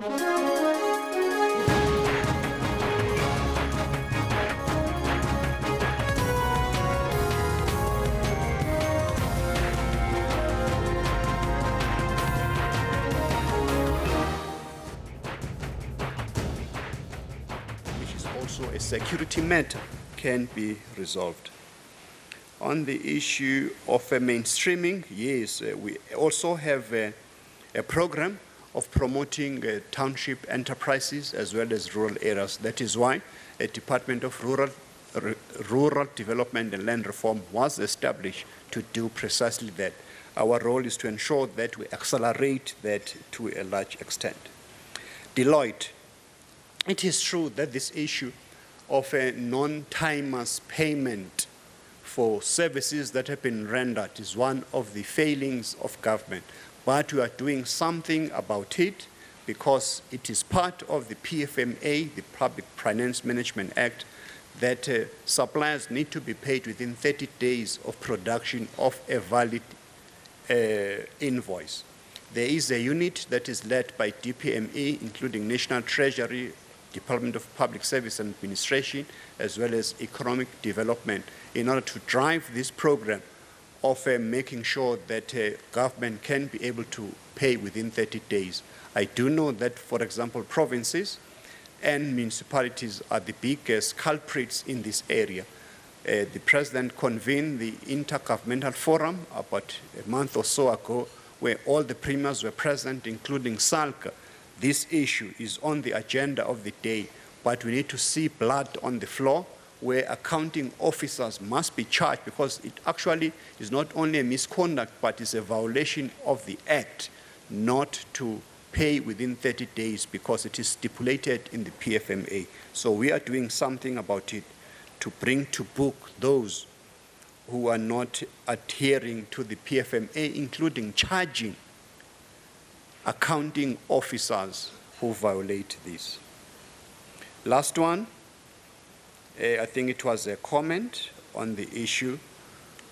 Which is also a security matter, can be resolved. On the issue of mainstreaming, yes, we also have a program of promoting township enterprises as well as rural areas. That is why a Department of Rural Development and Land Reform was established to do precisely that. Our role is to ensure that we accelerate that to a large extent. Deloitte, it is true that this issue of a non-timers payment for services that have been rendered is one of the failings of government. But we are doing something about it because it is part of the PFMA, the Public Finance Management Act, that suppliers need to be paid within 30 days of production of a valid invoice. There is a unit that is led by DPME, including National Treasury, Department of Public Service and Administration, as well as Economic Development, in order to drive this program of making sure that government can be able to pay within 30 days. I do know that, for example, provinces and municipalities are the biggest culprits in this area. The President convened the Intergovernmental Forum about a month or so ago, where all the premiers were present, including SALCA. This issue is on the agenda of the day, but we need to see blood on the floor, where accounting officers must be charged, because it actually is not only a misconduct, but it's a violation of the Act not to pay within 30 days because it is stipulated in the PFMA. So we are doing something about it to bring to book those who are not adhering to the PFMA, including charging accounting officers who violate this. Last one, I think it was a comment on the issue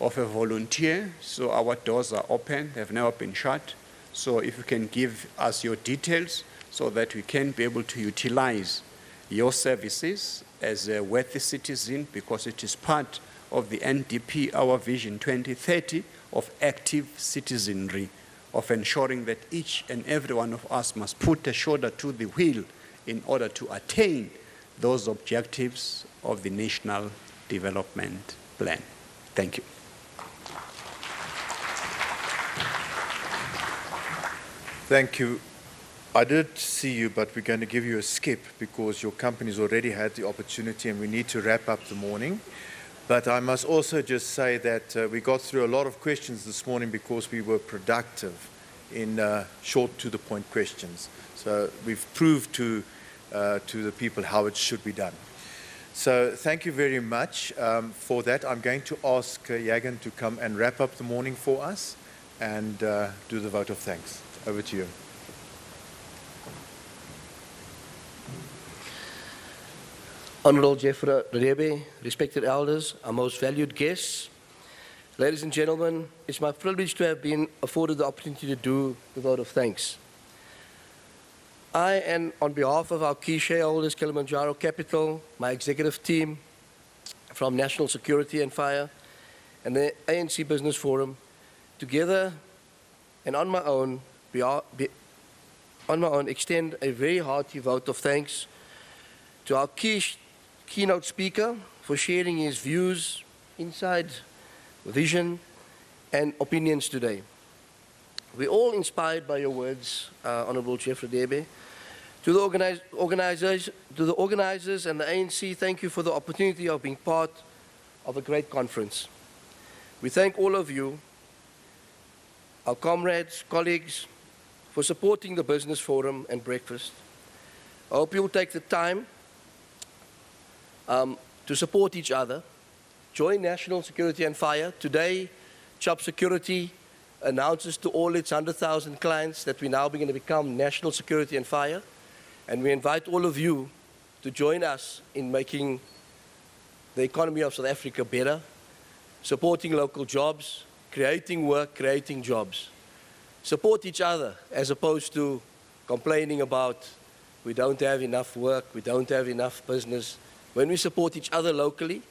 of a volunteer. So our doors are open, they've never been shut. So if you can give us your details so that we can be able to utilize your services as a worthy citizen, because it is part of the NDP, our Vision 2030 of active citizenry, of ensuring that each and every one of us must put a shoulder to the wheel in order to attain those objectives of the National Development Plan. Thank you. Thank you. I did see you, but we're going to give you a skip because your company's already had the opportunity and we need to wrap up the morning. But I must also just say that we got through a lot of questions this morning because we were productive in short to-the-point questions. So we've proved to the people how it should be done. So thank you very much for that. I'm going to ask Yagan to come and wrap up the morning for us and do the vote of thanks. Over to you. Honourable Jeffrey Radebe, respected elders, our most valued guests, ladies and gentlemen, it's my privilege to have been afforded the opportunity to do the vote of thanks. I, and on behalf of our key shareholders, Kilimanjaro Capital, my executive team from National Security and Fire, and the ANC Business Forum, together and on my own, extend a very hearty vote of thanks to our keynote speaker for sharing his views, insight, vision, and opinions today. We're all inspired by your words, Honourable Jeffrey Radebe. To the organizers and the ANC, thank you for the opportunity of being part of a great conference. We thank all of you, our comrades, colleagues, for supporting the Business Forum and breakfast. I hope you'll take the time to support each other. Join National Security and Fire. Today, CHOP Security announces to all its 100,000 clients that we're now going to become National Security and Fire. And we invite all of you to join us in making the economy of South Africa better, supporting local jobs, creating work, creating jobs. Support each other as opposed to complaining about we don't have enough work, we don't have enough business. When we support each other locally,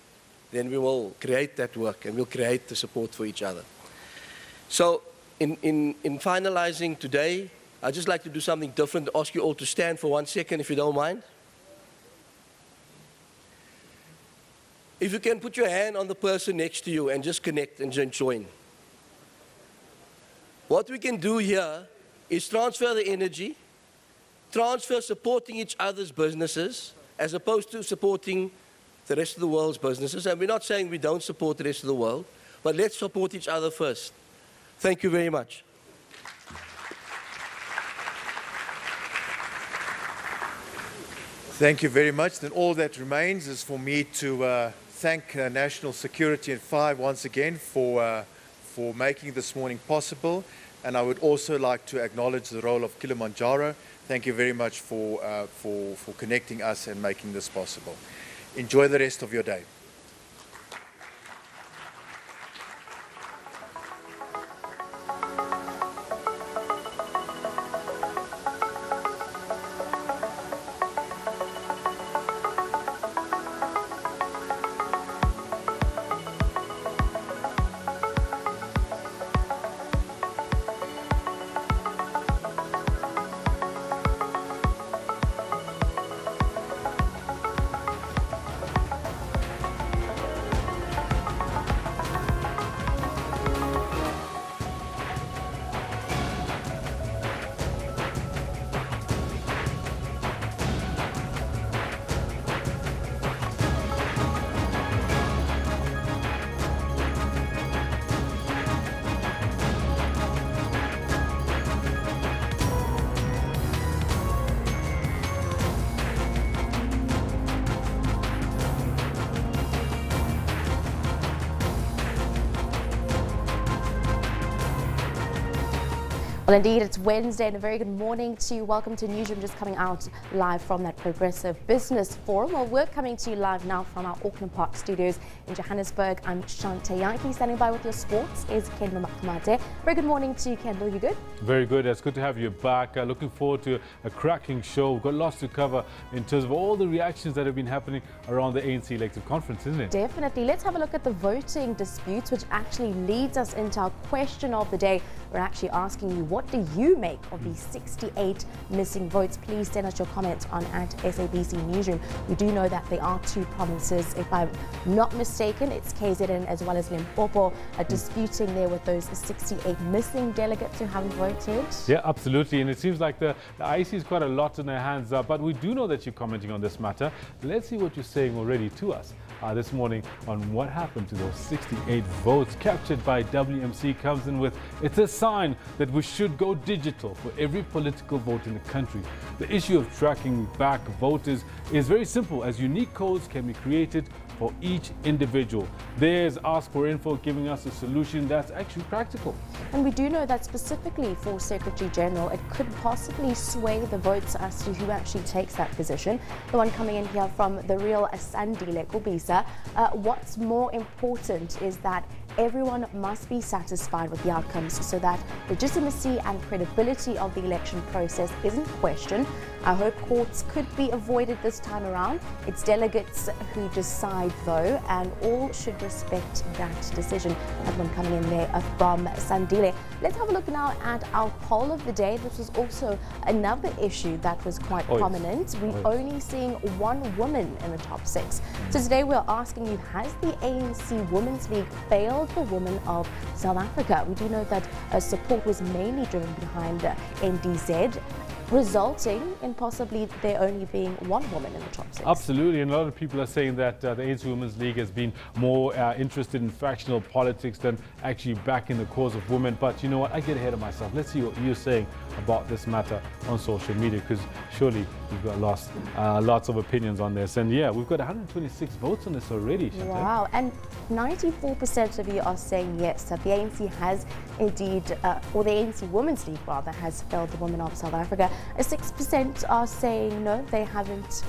then we will create that work and we'll create the support for each other. So in finalizing today, I'd just like to do something different, ask you all to stand for 1 second if you don't mind. If you can put your hand on the person next to you and just connect and join. What we can do here is transfer the energy, transfer supporting each other's businesses as opposed to supporting the rest of the world's businesses. And we're not saying we don't support the rest of the world, but let's support each other first. Thank you very much. Thank you very much. Then all that remains is for me to thank National Security and Fire once again for making this morning possible. And I would also like to acknowledge the role of Kilimanjaro. Thank you very much for connecting us and making this possible. Enjoy the rest of your day. Well, indeed, it's Wednesday and a very good morning to you. Welcome to Newsroom, just coming out live from that Progressive Business Forum. Well, we're coming to you live now from our Auckland Park studios in Johannesburg. I'm Shante Yankee. Standing by with your sports is Kendall Makamate. Very good morning to you, Kendall. You good? Very good. It's good to have you back. Looking forward to a cracking show. We've got lots to cover in terms of all the reactions that have been happening around the ANC elective conference, isn't it? Definitely. Let's have a look at the voting disputes, which actually leads us into our question of the day. We're actually asking you, what do you make of these 68 missing votes? Please send us your comments on @SABC Newsroom. We do know that there are two provinces, if I'm not mistaken, it's KZN as well as Limpopo, disputing there with those 68 missing delegates who haven't voted. Yeah, absolutely. And it seems like the IEC has quite a lot in their hands, but we do know that you're commenting on this matter. Let's see what you're saying already to us this morning on what happened to those 68 votes captured by WMC. Comes in with, it's a sign that we should go digital for every political vote in the country. The issue of tracking back voters is very simple, as unique codes can be created for each individual. There's Ask for Info giving us a solution that's actually practical. And we do know that specifically for Secretary General, it could possibly sway the votes as to who actually takes that position. The one coming in here from the real Asandile Kubisa. What's more important is that everyone must be satisfied with the outcomes so that legitimacy and credibility of the election process isn't questioned. I hope courts could be avoided this time around. It's delegates who decide though, and all should respect that decision. That one coming in there from Sandile. Let's have a look now at our poll of the day. This was also another issue that was quite prominent. We're only seeing one woman in the top 6. So today we're asking you, has the ANC Women's League failed the women of South Africa? We do know that support was mainly driven behind NDZ, resulting in possibly there only being one woman in the top 6. Absolutely, and a lot of people are saying that the ANC Women's League has been more interested in factional politics than actually backing the cause of women. But you know what, I get ahead of myself. Let's see what you're saying about this matter on social media, because surely you've got lots of opinions on this. And yeah, we've got 126 votes on this already, Chantal. Wow, and 94% of you are saying yes, that the ANC has indeed, or the ANC Women's League rather, has failed the women of South Africa. 6% are saying no, they haven't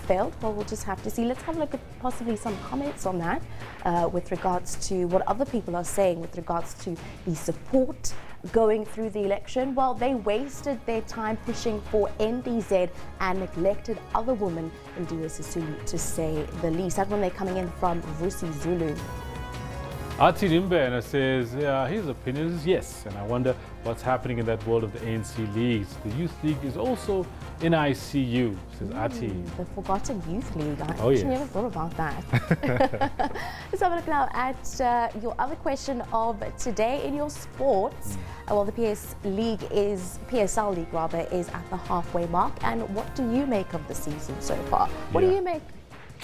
failed. Well, we'll just have to see. Let's have a look at possibly some comments on that with regards to what other people are saying with regards to the support going through the election? Well, they wasted their time pushing for NDZ and neglected other women in Sisulu, to say the least. That one they're coming in from Rusi Zulu. Ati Rimbena says his opinion is yes, and I wonder what's happening in that world of the ANC leagues. The Youth League is also in ICU, says Ati. The Forgotten Youth League. I yes. never thought about that. Let's have a look now at your other question of today. In your sports, well, the PSL League is at the halfway mark. And what do you make of the season so far? What do you make?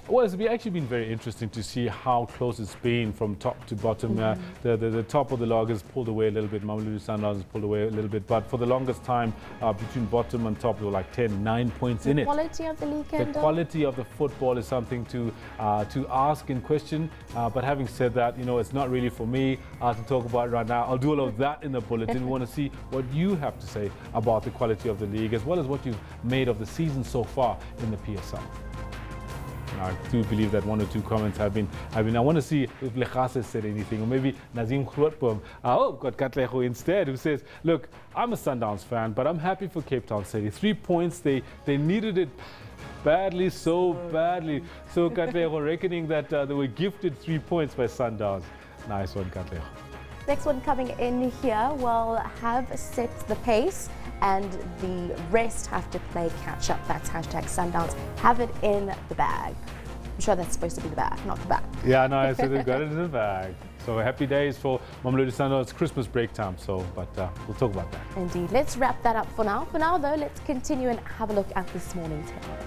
Well, it's actually been very interesting to see how close it's been from top to bottom. The top of the log has pulled away a little bit. Mamelodi Sundowns has pulled away a little bit. But for the longest time, between bottom and top, there were like 9 points in it. The quality of the league, The quality of the football is something to ask and question. But having said that, it's not really for me to talk about right now. I'll do all of that in the bulletin. We want to see what you have to say about the quality of the league, as well as what you've made of the season so far in the PSL. I do believe that 1 or 2 comments have been. I want to see if Lechase said anything, or maybe Nazim Grootboom. Got Katlejo instead, who says, look, I'm a Sundowns fan, but I'm happy for Cape Town City. 3 points, they needed it badly, so badly. So Katlejo reckoning that they were gifted 3 points by Sundowns. Nice one, Katlejo. Next one coming in here will have set the pace, and the rest have to play catch up. That's hashtag Sundowns. Have it in the bag. I'm sure that's supposed to be the bag, not the bag. Yeah, no, so they've got it in the bag. So happy days for Mamelodi Sundowns. It's Christmas break time, but we'll talk about that. Indeed. Let's wrap that up for now. For now, though, let's continue and have a look at this morning's headlines.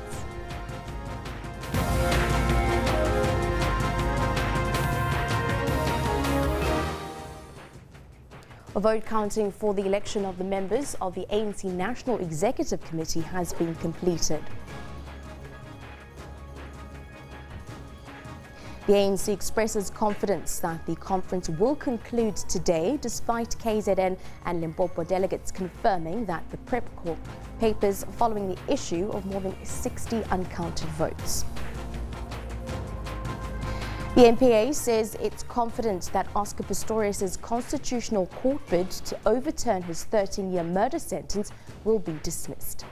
A vote counting for the election of the members of the ANC National Executive Committee has been completed. The ANC expresses confidence that the conference will conclude today, despite KZN and Limpopo delegates confirming that the prep papers following the issue of more than 60 uncounted votes. The NPA says it's confident that Oscar Pistorius' constitutional court bid to overturn his 13-year murder sentence will be dismissed.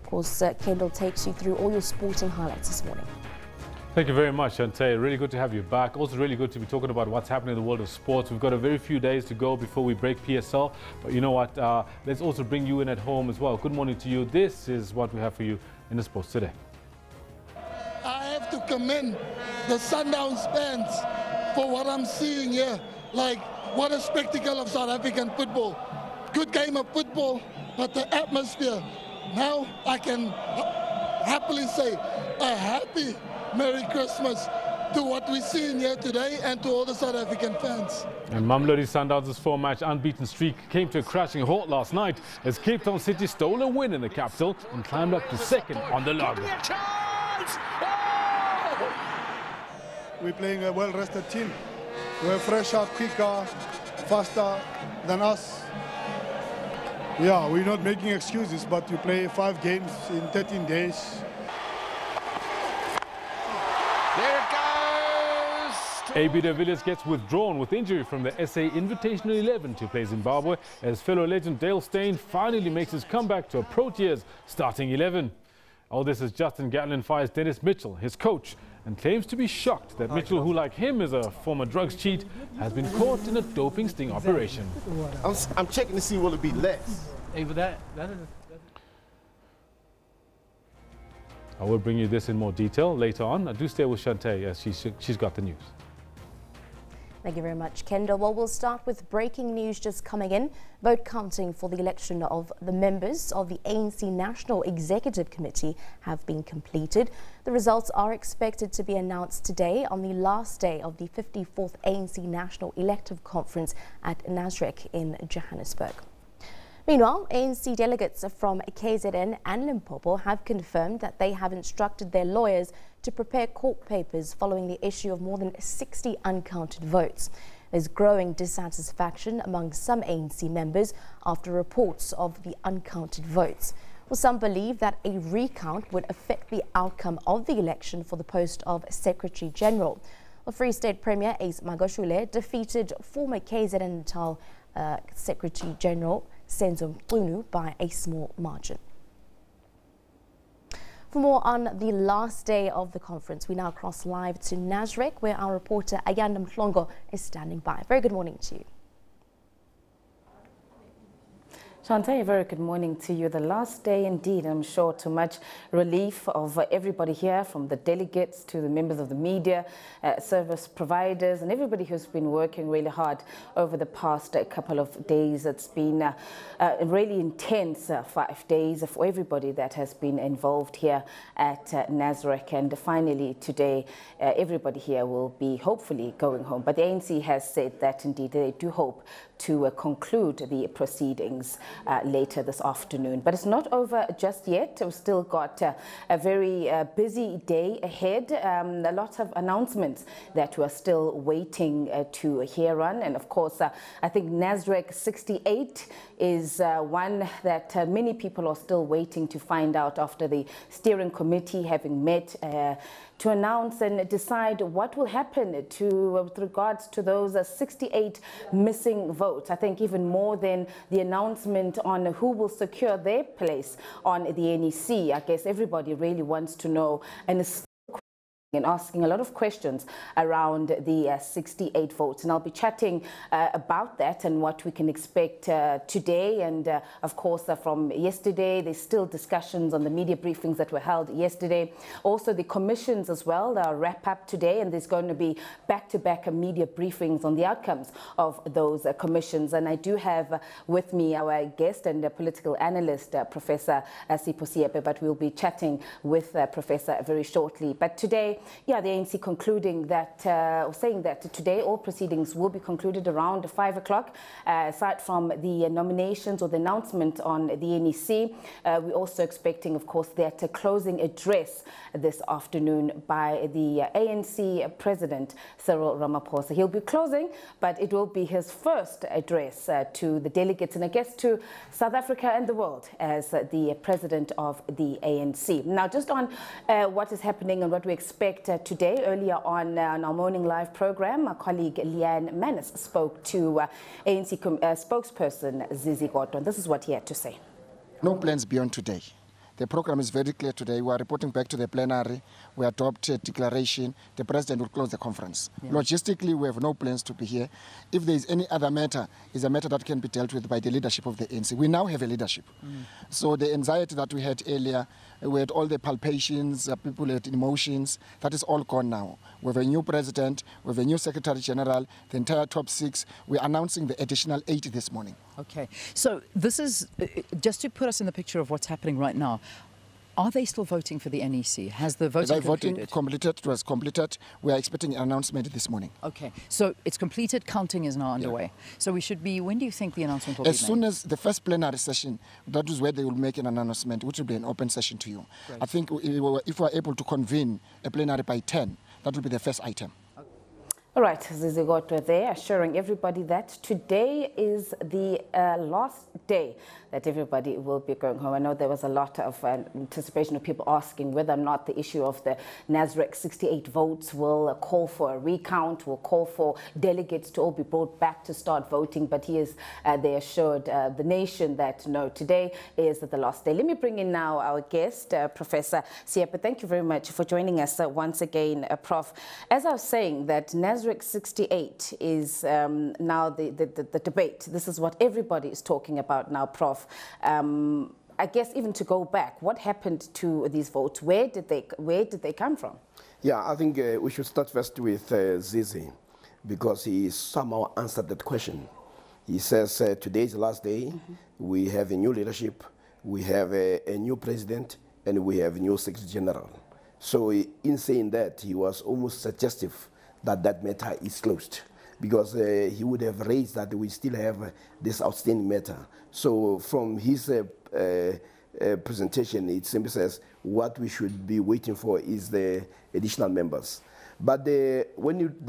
Of course, Kendall takes you through all your sporting highlights this morning. Thank you very much, Shante. Really good to have you back. Also really good to be talking about what's happening in the world of sports. We've got a very few days to go before we break PSL. But you know what? Let's also bring you in at home as well. Good morning to you. This is what we have for you in the sports today. I have to commend the Sundowns fans for what I'm seeing here. Like, what a spectacle of South African football. Good game of football, but the atmosphere. Now I can happily say a happy Merry Christmas to what we're seeing here today and to all the South African fans. And Mamelodi Sundowns' 4-match unbeaten streak came to a crashing halt last night as Cape Town City stole a win in the capital and climbed up to second on the log. We're playing a well-rested team. We're fresher, quicker, faster than us. Yeah, we're not making excuses, but we play 5 games in 13 days. There it goes! AB de Villiers gets withdrawn with injury from the SA Invitational 11 to play Zimbabwe as fellow legend Dale Steyn finally makes his comeback to a Proteas starting 11. All this as Justin Gatlin fires Dennis Mitchell, his coach, and claims to be shocked that Mitchell, who like him is a former drugs cheat, has been caught in a doping sting operation. I'm checking to see will it be less. Hey, but I will bring you this in more detail later on. Do stay with Shante as she's got the news. Thank you very much, Kendall. Well, we'll start with breaking news just coming in. Vote counting for the election of the members of the ANC National Executive Committee have been completed. The results are expected to be announced today on the last day of the 54th ANC National Elective Conference at Nasrec in Johannesburg. Meanwhile, ANC delegates from KZN and Limpopo have confirmed that they have instructed their lawyers to prepare court papers following the issue of more than 60 uncounted votes. There's growing dissatisfaction among some ANC members after reports of the uncounted votes. Well, some believe that a recount would affect the outcome of the election for the post of Secretary General. Well, Free State Premier Ace Magashule defeated former KZN Natal Secretary General Senzo Mqunu by a small margin. For more on the last day of the conference, we now cross live to Nasrec, where our reporter Ayanda Mhlongo is standing by. Very good morning to you. Shante, a very good morning to you. The last day indeed, I'm sure, to much relief of everybody here, from the delegates to the members of the media, service providers, and everybody who's been working really hard over the past couple of days. It's been a really intense 5 days for everybody that has been involved here at Nasrec. And finally today, everybody here will be hopefully going home. But the ANC has said that indeed they do hope to conclude the proceedings later this afternoon. But it's not over just yet. We've still got a very busy day ahead. A lot of announcements that we're still waiting to hear on. And of course, I think Nasrec 68 is one that many people are still waiting to find out after the steering committee having met to announce and decide what will happen with regards to those 68 missing votes. I think even more than the announcement on who will secure their place on the NEC, I guess everybody really wants to know and asking a lot of questions around the 68 votes. And I'll be chatting about that and what we can expect today. And of course, from yesterday, there's still discussions on the media briefings that were held yesterday. Also, the commissions as well wrap up today, and there's going to be back-to-back media briefings on the outcomes of those commissions. And I do have with me our guest and political analyst, Professor Sipho Siepe, but we'll be chatting with Professor very shortly. But today, the ANC concluding that, or saying that today all proceedings will be concluded around 5 o'clock. Aside from the nominations or the announcement on the NEC, we're also expecting, of course, that closing address this afternoon by the ANC President Cyril Ramaphosa. He'll be closing, but it will be his first address to the delegates and I guess to South Africa and the world as the President of the ANC. Now, just on what is happening and what we expect today, earlier on our morning live program, my colleague Leanne Manis spoke to ANC spokesperson Zizi Godwa, and this is what he had to say. No plans beyond today. The program is very clear today. We are reporting back to the plenary. We adopt a declaration. The president will close the conference. Yeah. Logistically, we have no plans to be here. If there is any other matter, it's a matter that can be dealt with by the leadership of the ANC. We now have a leadership. So the anxiety that we had earlier, we had all the palpations, people had emotions, that is all gone now. We have a new president, we have a new secretary general, the entire top 6. We're announcing the additional 8 this morning. Okay, so this is, just to put us in the picture of what's happening right now, are they still voting for the NEC? Has the voting completed? It was completed. We are expecting an announcement this morning. Okay, so it's completed, counting is now underway. Yeah. So we should be, when do you think the announcement will be made? As soon as the first plenary session, that is where they will make an announcement, which will be an open session to you. Great. I think if we are able to convene a plenary by 10, that will be the first item. All right, Zizi Godwa there, assuring everybody that today is the last day that everybody will be going home. I know there was a lot of anticipation of people asking whether or not the issue of the Nasrec 68 votes will call for a recount, will call for delegates to all be brought back to start voting. But they assured the nation that no, today is the last day. Let me bring in now our guest, Professor Siepe. Thank you very much for joining us once again, Prof. As I was saying, that Nasrec 68 is now the debate. This is what everybody is talking about now, Prof. I guess even to go back, what happened to these votes? Where did they come from? Yeah, I think we should start first with Zizi, because he somehow answered that question. He says today is the last day. We have a new leadership, we have a new president, and we have a new secretary general. So in saying that, he was almost suggestive that that matter is closed, because he would have raised that we still have this outstanding matter. So from his presentation, it simply says what we should be waiting for is the additional members. But the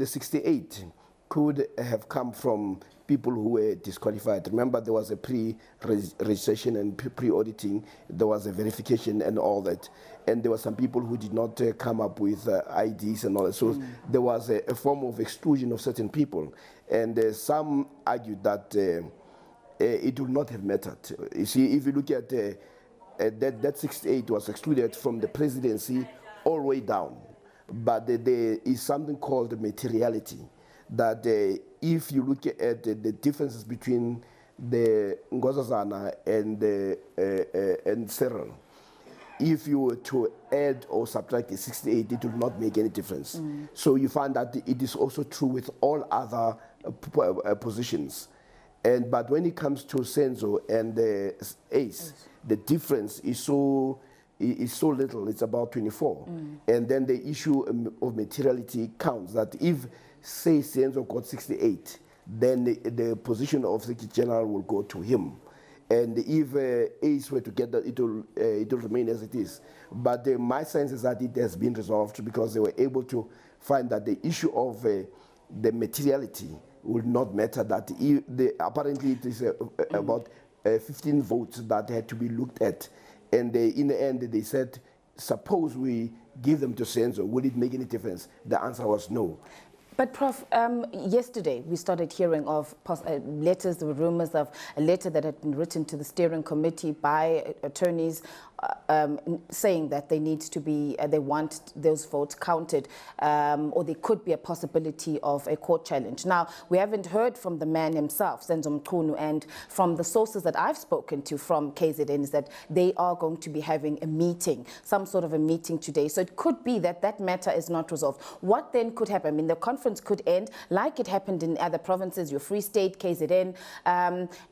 68 could have come from people who were disqualified. Remember, there was a pre-registration and pre-auditing, there was a verification and all that. And there were some people who did not come up with IDs and all that. So there was a form of exclusion of certain people. And some argued that it would not have mattered. You see, if you look at that 68 was excluded from the presidency all the way down. But there is something called materiality, that if you look at the differences between the Ngozazana and Cyril, if you were to add or subtract the 68, it will not make any difference. So you find that it is also true with all other positions. But when it comes to Senzo and the ACE, the difference is so little, it's about 24. And then the issue of materiality counts, that if, say, Senzo got 68, then the position of Secretary General will go to him. And if ACE were to get that, it will remain as it is. But my sense is that it has been resolved, because they were able to find that the issue of the materiality would not matter. That apparently it is about 15 votes that had to be looked at. And in the end, they said, suppose we give them to Senzo, will it make any difference? The answer was no. But, Prof, yesterday we started hearing of letters, there were rumors of a letter that had been written to the steering committee by attorneys saying that they need to be, they want those votes counted, or there could be a possibility of a court challenge. Now, we haven't heard from the man himself, Senzo Mchunu, and from the sources that I've spoken to from KZN is that they are going to be having a meeting, some sort of a meeting today. So it could be that that matter is not resolved. What then could happen? I mean, the conference could end like it happened in other provinces, your Free State, KZN,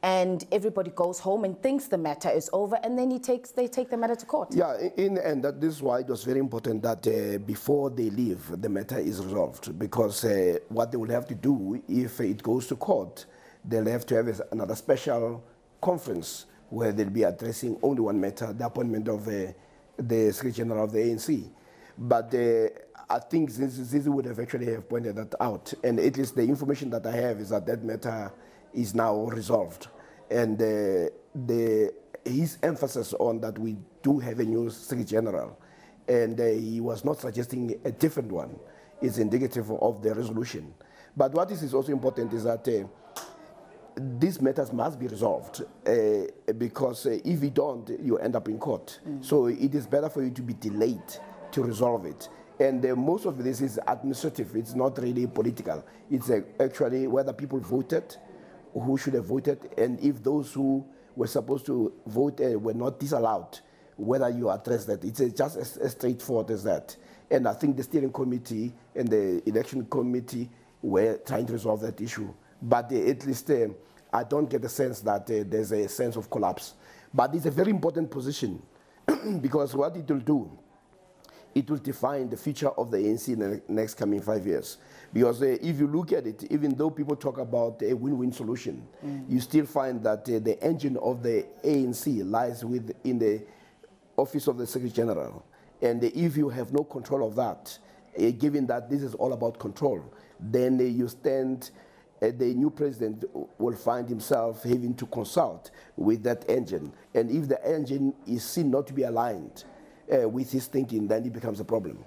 and everybody goes home and thinks the matter is over, and then they take the matter to court. Yeah, in the end, this is why it was very important that before they leave, the matter is resolved, because what they will have to do if it goes to court, they'll have to have another special conference where they'll be addressing only one matter, the appointment of the Secretary General of the ANC. But I think Zizi would have actually have pointed that out, and at least the information that I have is that that matter is now resolved. And his emphasis on that we do have a new Secretary General, and he was not suggesting a different one, is indicative of the resolution. But what is also important is that these matters must be resolved, because if you don't, you end up in court. So it is better for you to be delayed to resolve it. And most of this is administrative, it's not really political. It's actually whether people voted, who should have voted, and if those who were supposed to vote were not disallowed, whether you address that. It's just as straightforward as that. And I think the steering committee and the election committee were trying to resolve that issue. But at least I don't get the sense that there's a sense of collapse. But it's a very important position, because what it will do, it will define the future of the ANC in the next coming 5 years. Because if you look at it, even though people talk about a win-win solution, you still find that the engine of the ANC lies in the office of the Secretary General. And if you have no control of that, given that this is all about control, then you stand, the new president will find himself having to consult with that engine. And if the engine is seen not to be aligned with his thinking, then it becomes a problem.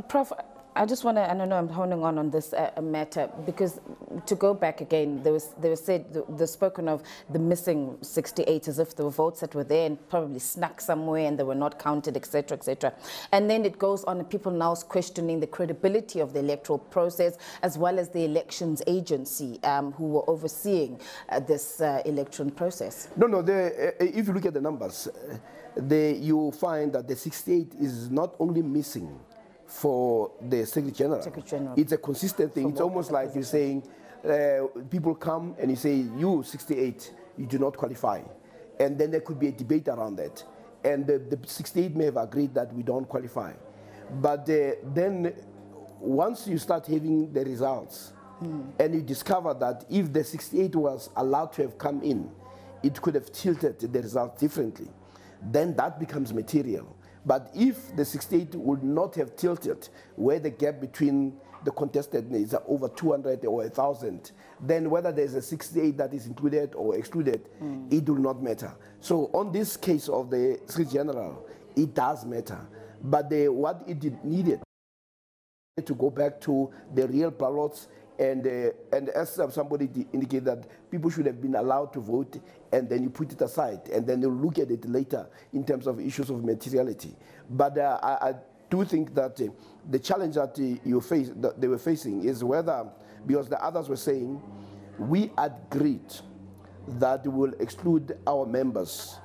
Prof, I just want to, and I know I'm honing on this matter, because to go back again, there was spoken of the missing 68 as if there were votes that were there and probably snuck somewhere and they were not counted, etc., etc. And then it goes on, and people now questioning the credibility of the electoral process as well as the elections agency who were overseeing this election process. No, if you look at the numbers, you find that the 68 is not only missing for the Secretary General. It's a consistent thing. It's almost like you're saying, people come and you say, you 68, you do not qualify. And then there could be a debate around that. And the 68 may have agreed that we don't qualify. But then once you start having the results, and you discover that if the 68 was allowed to have come in, it could have tilted the result differently, then that becomes material. But if the 68 would not have tilted, where the gap between the contested is over 200 or 1,000, then whether there's a 68 that is included or excluded, it will not matter. So on this case of the Secretary General, it does matter. But what it needed to go back to the real ballots, and as somebody indicated, that people should have been allowed to vote, and then you put it aside, and then they'll look at it later in terms of issues of materiality. But I do think that the challenge that they were facing is whether, because the others were saying, we agreed that we will exclude our members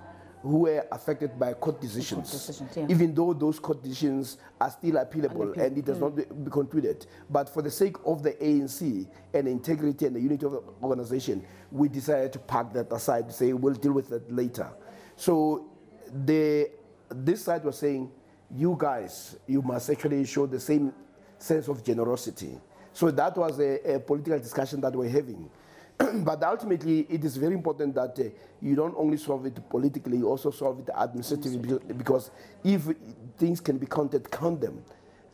who were affected by court decisions, even though those court decisions are still appealable and it has not been concluded. But for the sake of the ANC and the integrity and the unity of the organization, we decided to park that aside to say we'll deal with that later. So this side was saying, you guys, you must actually show the same sense of generosity. So that was a political discussion that we're having. But ultimately, it is very important that you don't only solve it politically, you also solve it administratively, because if things can be counted, count them.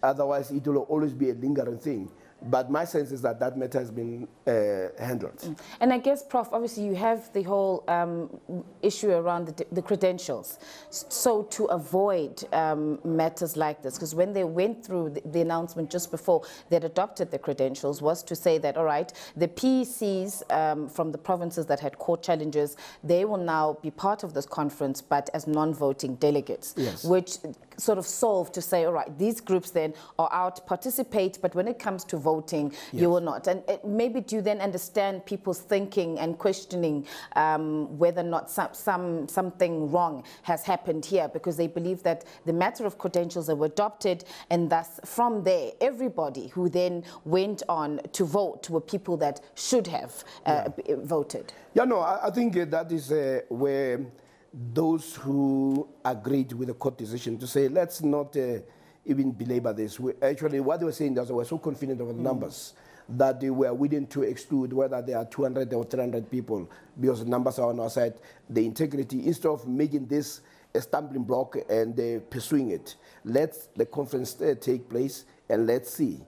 Otherwise, it will always be a lingering thing. But my sense is that that matter has been handled. And I guess, Prof, obviously you have the whole issue around the credentials. So to avoid matters like this, because when they went through the announcement just before they'd adopted the credentials, was to say that, all right, the PECs from the provinces that had court challenges, they will now be part of this conference, but as non-voting delegates, which sort of solved to say, all right, these groups then are out, participate, but when it comes to voting, you will not. And maybe do you then understand people's thinking and questioning whether or not something wrong has happened here, because they believe that the matter of credentials were adopted, and thus from there, everybody who then went on to vote were people that should have voted. Yeah, no, I think that is where those who agreed with the court decision to say, let's not even belabor this. Actually, what they were saying is they were so confident of the numbers that they were willing to exclude whether there are 200 or 300 people, because the numbers are on our side. The integrity, instead of making this a stumbling block and pursuing it, let the conference take place and let's see.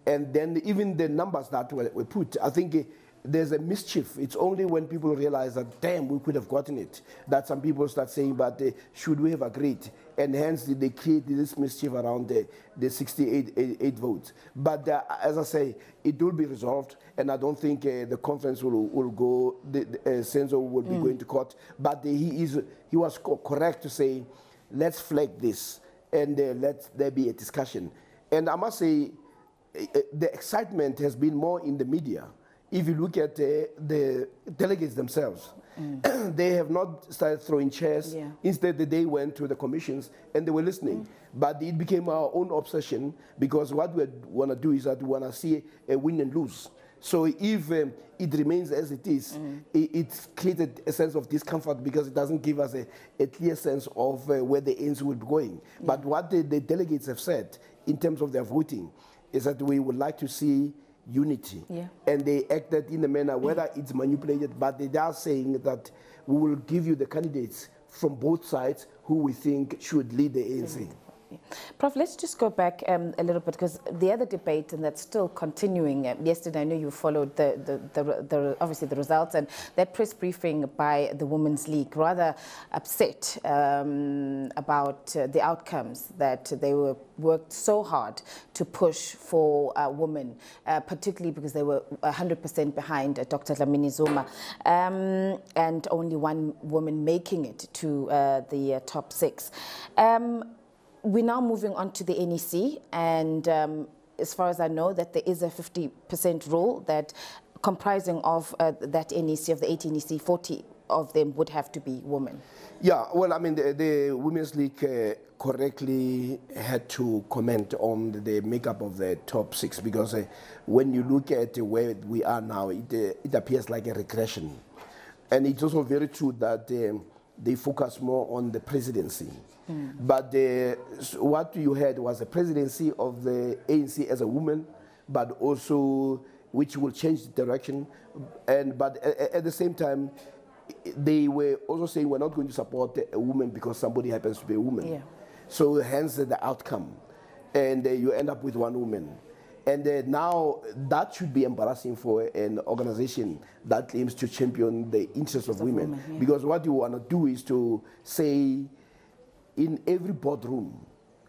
And then even the numbers that were put, I think there's a mischief. It's only when people realize that, damn, we could have gotten it, that some people start saying, but should we have agreed? And hence they create this mischief around the 68 votes. But as I say, it will be resolved, and I don't think the conference will go, Senzo will be going to court. But he was correct to say, let's flag this, and let there be a discussion. And I must say, the excitement has been more in the media. If you look at the delegates themselves, they have not started throwing chairs. Instead, they went to the commissions and they were listening. But it became our own obsession, because what we want to do is that we want to see a win and lose. So if it remains as it is, it's created a sense of discomfort, because it doesn't give us a clear sense of where the ANC will be going. But what the delegates have said in terms of their voting is that we would like to see unity, and they acted in a manner, whether it's manipulated, but they are saying that we will give you the candidates from both sides who we think should lead the ANC. Prof, let's just go back a little bit, because the other debate, and that's still continuing. Yesterday, I know you followed obviously the results, and that press briefing by the Women's League, rather upset about the outcomes, that they worked so hard to push for women, particularly because they were 100% behind Dr. Dlamini Zuma, and only one woman making it to the top 6. We're now moving on to the NEC, and as far as I know, that there is a 50% rule that comprising of that NEC, of the 8 NEC, 40 of them would have to be women. Yeah, well, I mean, the Women's League correctly had to comment on the makeup of the top 6, because when you look at where we are now, it appears like a regression. And it's also very true that they focus more on the presidency. But what you had was a presidency of the ANC as a woman, but also which will change the direction. But at the same time, they were also saying we're not going to support a woman because somebody happens to be a woman. So hence the outcome. And you end up with one woman. And now that should be embarrassing for an organization that aims to champion the interests of women. Yeah. Because what you want to do is to say, in every boardroom,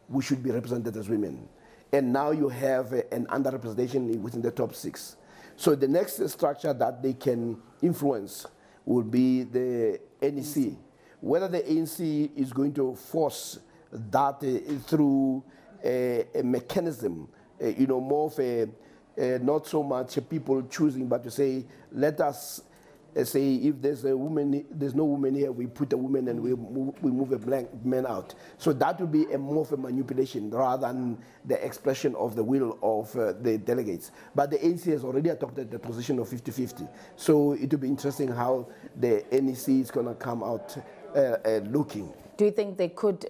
we should be represented as women. And now you have an underrepresentation within the top 6. So the next structure that they can influence will be the NEC. Whether the ANC is going to force that through a mechanism, more of a, not so much people choosing, but to say, let us say if there's a woman, there's no woman here, we put a woman and we move a blank man out. So that would be more of a manipulation rather than the expression of the will of the delegates. But the ANC has already adopted the position of 50-50. So it will be interesting how the NEC is going to come out looking. Do you think they could,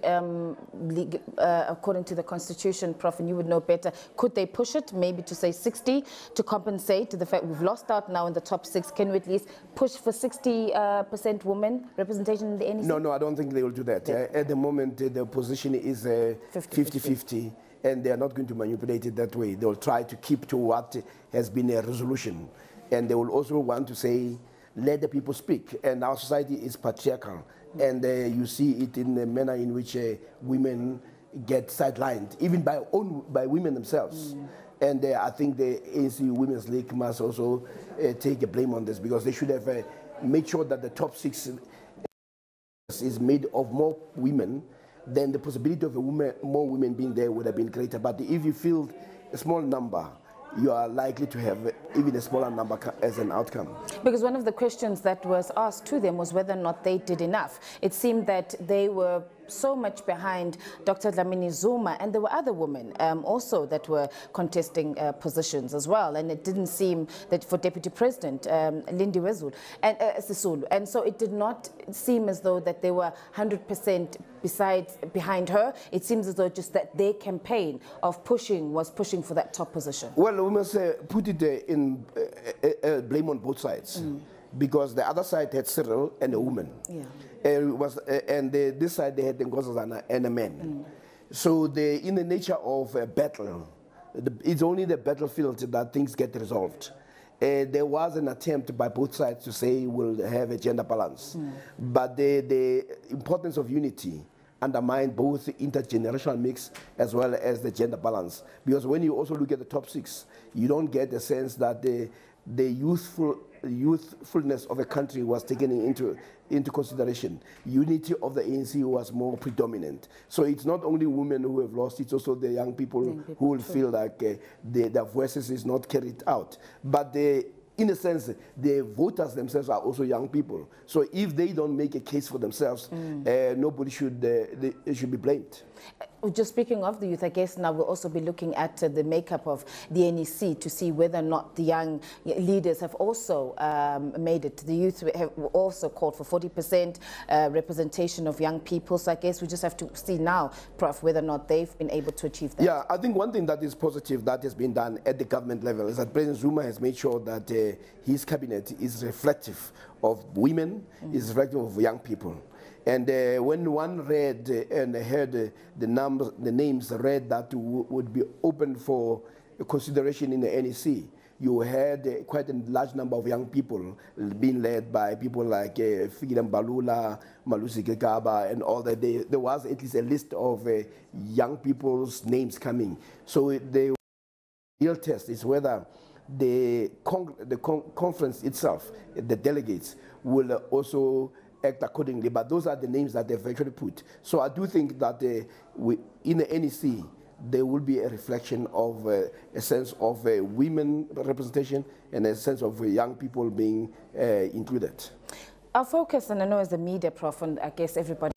according to the Constitution, Prof, and you would know better, could they push it maybe to say 60 to compensate to the fact we've lost out now in the top 6? Can we at least push for 60% women representation in the NEC? No, I don't think they will do that. At the moment, the position is 50-50, and they are not going to manipulate it that way. They will try to keep to what has been a resolution. And they will also want to say, let the people speak. And our society is patriarchal. And you see it in the manner in which women get sidelined, even by women themselves. And I think the ANC Women's League must also take a blame on this, because they should have made sure that the top 6 is made of more women. Then the possibility of more women being there would have been greater. But if you fill a small number, you are likely to have even a smaller number as an outcome. Because one of the questions that was asked to them was whether or not they did enough. It seemed that they were so much behind Dr. Dlamini Zuma, and there were other women also that were contesting positions as well, and it didn't seem that for Deputy President Lindy Wezulu and Sisulu, and so it did not seem as though that they were 100% behind her. It seems as though just that their campaign of was pushing for that top position. Well, we must put it in blame on both sides, because the other side had Cyril and a woman. Yeah. This side they had Nkosazana and a man. So in the nature of a battle, it's only the battlefield that things get resolved. There was an attempt by both sides to say we'll have a gender balance. But the importance of unity undermined both the intergenerational mix as well as the gender balance. Because when you also look at the top 6, you don't get the sense that the youthfulness of a country was taken into consideration. Unity of the ANC was more predominant. So it's not only women who have lost, it's also the young people who will feel like their voices is not carried out. But in a sense, the voters themselves are also young people. So if they don't make a case for themselves, nobody should be blamed. Just speaking of the youth, I guess now we'll also be looking at the makeup of the NEC to see whether or not the young leaders have also made it. The youth have also called for 40% representation of young people. So I guess we just have to see now, Prof, whether or not they've been able to achieve that. Yeah, I think one thing that is positive that has been done at the government level is that President Zuma has made sure that his cabinet is reflective of women, is reflective of young people. And when one read and heard the names read that would be open for consideration in the NEC, you had quite a large number of young people being led by people like Fikile Mbalula, Malusi Gegaba, and all that. There was at least a list of young people's names coming. So the real test is whether the conference itself, the delegates, will also act accordingly, but those are the names that they've actually put. So I do think that in the NEC, there will be a reflection of a sense of women representation and a sense of young people being included. Our focus, and I know as the media, Prof, and I guess everybody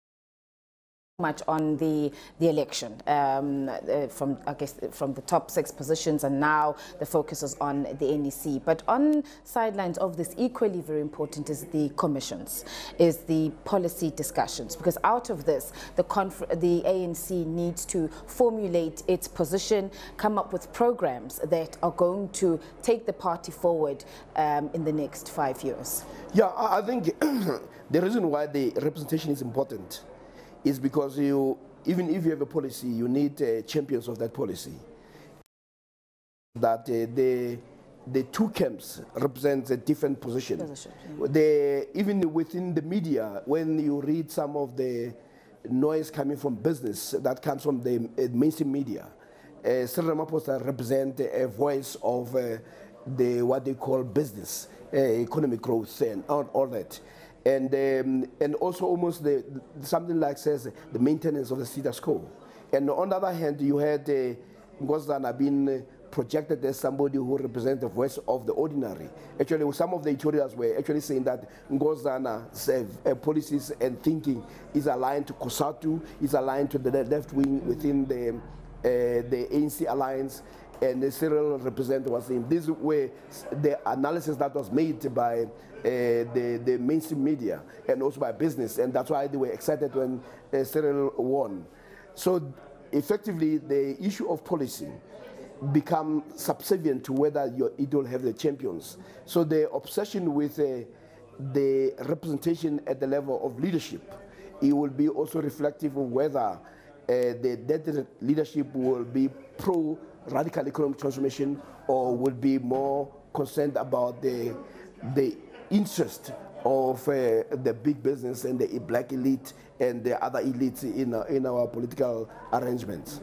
much on the election from the top 6 positions, and now the focus is on the NEC. But on sidelines of this, equally very important is the commissions, is the policy discussions, because out of this the ANC needs to formulate its position, come up with programs that are going to take the party forward in the next 5 years. Yeah, I think the reason why the representation is important is because even if you have a policy, you need champions of that policy. that the two camps represent a different position. Even within the media, when you read some of the noise coming from business that comes from the mainstream media, Cyril Ramaphosa represents a voice of what they call business, economic growth, and all that. And also almost something like says the maintenance of the status quo. And on the other hand, you had Ngozana being projected as somebody who represents the voice of the ordinary. Actually, some of the editorials were actually saying that Ngozana's policies and thinking is aligned to COSATU, is aligned to the left wing within the ANC alliance, and the Cyril representative was saying this way the analysis that was made by the mainstream media and also by business, and that's why they were excited when Cyril won. So effectively, the issue of policy become subservient to whether it will have the champions. So the obsession with the representation at the level of leadership, it will be also reflective of whether that leadership will be pro-radical economic transformation or will be more concerned about the interest of the big business and the black elite and the other elites in our political arrangements.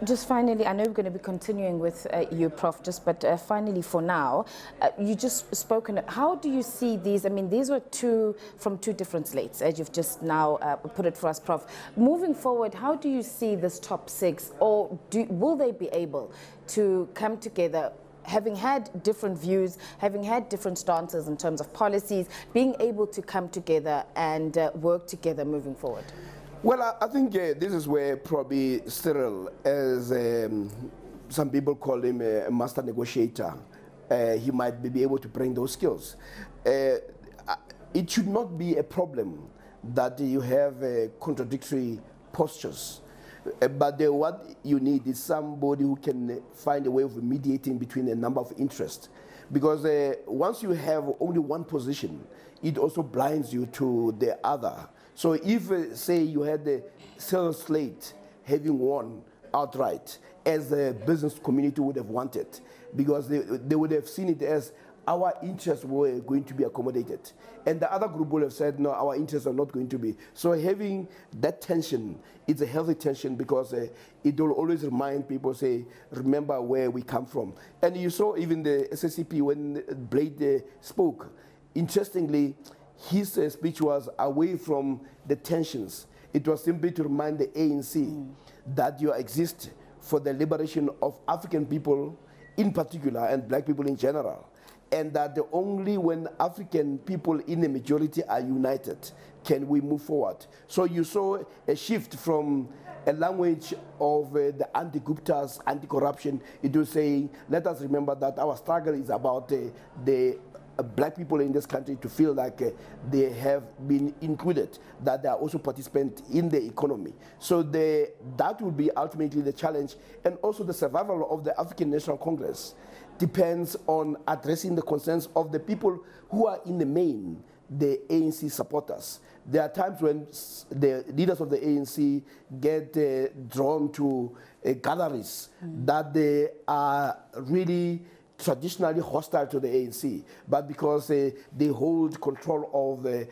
Just finally, I know we're going to be continuing with you, Prof, but finally for now, you just spoken, how do you see these? I mean, these were from two different slates, as you've just now put it for us, Prof. Moving forward, how do you see this top six, or will they be able to come together, having had different views, having had different stances in terms of policies, being able to come together and work together moving forward? Well, I think this is where probably Cyril, as some people call him a master negotiator, he might be able to bring those skills. It should not be a problem that you have contradictory postures. But what you need is somebody who can find a way of mediating between a number of interests. Because once you have only one position, it also blinds you to the other. So if, say, you had the sales slate having won outright, as the business community would have wanted, because they would have seen it as our interests were going to be accommodated. And the other group would have said, no, our interests are not going to be. So having that tension, it's a healthy tension, because it will always remind people, say, remember where we come from. And you saw even the SACP when Blade spoke. Interestingly, his speech was away from the tensions. It was simply to remind the ANC that you exist for the liberation of African people in particular and black people in general. And that only when African people in the majority are united can we move forward. So you saw a shift from a language of the anti-Guptas, anti-corruption, into saying, let us remember that our struggle is about the black people in this country to feel like they have been included, that they are also participants in the economy. So that will be ultimately the challenge. And also the survival of the African National Congress depends on addressing the concerns of the people who are in the main, the ANC supporters. There are times when the leaders of the ANC get drawn to galleries that they are really traditionally hostile to the ANC, but because they hold control of the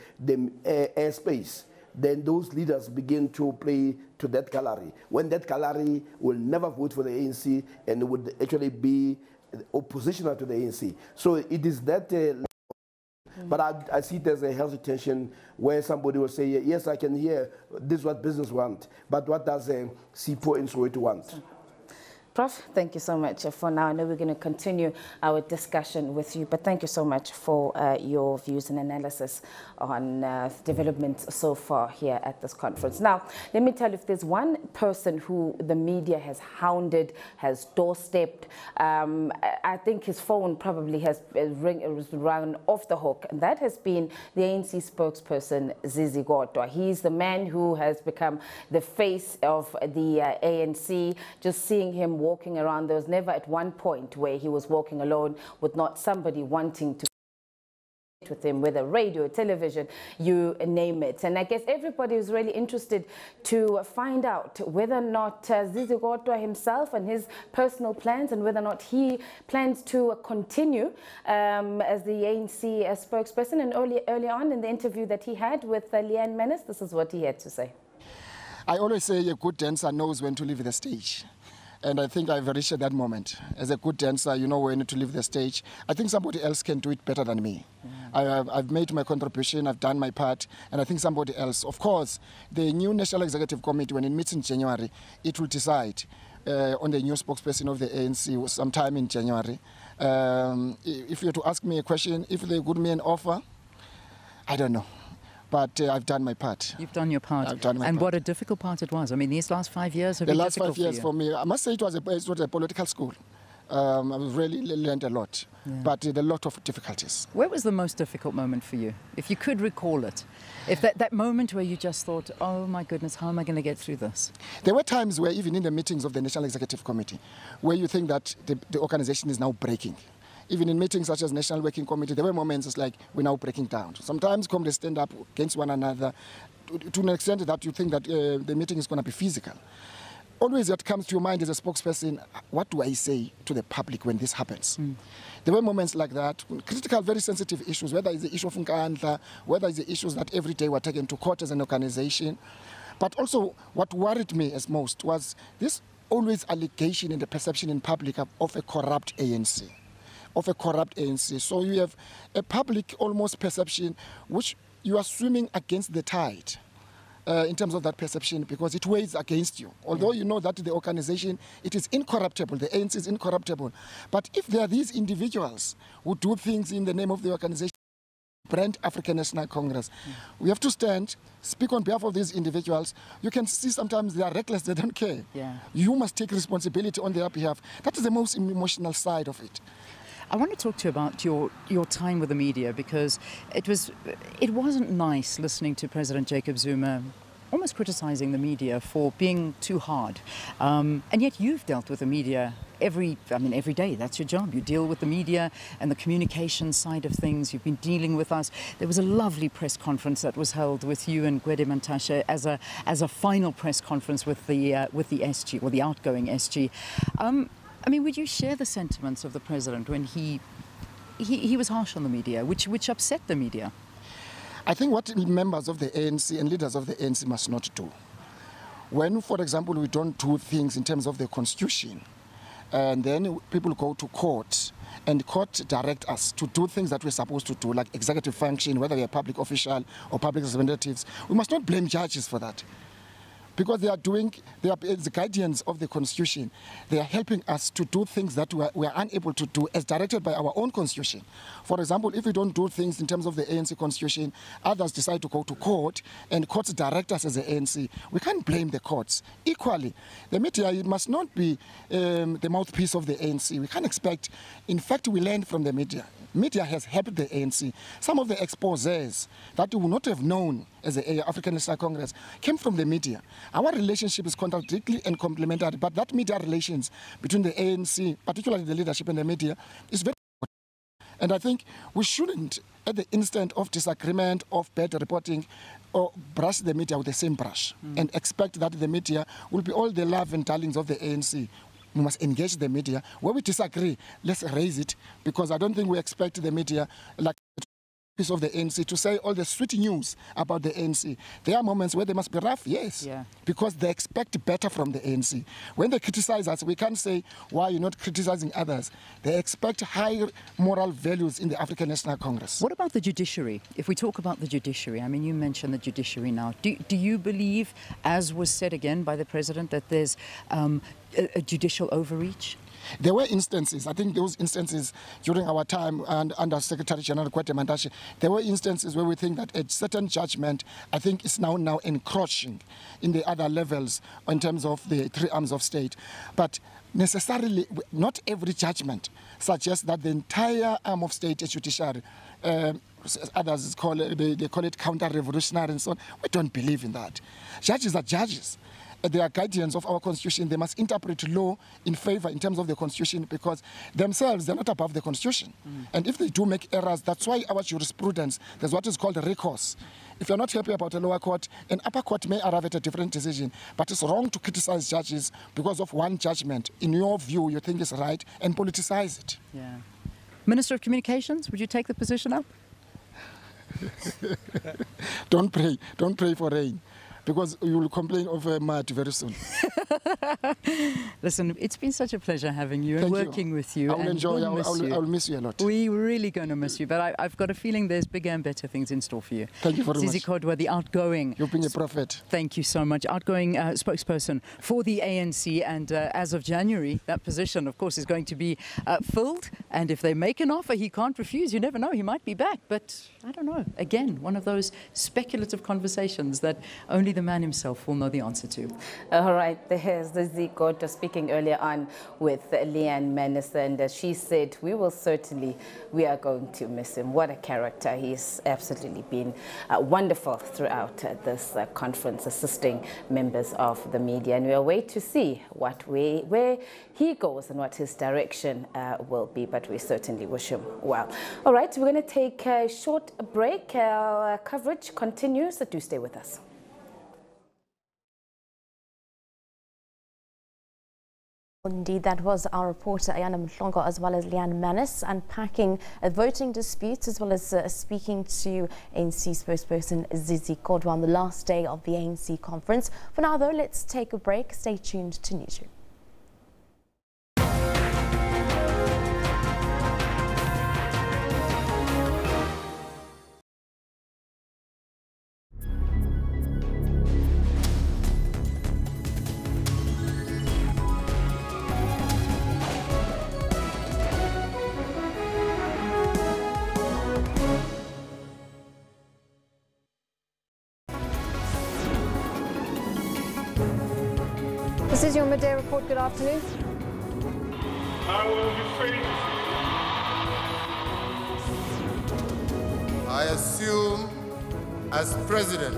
airspace, then those leaders begin to play to that gallery. When that gallery will never vote for the ANC and would actually be oppositional to the ANC. So it is that, but I see it as a healthy tension where somebody will say, yes, I can hear this is what business want, but what does CIPO and Soweto want? Prof, thank you so much for now. I know we're going to continue our discussion with you, but thank you so much for your views and analysis on developments so far here at this conference. Now, let me tell you, if there's one person who the media has hounded, has doorstepped, I think his phone probably has run off the hook, and that has been the ANC spokesperson, Zizi Kodwa. He's the man who has become the face of the ANC. Just seeing him walking around, there was never at one point where he was walking alone with not somebody wanting to connect with him, whether radio, television, you name it. And I guess everybody is really interested to find out whether or not Zizi Kodwa himself and his personal plans, and whether or not he plans to continue as the ANC spokesperson. And early on in the interview that he had with Leanne Menace, this is what he had to say. I always say a good dancer knows when to leave the stage. And I think I've reached that moment. As a good dancer, you know when to leave the stage. I think somebody else can do it better than me. I've made my contribution, I've done my part, and I think somebody else. Of course, the new National Executive Committee, when it meets in January, it will decide on the new spokesperson of the ANC sometime in January. If you were to ask me a question, if they give me an offer, I don't know. But I've done my part. You've done your part. I've done my and part. what a difficult part it was. I mean, these last 5 years have been difficult. The last 5 years for me, I must say it was a political school. I've really learned a lot, but a lot of difficulties. Where was the most difficult moment for you, if you could recall it? If that moment where you just thought, oh my goodness, how am I going to get through this? There were times where even in the meetings of the National Executive Committee, where you think that the organization is now breaking. Even in meetings such as National Working Committee, there were moments it's like we're now breaking down. Sometimes comrades stand up against one another to an extent that you think that the meeting is going to be physical. Always what comes to your mind as a spokesperson, what do I say to the public when this happens? There were moments like that, critical, very sensitive issues, whether it's the issue of Nkandla, whether it's the issues that every day were taken to court as an organization. But also what worried me as most was this always allegation and the perception in public of a corrupt ANC. So you have a public almost perception which you are swimming against the tide in terms of that perception, because it weighs against you. Although you know that the organization, it is incorruptible, the ANC is incorruptible. But if there are these individuals who do things in the name of the organization, brand African National Congress, we have to stand, speak on behalf of these individuals. You can see sometimes they are reckless, they don't care. You must take responsibility on their behalf. That is the most emotional side of it. I want to talk to you about your time with the media, because it wasn't nice listening to President Jacob Zuma almost criticizing the media for being too hard. And yet you've dealt with the media every day. That's your job. You deal with the media and the communication side of things. You've been dealing with us. There was a lovely press conference that was held with you and Gwede Mantashe as a final press conference with the SG, or the outgoing SG. I mean, would you share the sentiments of the president when he was harsh on the media, which upset the media? I think what members of the ANC and leaders of the ANC must not do, when, for example, we don't do things in terms of the constitution, and then people go to court, and court direct us to do things that we're supposed to do, like executive function, whether we're a public official or public representatives, we must not blame judges for that. Because they are the guardians of the Constitution. They are helping us to do things that we are unable to do as directed by our own Constitution. For example, if we don't do things in terms of the ANC Constitution, others decide to go to court, and courts direct us as the ANC. We can't blame the courts. Equally, the media must not be the mouthpiece of the ANC. We can't expect, in fact, we learned from the media. Media has helped the ANC. Some of the exposés that we would not have known as the African National Congress came from the media. Our relationship is contradictory and complementary, but that media relations between the ANC, particularly the leadership and the media, is very important. And I think we shouldn't, at the instant of disagreement, of bad reporting, or brush the media with the same brush and expect that the media will be all the love and darlings of the ANC. We must engage the media. Where we disagree, let's raise it, because I don't think we expect the media, like piece of the ANC, to say all the sweet news about the ANC. There are moments where they must be rough, yes, because they expect better from the ANC. When they criticize us, we can't say, why you're not criticizing others? They expect high moral values in the African National Congress. What about the judiciary? If we talk about the judiciary, I mean, you mentioned the judiciary now. Do you believe, as was said again by the president, that there's a judicial overreach? There were instances, I think those instances during our time under Secretary General Gwede Mantashe, there were instances where we think that a certain judgment, I think, is now encroaching in the other levels in terms of the three arms of state. But necessarily, not every judgment suggests that the entire arm of state is judiciary. Others call it, they call it counter-revolutionary and so on. We don't believe in that. Judges are judges. they are guardians of our constitution. They must interpret law in favor in terms of the constitution, because themselves, they're not above the constitution. And if they do make errors, that's why our jurisprudence, there's what is called a recourse. If you're not happy about a lower court, an upper court may arrive at a different decision, but it's wrong to criticize judges because of one judgment, in your view, you think is right, and politicize it. Yeah. Minister of Communications, would you take the position up? Don't pray for rain, because you will complain of mud very soon. Listen, it's been such a pleasure having you and working with you. I will enjoy. I'll miss you a lot. We're really going to miss you, but I've got a feeling there's bigger and better things in store for you. Thank you very much. Zizi Kodwa, the outgoing... You've been a prophet. Thank you so much. Outgoing spokesperson for the ANC, and as of January, that position, of course, is going to be filled. And if they make an offer, he can't refuse. You never know, he might be back. But I don't know. Again, one of those speculative conversations that only the man himself will know the answer to. All right, there's Zizi Kodwa speaking earlier on with Leanne Menace, and she said we are going to miss him. What a character. He's absolutely been wonderful throughout this conference, assisting members of the media, and we'll wait to see where he goes and what his direction will be, but we certainly wish him well. All right, we're going to take a short break. Our coverage continues, so do stay with us. Indeed, that was our reporter Ayana Mhlongo as well as Leanne Manis unpacking voting disputes as well as speaking to ANC spokesperson Zizi Kodwa on the last day of the ANC conference. For now, though, let's take a break. Stay tuned to Newsroom. This is your midday report. Good afternoon. I will be free. I assume as President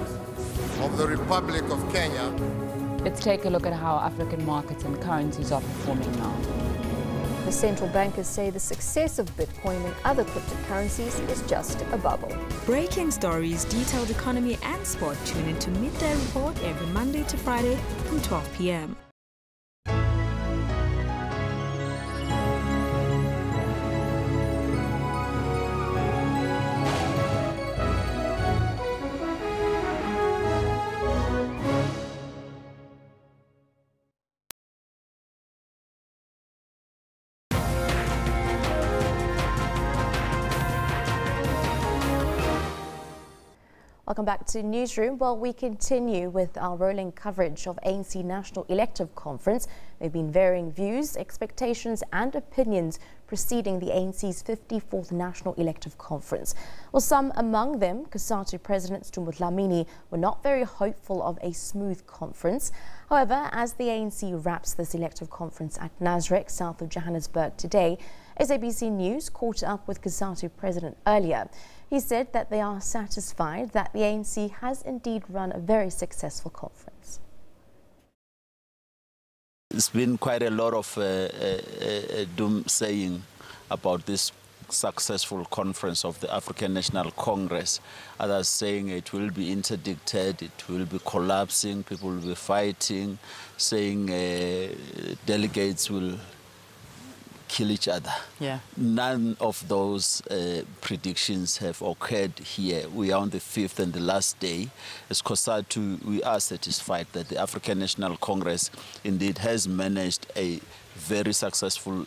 of the Republic of Kenya. Let's take a look at how African markets and currencies are performing now. The central bankers say the success of Bitcoin and other cryptocurrencies is just a bubble. Breaking stories, detailed economy and sport. Tune into Midday Report every Monday to Friday from 12 p.m. Welcome back to Newsroom. Well, we continue with our rolling coverage of ANC National Elective Conference. There have been varying views, expectations and opinions preceding the ANC's 54th National Elective Conference. Well, some among them, COSATU President Stumbu Dlamini, were not very hopeful of a smooth conference. However, as the ANC wraps this elective conference at Nasrec, south of Johannesburg today, SABC News caught up with COSATU President earlier. He said that they are satisfied that the ANC has indeed run a very successful conference. There's been quite a lot of doom-saying about this successful conference of the African National Congress. Others saying it will be interdicted, it will be collapsing, people will be fighting, saying delegates will kill each other. Yeah. None of those predictions have occurred here. We are on the 5th and the last day. As COSATU, we are satisfied that the African National Congress indeed has managed a very successful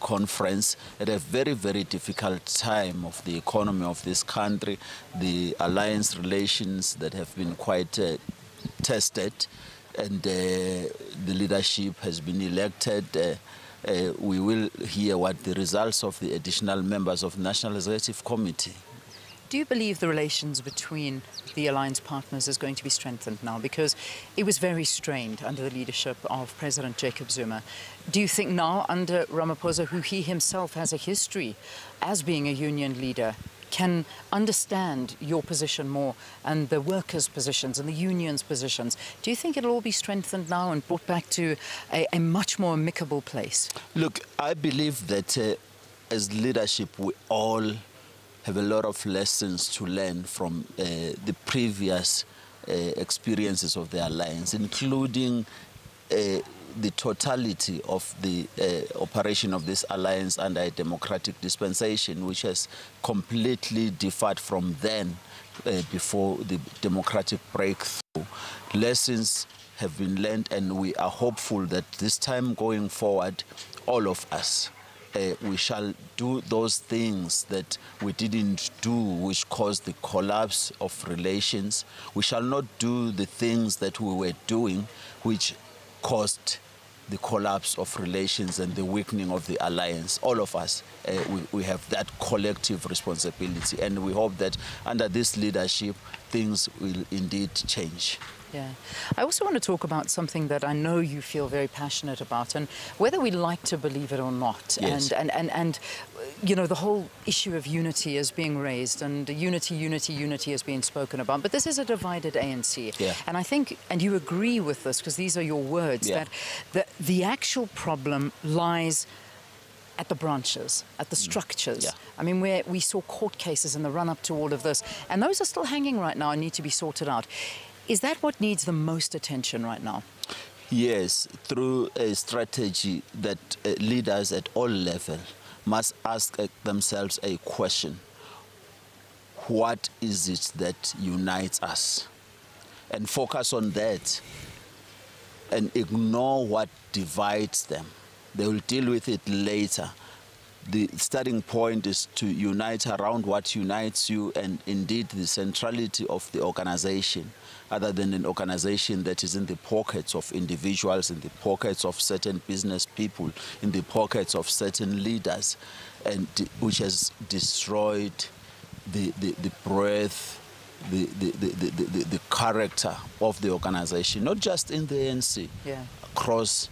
conference at a very, very difficult time of the economy of this country, the alliance relations that have been quite tested, and the leadership has been elected. We will hear what the results of the additional members of the National Executive Committee. Do you believe the relations between the alliance partners is going to be strengthened now? Because it was very strained under the leadership of President Jacob Zuma. Do you think now under Ramaphosa, who he himself has a history as being a union leader, can understand your position more and the workers' positions and the unions' positions. Do you think it'll all be strengthened now and brought back to a much more amicable place? Look, I believe that as leadership, we all have a lot of lessons to learn from the previous experiences of the alliance, including the totality of the operation of this alliance under a democratic dispensation, which has completely differed from then before the democratic breakthrough. Lessons have been learned, and we are hopeful that this time going forward, all of us, we shall do those things that we didn't do, which caused the collapse of relations. We shall not do the things that we were doing, which caused the collapse of relations and the weakening of the alliance. All of us, we have that collective responsibility, and we hope that under this leadership, things will indeed change. Yeah. I also want to talk about something that I know you feel very passionate about, and whether we like to believe it or not. Yes. And you know, the whole issue of unity is being raised, and unity is being spoken about. But this is a divided ANC. Yeah. And I think, and you agree with this, because these are your words, Yeah. that the actual problem lies at the branches, at the structures. Yeah. I mean, we saw court cases in the run-up to all of this, and those are still hanging right now and need to be sorted out. Is that what needs the most attention right now? Yes, through a strategy that leaders at all levels must ask themselves a question. What is it that unites us? And focus on that and ignore what divides them. They will deal with it later. The starting point is to unite around what unites you, and indeed the centrality of the organization, other than an organization that is in the pockets of individuals, in the pockets of certain business people, in the pockets of certain leaders, and which has destroyed the breadth, the character of the organization, not just in the ANC, across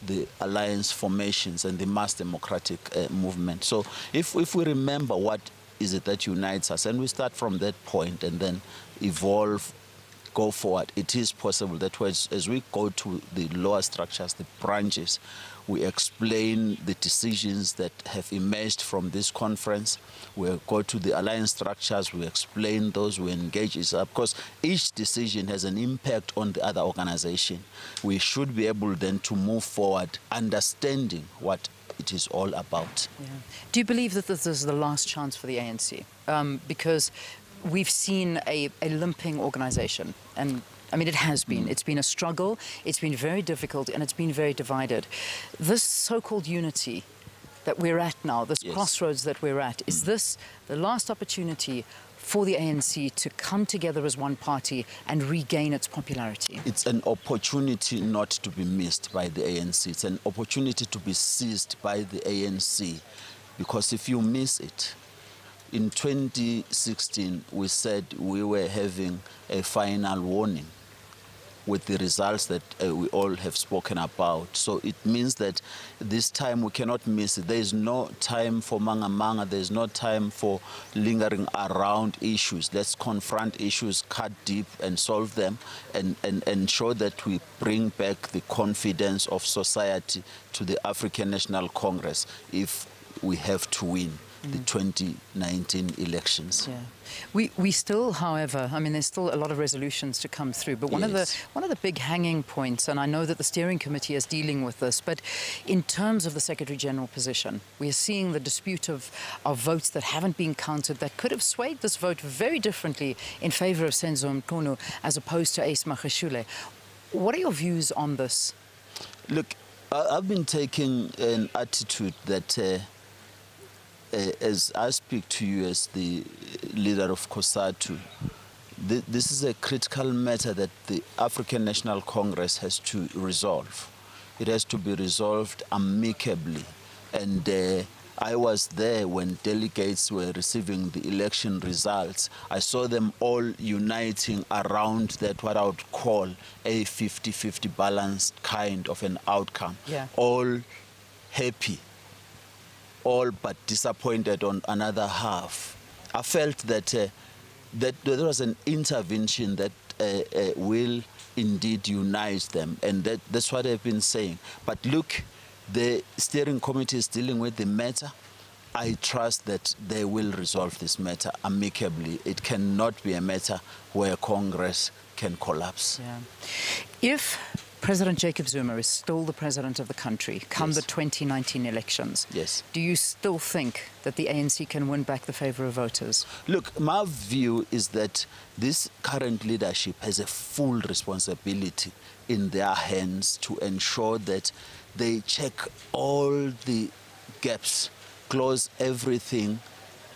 the alliance formations and the mass democratic movement. So if we remember what is it that unites us, and we start from that point and then evolve, go forward, it is possible that as we go to the lower structures, the branches, we explain the decisions that have emerged from this conference. We go to the alliance structures, we explain those, we engage it up, because each decision has an impact on the other organization. We should be able then to move forward, understanding what it is all about. Yeah. Do you believe that this is the last chance for the ANC? Because we've seen a limping organization, and I mean, it has been. It's been a struggle, it's been very difficult, and it's been very divided. This so-called unity that we're at now, this crossroads that we're at, is this the last opportunity for the ANC to come together as one party and regain its popularity? It's an opportunity not to be missed by the ANC. It's an opportunity to be seized by the ANC, because if you miss it, in 2016, we said we were having a final warning with the results that we all have spoken about. So it means that this time we cannot miss it. There is no time for manga. There is no time for lingering around issues. Let's confront issues, cut deep and solve them, and ensure that we bring back the confidence of society to the African National Congress if we have to win the 2019 elections. Yeah. We still, however, I mean, there's still a lot of resolutions to come through, but one of the big hanging points, and I know that the steering committee is dealing with this, but in terms of the Secretary General position, we are seeing the dispute of votes that haven't been counted that could have swayed this vote very differently in favor of Senzo Mkhunu as opposed to Ace Magashule. What are your views on this? Look, I've been taking an attitude that as I speak to you as the leader of COSATU, this is a critical matter that the African National Congress has to resolve. It has to be resolved amicably. And I was there when delegates were receiving the election results. I saw them all uniting around that, what I would call a 50-50 balanced kind of an outcome. Yeah. All happy, all but disappointed on another half. I felt that that there was an intervention that will indeed unite them, and that's what I've been saying. But look, the steering committee is dealing with the matter. I trust that they will resolve this matter amicably. It cannot be a matter where Congress can collapse. Yeah. If President Jacob Zuma is still the president of the country come the 2019 elections, do you still think that the ANC can win back the favor of voters? Look, my view is that this current leadership has a full responsibility in their hands to ensure that they check all the gaps, close everything,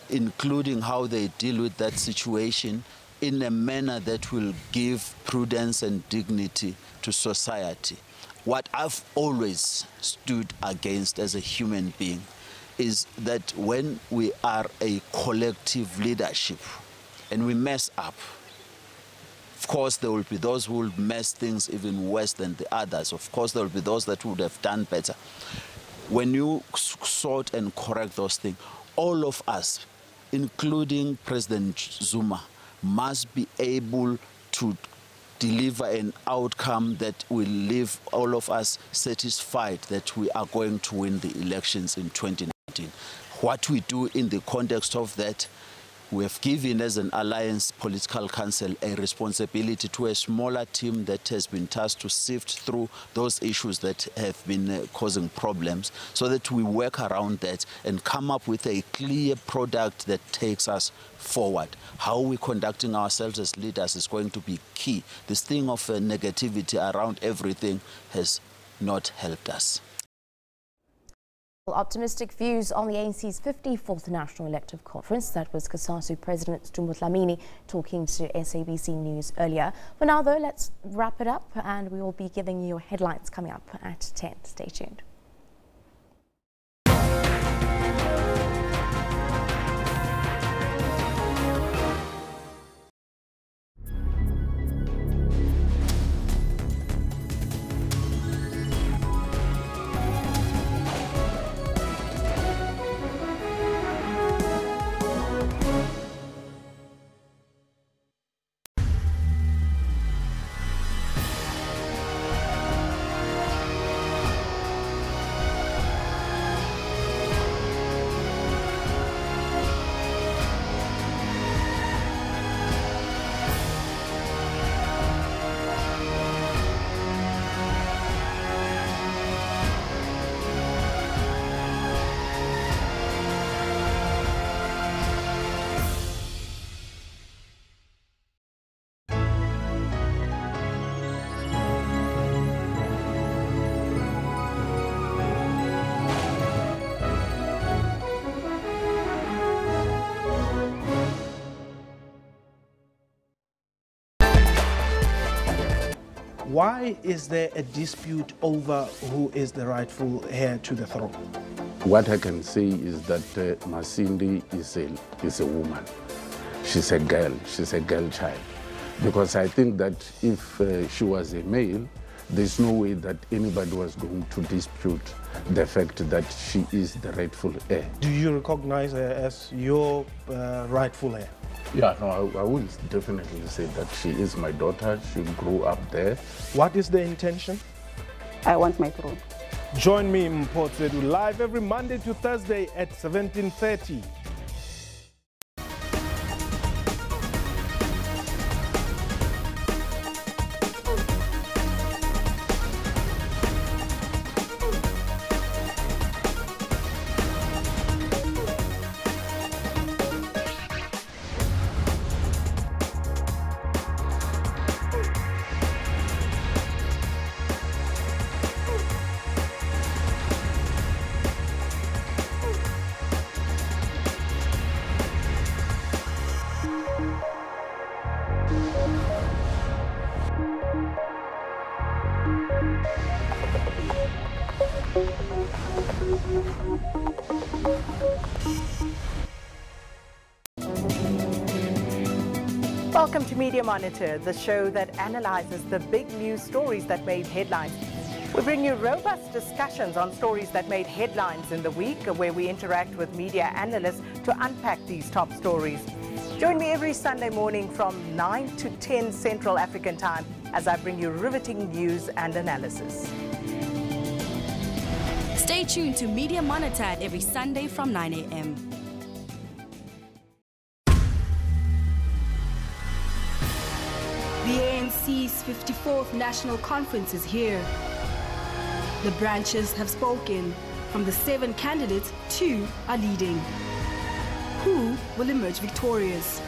including how they deal with that situation in a manner that will give prudence and dignity to society. What I've always stood against as a human being is that when we are a collective leadership and we mess up, of course there will be those who will mess things even worse than the others. Of course there will be those that would have done better. When you sort and correct those things, all of us, including President Zuma, must be able to deliver an outcome that will leave all of us satisfied that we are going to win the elections in 2019. What we do in the context of that, we have given as an Alliance Political Council a responsibility to a smaller team that has been tasked to sift through those issues that have been causing problems so that we work around that and come up with a clear product that takes us forward. How we're conducting ourselves as leaders is going to be key. This thing of negativity around everything has not helped us. Optimistic views on the ANC's 54th National Elective Conference. That was COSATU President Dumbu Dlamini talking to SABC News earlier. For now, though, let's wrap it up, and we will be giving you your headlines coming up at 10. Stay tuned. Why is there a dispute over who is the rightful heir to the throne? What I can say is that Masindi is a woman. She's a girl. She's a girl child. Because I think that if she was a male, there's no way that anybody was going to dispute the fact that she is the rightful heir. Do you recognize her as your rightful heir? Yeah, no, I would definitely say that she is my daughter. She grew up there. What is the intention? I want my throne. Join me in Port Said live every Monday to Thursday at 17:30. Welcome to Media Monitor, the show that analyzes the big news stories that made headlines. We bring you robust discussions on stories that made headlines in the week, where we interact with media analysts to unpack these top stories. Join me every Sunday morning from 9 to 10 Central African Time as I bring you riveting news and analysis. Stay tuned to Media Monitored every Sunday from 9 a.m. The ANC's 54th National Conference is here. The branches have spoken. From the 7 candidates, 2 are leading. Who will emerge victorious?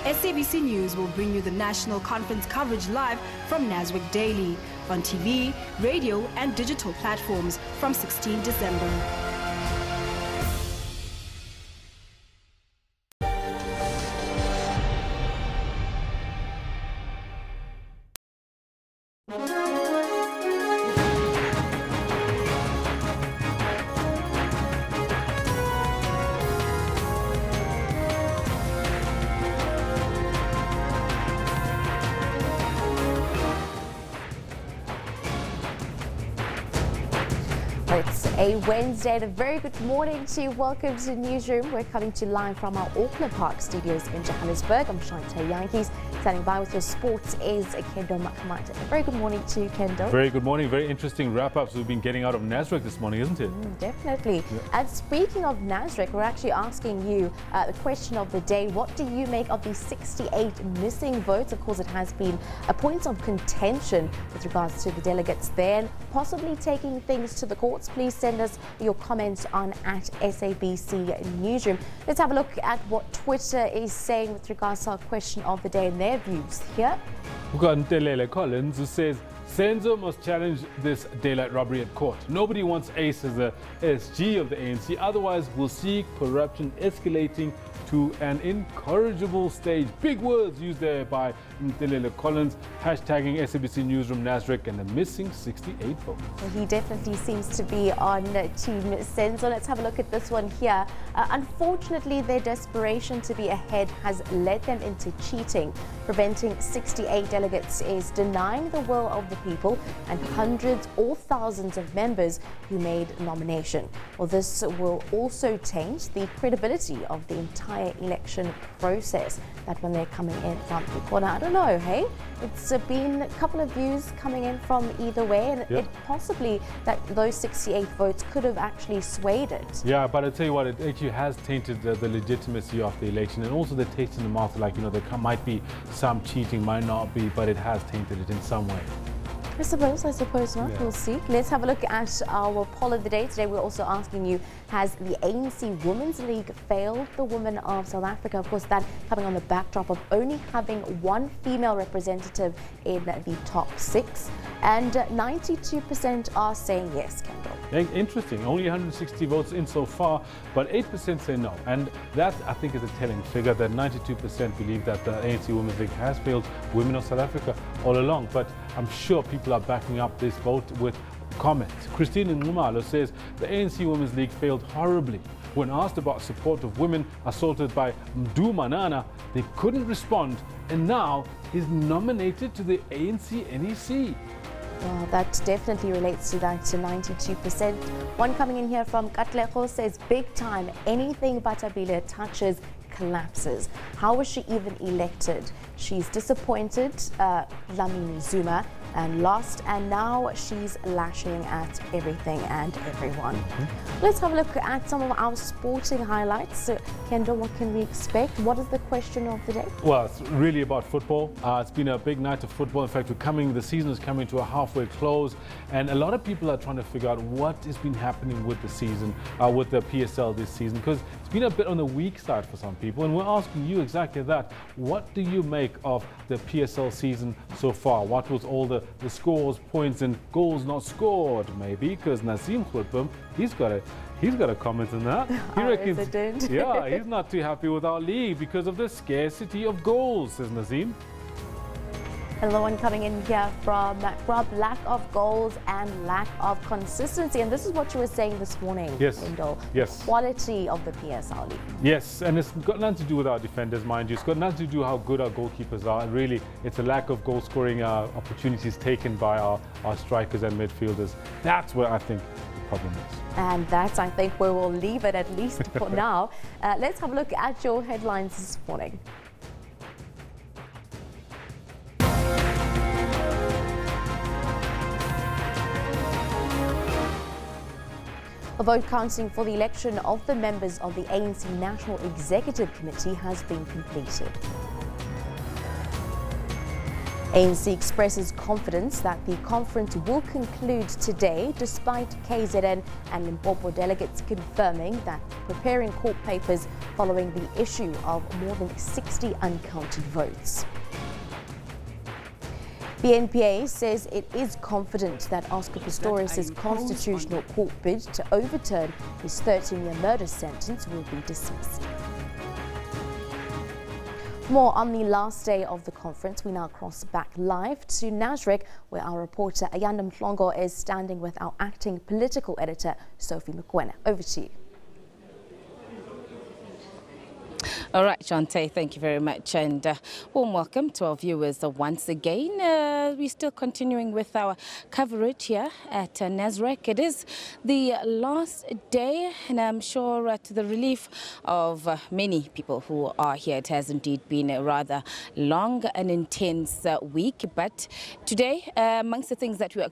SABC News will bring you the National Conference coverage live from Naswick Daily on TV, radio and digital platforms from 16 December. It's a Wednesday and a very good morning to you. Welcome to Newsroom. We're coming to you live from our Auckland Park studios in Johannesburg. I'm Shante Yankees. Standing by with your sports is Kendo Makamata. A very good morning to you, Kendo. Very good morning. Very interesting wrap-ups we've been getting out of Naswick this morning, isn't it? Definitely. Yeah. And speaking of Naswick, we're actually asking you the question of the day. What do you make of the 68 missing votes? Of course, it has been a point of contention with regards to the delegates there, possibly taking things to the courts. Please send us your comments on @SABC Newsroom. Let's have a look at what Twitter is saying with regards to our question of the day and their views here. We've got Ntelele Collins who says, Senzo must challenge this daylight robbery at court. Nobody wants Ace as the SG of the ANC, otherwise we'll see corruption escalating to an incorrigible stage. Big words used there by Ntelele Collins, hashtagging SABC Newsroom Nasric and the missing 68 votes. Well, he definitely seems to be on Team Senzo. Let's have a look at this one here. Unfortunately, their desperation to be ahead has led them into cheating. Preventing 68 delegates is denying the will of the people and hundreds or thousands of members who made a nomination. Well, this will also taint the credibility of the entire election process. That when they're coming in from the corner, I don't know, hey? It's been a couple of views coming in from either way, and it possibly that those 68 votes could have actually swayed it. Yeah, but I tell you what, it actually has tainted the legitimacy of the election, and also the taste in the mouth, like, you know, there might be some cheating, might not be, but it has tainted it in some way. I suppose not. Yeah. We'll see. Let's have a look at our poll of the day. Today we're also asking you, has the ANC Women's League failed the women of South Africa? Of course, that coming on the backdrop of only having one female representative in the top 6. And 92% are saying yes, Kendall. Interesting. Only 160 votes in so far, but 8% say no. And that, I think, is a telling figure that 92% believe that the ANC Women's League has failed women of South Africa all along. But I'm sure people are backing up this vote with comments. Christine Ngumalo says the ANC Women's League failed horribly. When asked about support of women assaulted by Mdu Manana, they couldn't respond, and now is nominated to the ANC NEC. Well, that definitely relates to that 92%. One coming in here from Katlego says, big time, anything Batabile touches collapses. How was she even elected? She's disappointed Dlamini Zuma and lost, and now she's lashing at everything and everyone. Let's have a look at some of our sporting highlights. So, Kendall, what can we expect? What is the question of the day? Well, it's really about football. It's been a big night of football. In fact, the season is coming to a halfway close, and a lot of people are trying to figure out what has been happening with the season, with the PSL this season, because it's been a bit on the weak side for some people, and we're asking you exactly that. What do you make of the PSL season so far? What was all the scores, points and goals not scored, maybe? Because Nazim Khutbum, he's got a comment on that. He reckons, yeah, he's not too happy with our league because of the scarcity of goals, says Nazim. And the one coming in here from Grub, lack of goals and lack of consistency. And this is what you were saying this morning, yes. Endo. Yes. Quality of the PSL league. Yes, and it's got nothing to do with our defenders, mind you. It's got nothing to do how good our goalkeepers are. And really, it's a lack of goal-scoring opportunities taken by our strikers and midfielders. That's where I think the problem is. And that's, I think, where we'll leave it, at least for now. Let's have a look at your headlines this morning. A vote counting for the election of the members of the ANC National Executive Committee has been completed. ANC expresses confidence that the conference will conclude today, despite KZN and Limpopo delegates confirming that preparing court papers following the issue of more than 60 uncounted votes. The NPA says it is confident that Oscar Pistorius' constitutional court bid to overturn his 13-year murder sentence will be dismissed. More on the last day of the conference. We now cross back live to Nasrec, where our reporter Ayanda Mhlongo is standing with our acting political editor Sophie Mokoena. Over to you. All right, Shante, thank you very much, and warm welcome to our viewers once again. We're still continuing with our coverage here at Nasrec. It is the last day, and I'm sure to the relief of many people who are here, it has indeed been a rather long and intense week. But today, amongst the things that we are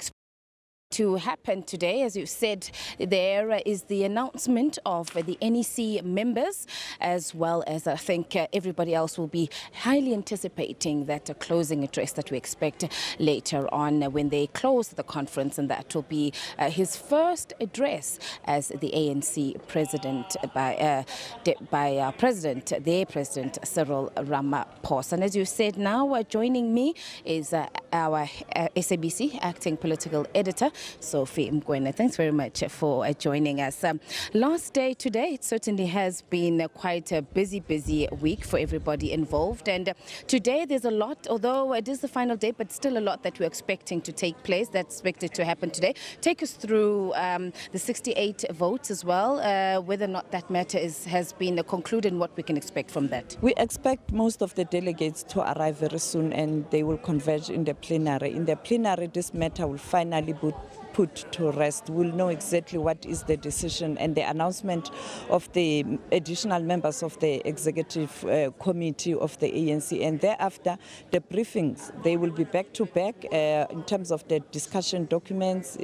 to happen today, as you said, there is the announcement of the NEC members, as well as I think everybody else will be highly anticipating that closing address that we expect later on when they close the conference, and that will be his first address as the ANC president by their president Cyril Ramaphosa. And as you said, now joining me is our SABC acting political editor, Sophie Mokoena. Thanks very much for joining us. Last day today, it certainly has been quite a busy week for everybody involved. And today there's a lot, although it is the final day, but still a lot that we're expecting to take place, that's expected to happen today. Take us through the 68 votes as well, whether or not that matter has been concluded and what we can expect from that. We expect most of the delegates to arrive very soon, and they will converge in the plenary. In the plenary, this matter will finally be put to rest. We'll know exactly what is the decision and the announcement of the additional members of the executive committee of the ANC, and thereafter the briefings. They will be back to back in terms of the discussion documents,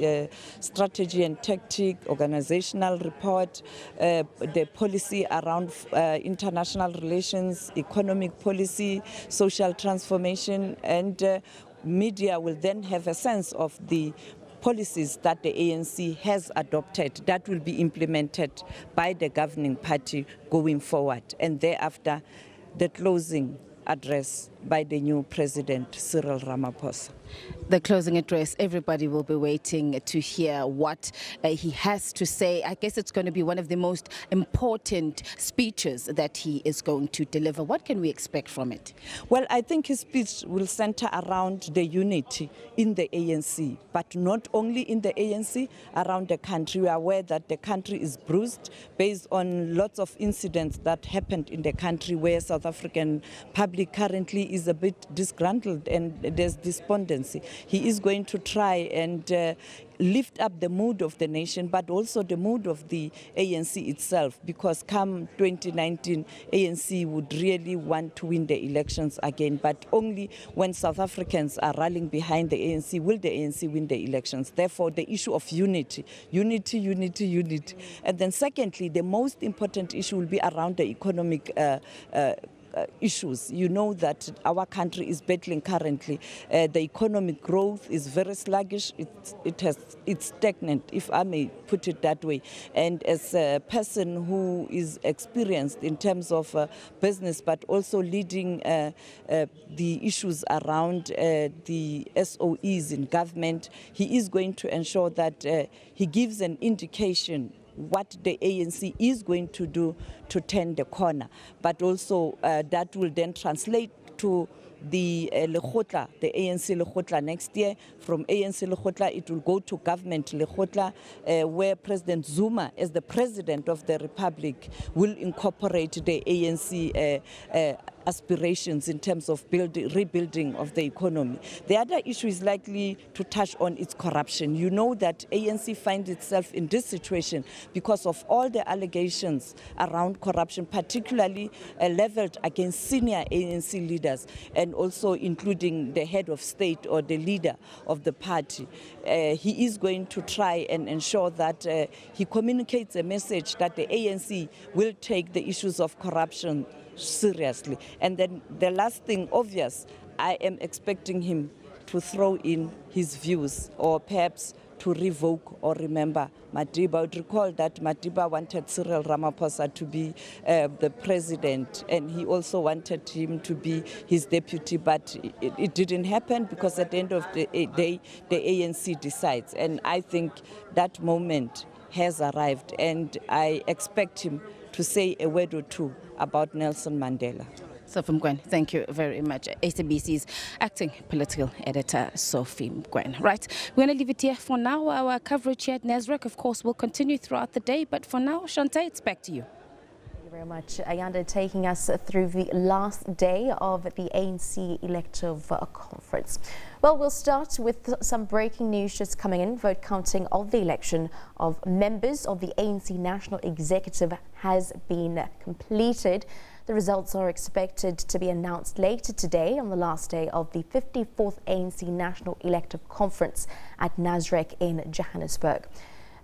strategy and tactic, organizational report, the policy around international relations, economic policy, social transformation, and media will then have a sense of the policies that the ANC has adopted that will be implemented by the governing party going forward, and thereafter the closing address by the new president, Cyril Ramaphosa. The closing address, everybody will be waiting to hear what he has to say. I guess it's going to be one of the most important speeches that he is going to deliver. What can we expect from it? Well, I think his speech will center around the unity in the ANC, but not only in the ANC, around the country. We are aware that the country is bruised based on lots of incidents that happened in the country, where South African public currently is a bit disgruntled and there's despondency. He is going to try and lift up the mood of the nation, but also the mood of the ANC itself, because come 2019, ANC would really want to win the elections again, but only when South Africans are rallying behind the ANC will the ANC win the elections. Therefore, the issue of unity. And then secondly, the most important issue will be around the economic issues. You know that our country is battling currently. The economic growth is very sluggish. It's stagnant, if I may put it that way. And as a person who is experienced in terms of business, but also leading the issues around the SOEs in government, he is going to ensure that he gives an indication what the ANC is going to do to turn the corner, but also that will then translate to the Lekgotla, the ANC Lekgotla next year. From ANC Lekgotla, it will go to government Lekgotla, where President Zuma, as the president of the republic, will incorporate the ANC aspirations in terms of rebuilding of the economy. The other issue is likely to touch on its corruption. You know that ANC finds itself in this situation because of all the allegations around corruption, particularly leveled against senior ANC leaders, and also including the head of state or the leader of the party. He is going to try and ensure that he communicates a message that the ANC will take the issues of corruption seriously. And then the last thing, obvious, I am expecting him to throw in his views, or perhaps to revoke or remember Madiba. I would recall that Madiba wanted Cyril Ramaphosa to be the president, and he also wanted him to be his deputy, but it didn't happen because at the end of the day, the ANC decides. And I think that moment has arrived, and I expect him to say a word or two about Nelson Mandela. Sophie Mgwen, thank you very much. SABC's acting political editor, Sophie Mgwen. Right, we're going to leave it here for now. Our coverage here at NASREC, of course, will continue throughout the day. But for now, Shantae, it's back to you. Thank you very much, Ayanda, taking us through the last day of the ANC elective conference. Well, we'll start with some breaking news just coming in. Vote counting of the election of members of the ANC National Executive has been completed. The results are expected to be announced later today on the last day of the 54th ANC National Elective Conference at NASREC in Johannesburg.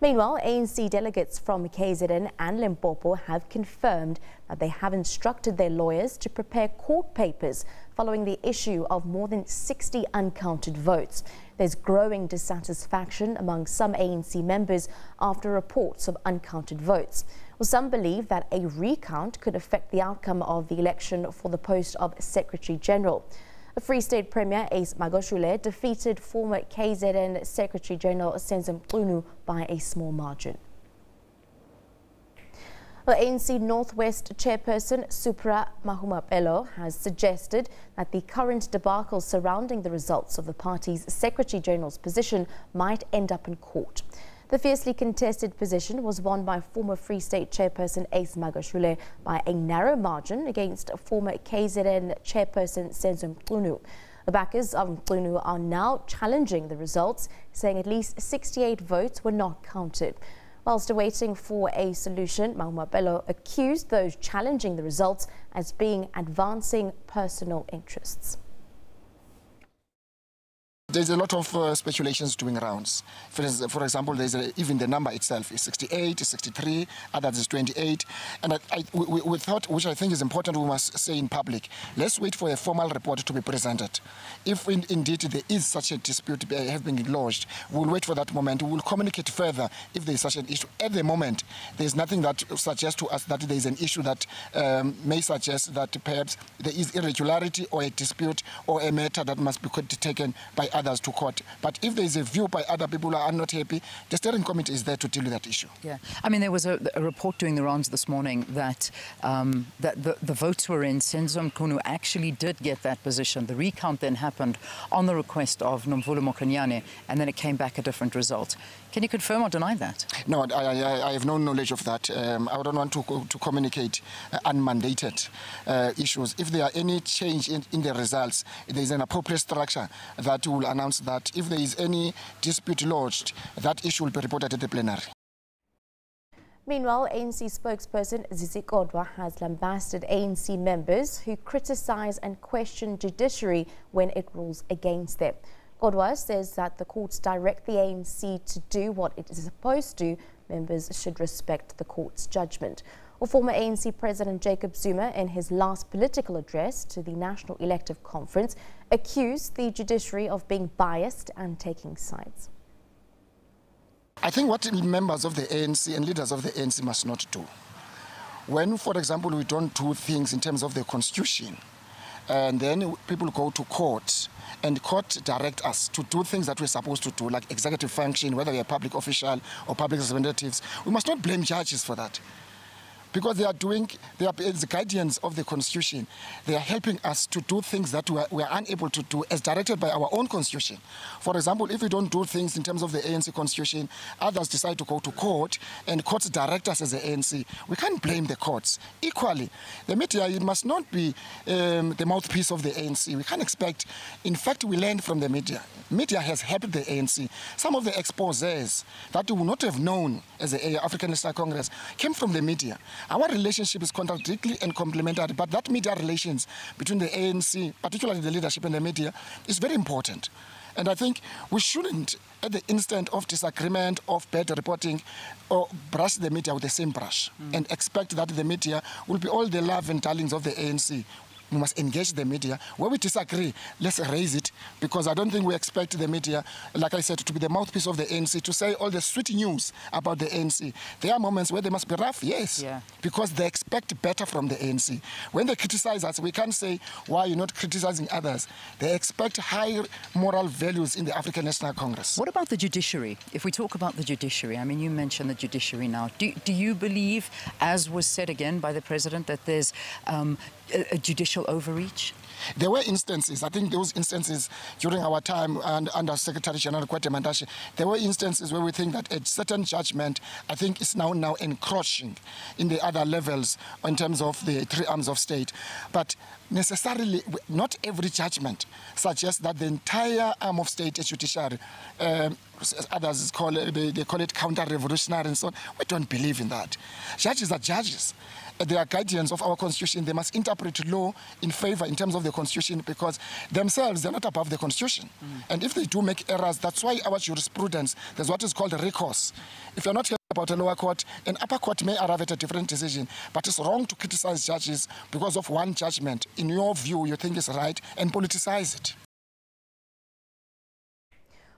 Meanwhile, ANC delegates from KZN and Limpopo have confirmed that they have instructed their lawyers to prepare court papers following the issue of more than 60 uncounted votes. There's growing dissatisfaction among some ANC members after reports of uncounted votes. Well, some believe that a recount could affect the outcome of the election for the post of Secretary General. The Free State Premier Ace Magashule defeated former KZN Secretary General Senzo Mchunu by a small margin. The ANC Northwest Chairperson Supra Mahumapelo has suggested that the current debacle surrounding the results of the party's Secretary General's position might end up in court. The fiercely contested position was won by former Free State Chairperson Ace Magashule by a narrow margin against former KZN Chairperson Senzo Mchunu. The backers of Mchunu are now challenging the results, saying at least 68 votes were not counted. Whilst awaiting for a solution, Mahumapelo accused those challenging the results as being advancing personal interests. There's a lot of speculations doing rounds. For example, even the number itself is 68, 63, others is 28. And we thought, which I think is important, we must say in public, let's wait for a formal report to be presented. If indeed there is such a dispute have been lodged, we'll wait for that moment. We'll communicate further if there is such an issue. At the moment, there's nothing that suggests to us that there is an issue that may suggest that perhaps there is irregularity or a dispute or a matter that must be taken by others to court. But if there is a view by other people who are not happy, the steering committee is there to deal with that issue. Yeah, I mean, there was a report doing the rounds this morning that that the votes were in. Senzo Mchunu actually did get that position. The recount then happened on the request of Nomvula Mokonyane, and then it came back a different result. Can you confirm or deny that? No, I have no knowledge of that. I don't want to communicate unmandated issues. If there are any change in the results, there is an appropriate structure that will announce that. If there is any dispute lodged, that issue will be reported at the plenary. Meanwhile, ANC spokesperson Zizi Kodwa has lambasted ANC members who criticize and question judiciary when it rules against them. Kodwa says that the courts direct the ANC to do what it is supposed to. Members should respect the court's judgment. Well, former ANC President Jacob Zuma, in his last political address to the National Elective Conference, accused the judiciary of being biased and taking sides. I think what members of the ANC and leaders of the ANC must not do, when, for example, we don't do things in terms of the constitution, and then people go to court, and court direct us to do things that we're supposed to do, like executive function, whether we're a public official or public representatives, we must not blame judges for that. because they are as guardians of the Constitution. They are helping us to do things that we are unable to do as directed by our own Constitution. For example, if we don't do things in terms of the ANC Constitution, others decide to go to court, and courts direct us as the ANC. We can't blame the courts. Equally, the media, it must not be the mouthpiece of the ANC. We can't expect. In fact, we learned from the media. Media has helped the ANC. Some of the exposés that we would not have known as the African National Congress came from the media. Our relationship is contradictory and complementary, but that media relations between the ANC, particularly the leadership and the media, is very important. And I think we shouldn't, at the instant of disagreement, of bad reporting, or brush the media with the same brush and expect that the media will be all the love and darlings of the ANC. We must engage the media. Where we disagree, let's raise it, because I don't think we expect the media, like I said, to be the mouthpiece of the ANC, to say all the sweet news about the ANC. There are moments where they must be rough, yes, because they expect better from the ANC. When they criticize us, we can't say, why you're not criticizing others. They expect high moral values in the African National Congress. What about the judiciary? If we talk about the judiciary, I mean, you mentioned the judiciary now. Do you believe, as was said again by the president, that there's a judicial overreach? There were instances, I think those instances during our time under Secretary General Kwete Mantashe, there were instances where we think that a certain judgment, I think, is now encroaching in the other levels in terms of the three arms of state. But necessarily, not every judgment suggests that the entire arm of state is judiciary. Others call it counter-revolutionary and so on. We don't believe in that. Judges are judges. They are guardians of our Constitution. They must interpret law in favor in terms of the Constitution, because themselves, they're not above the Constitution. And if they do make errors, that's why our jurisprudence, there's what is called a recourse. If you're not here about a lower court, an upper court may arrive at a different decision, but it's wrong to criticize judges because of one judgment, in your view, you think is right, and politicize it.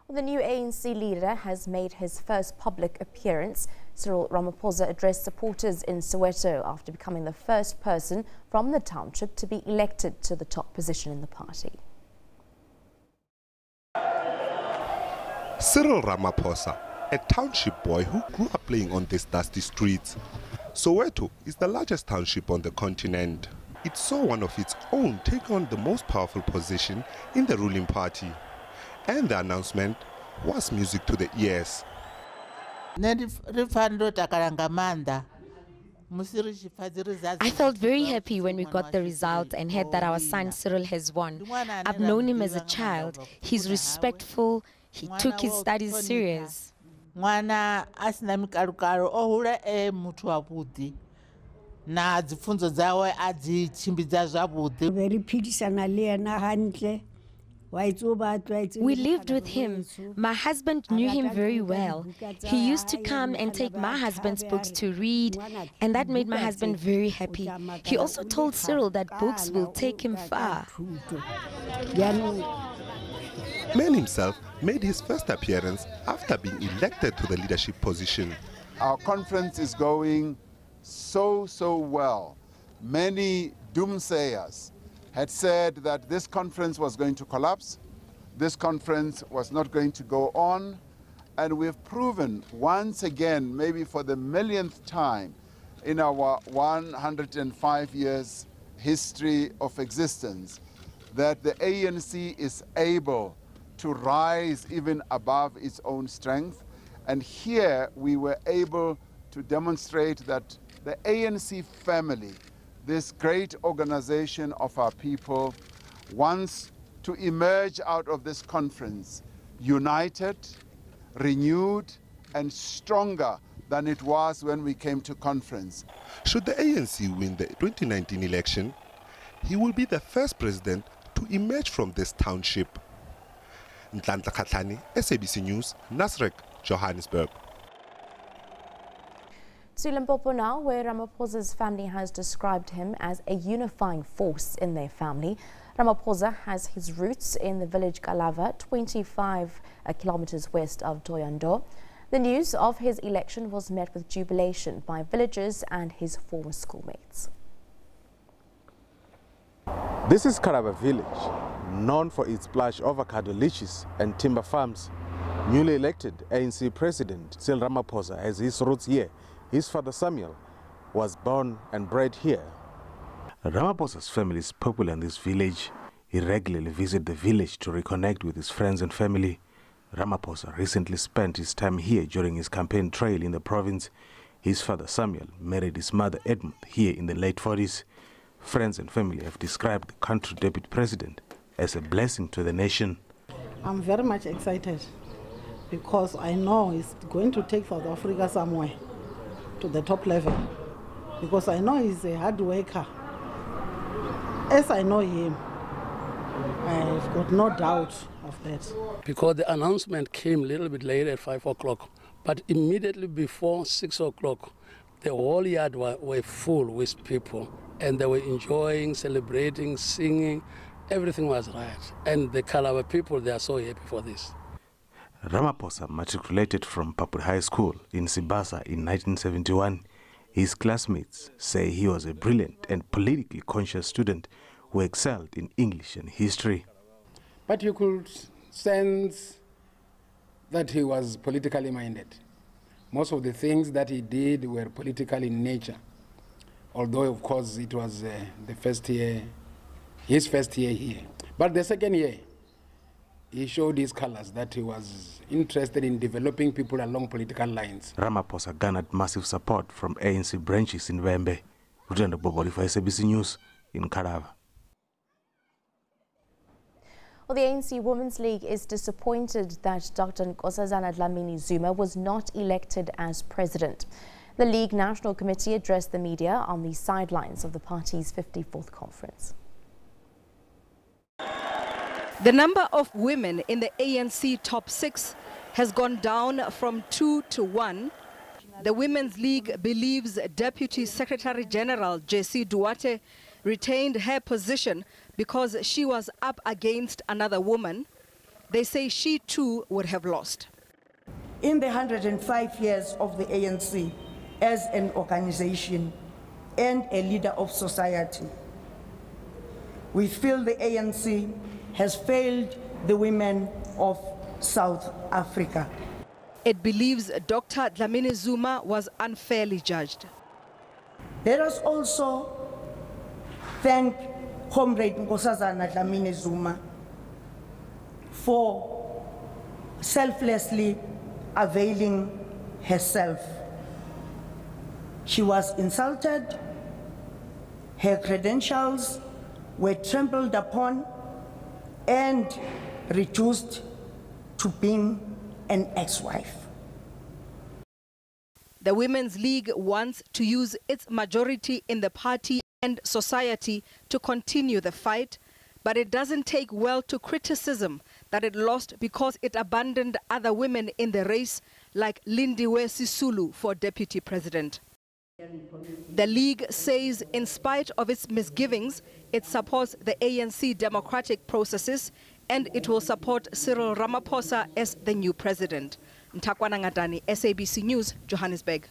Well, the new ANC leader has made his first public appearance. Cyril Ramaphosa addressed supporters in Soweto after becoming the first person from the township to be elected to the top position in the party. Cyril Ramaphosa, a township boy who grew up playing on these dusty streets. Soweto is the largest township on the continent. It saw one of its own take on the most powerful position in the ruling party. And the announcement was music to the ears. I felt very happy when we got the result and heard that our son Cyril has won. I've known him as a child. He's respectful. He took his studies serious. We lived with him. My husband knew him very well. He used to come and take my husband's books to read, and that made my husband very happy. He also told Cyril that books will take him far. Man himself made his first appearance after being elected to the leadership position. Our conference is going so well. Many doomsayers had said that this conference was going to collapse, this conference was not going to go on, and we've proven once again, maybe for the millionth time in our 105 years history of existence, that the ANC is able to rise even above its own strength. And here we were able to demonstrate that the ANC family, this great organization of our people, wants to emerge out of this conference united, renewed, and stronger than it was when we came to conference. Should the ANC win the 2019 election, he will be the first president to emerge from this township. Ntlantla Khatlani, SABC News, Nasrec, Johannesburg. To Limpopo now, where Ramaphosa's family has described him as a unifying force in their family. Ramaphosa has his roots in the village Kalava, 25 kilometers west of Thohoyandou. The news of his election was met with jubilation by villagers and his former schoolmates. This is Kalava village, known for its plush avocado lychees and timber farms. Newly elected ANC President Cyril Ramaphosa has his roots here. His father Samuel was born and bred here. Ramaphosa's family is popular in this village. He regularly visits the village to reconnect with his friends and family. Ramaphosa recently spent his time here during his campaign trail in the province. His father Samuel married his mother Edmund here in the late 40s. Friends and family have described the country deputy president as a blessing to the nation. I'm very much excited because I know he's going to take South Africa somewhere to the top level, because I know he's a hard worker. As I know him, I've got no doubt of that. Because the announcement came a little bit later at 5 o'clock, but immediately before 6 o'clock, the whole yard were full with people, and they were enjoying, celebrating, singing. Everything was right. And the Calabar people, they are so happy for this. Ramaphosa matriculated from Papua High School in Sibasa in 1971. His classmates say he was a brilliant and politically conscious student who excelled in English and history. But you could sense that he was politically minded. Most of the things that he did were political in nature. Although, of course, it was the first year, his first year here. But the second year, he showed his colors that he was interested in developing people along political lines. Ramaphosa garnered massive support from ANC branches in Wembe. Rutendo Boboli for SABC News in Karava. Well, the ANC Women's League is disappointed that Dr. Nkosazana Dlamini-Zuma was not elected as president. The League National Committee addressed the media on the sidelines of the party's 54th conference. The number of women in the ANC top 6 has gone down from 2 to 1. The Women's League believes Deputy Secretary General J.C. Duarte retained her position because she was up against another woman. They say she too would have lost. In the 105 years of the ANC as an organization and a leader of society, we feel the ANC has failed the women of South Africa. It believes Dr. Dlamini-Zuma was unfairly judged. Let us also thank Comrade Nkosazana Dlamini-Zuma for selflessly availing herself. She was insulted, her credentials were trampled upon and reduced to being an ex-wife. The Women's League wants to use its majority in the party and society to continue the fight, but it doesn't take well to criticism that it lost because it abandoned other women in the race, like Lindiwe Sisulu for deputy president. The League says in spite of its misgivings, it supports the ANC democratic processes and it will support Cyril Ramaphosa as the new president. Ntakwana Ngadani, SABC News, Johannesburg.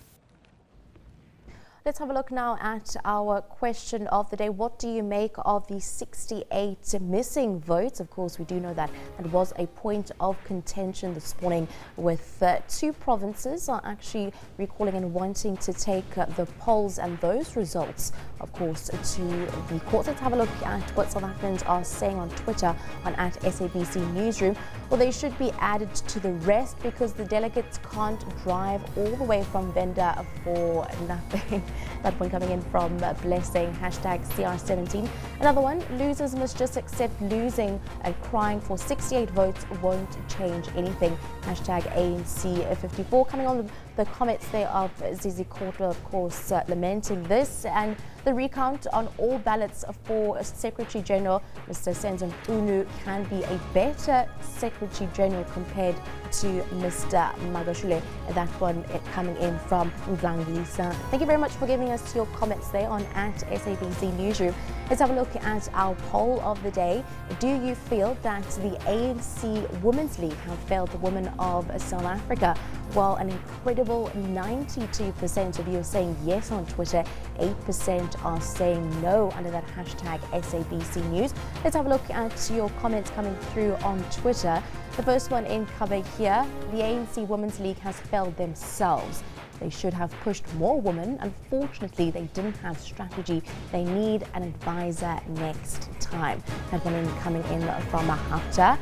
Let's have a look now at our question of the day. What do you make of the 68 missing votes? Of course, we do know that it was a point of contention this morning with two provinces are actually recalling and wanting to take the polls and those results, of course, to the courts. Let's have a look at what South Africans are saying on Twitter on at SABC Newsroom. Well, they should be added to the rest because the delegates can't drive all the way from Venda for nothing. That one coming in from Blessing, hashtag CR17. Another one, losers must just accept losing and crying for 68 votes won't change anything. Hashtag ANC54. Coming on the comments there of Zizi Kortler, of course, lamenting this. And the recount on all ballots for Secretary General, Mr. Senzo Unu, can be a better Secretary General compared to Mr. Magashule. That one coming in from Nglangisa. Thank you very much for giving us your comments there on at SABC Newsroom. Let's have a look at our poll of the day. Do you feel that the ANC Women's League have failed the women of South Africa? Well, an incredible 92% of you are saying yes on Twitter. 8% are saying no under that hashtag SABC News. Let's have a look at your comments coming through on Twitter. The first one in cover here, the ANC Women's League has failed themselves. They should have pushed more women. Unfortunately, they didn't have strategy. They need an advisor next time. That one coming in from Mahafta.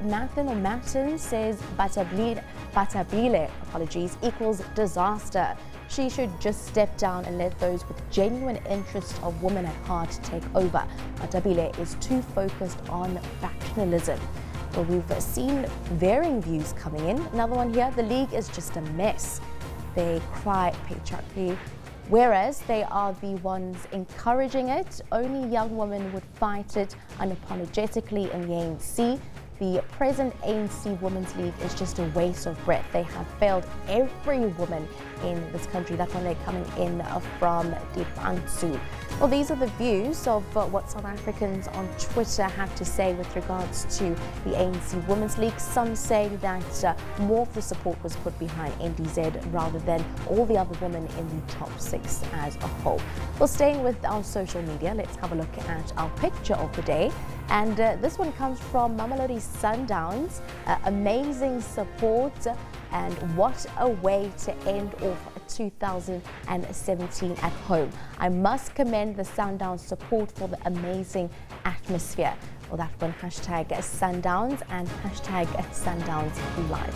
Martin says Batabile, apologies, equals disaster. She should just step down and let those with genuine interest of women at heart take over. Batabile is too focused on factionalism. Well, we've seen varying views coming in. Another one here, the league is just a mess. They cry patriarchy, whereas they are the ones encouraging it. Only young women would fight it unapologetically in the ANC. The present ANC Women's League is just a waste of breath. They have failed every woman in this country. That one they're coming in from Dipantsu. Well, these are the views of what South Africans on Twitter have to say with regards to the ANC Women's League. Some say that more of the support was put behind NDZ rather than all the other women in the top 6 as a whole. Well, staying with our social media, let's have a look at our picture of the day. And this one comes from Mamelodi Sundowns. Amazing support, and what a way to end off 2017 at home. I must commend the Sundowns support for the amazing atmosphere. Well, that one, hashtag Sundowns and hashtag Sundowns Live.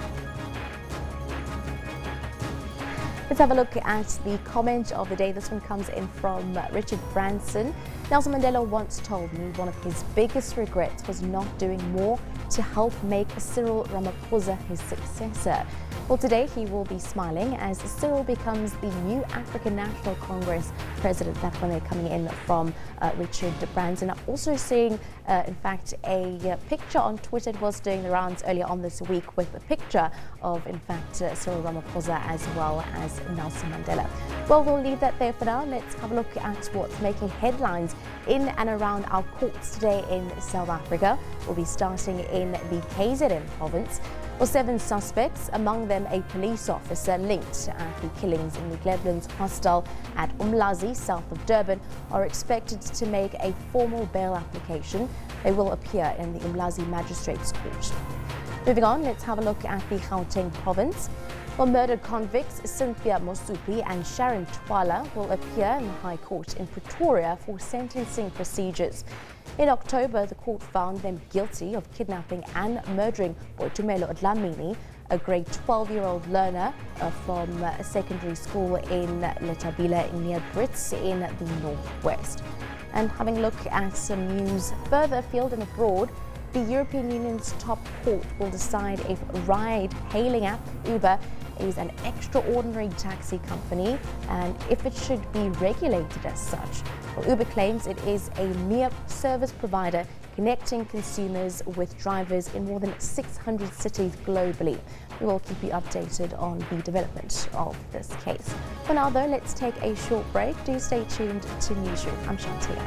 Let's have a look at the comment of the day. This one comes in from Richard Branson. Nelson Mandela once told me one of his biggest regrets was not doing more to help make Cyril Ramaphosa his successor. Well, today he will be smiling as Cyril becomes the new African National Congress president. That one they're coming in from Richard Branson. I'm also seeing, in fact, a picture on Twitter. It was doing the rounds earlier on this week with a picture of, in fact, Cyril Ramaphosa as well as Nelson Mandela. Well, we'll leave that there for now. Let's have a look at what's making headlines in and around our courts today in South Africa. We'll be starting in the KZN province. Well, 7 suspects, among them a police officer linked at the killings in the Gleblands hostel at Umlazi, south of Durban, are expected to make a formal bail application. They will appear in the Umlazi Magistrates Court. Moving on, let's have a look at the Gauteng province. Well, murdered convicts Cynthia Mosupi and Sharon Twala will appear in the High Court in Pretoria for sentencing procedures. In October, the court found them guilty of kidnapping and murdering Boitumelo Dlamini, a grade 12-year-old learner from a secondary school in Letabile near Brits in the northwest. And having a look at some news further afield and abroad, the European Union's top court will decide if ride-hailing app Uber is an extraordinary taxi company and if it should be regulated as such. Well, Uber claims it is a mere service provider connecting consumers with drivers in more than 600 cities globally. We will keep you updated on the development of this case. For now, though, let's take a short break. Do stay tuned to Newsroom. I'm Shantia.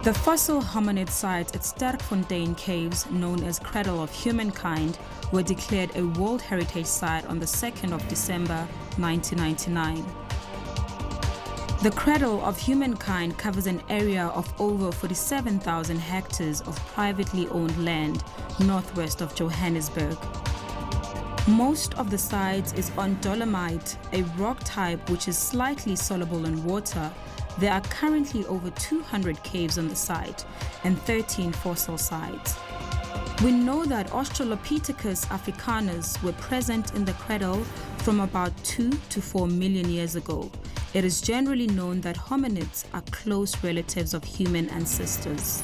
The fossil hominid sites at Sterkfontein Caves, known as Cradle of Humankind, were declared a World Heritage Site on the 2nd of December 1999. The Cradle of Humankind covers an area of over 47,000 hectares of privately owned land northwest of Johannesburg. Most of the site is on dolomite, a rock type which is slightly soluble in water. There are currently over 200 caves on the site and 13 fossil sites. We know that Australopithecus africanus were present in the cradle from about 2 to 4 million years ago. It is generally known that hominids are close relatives of human ancestors.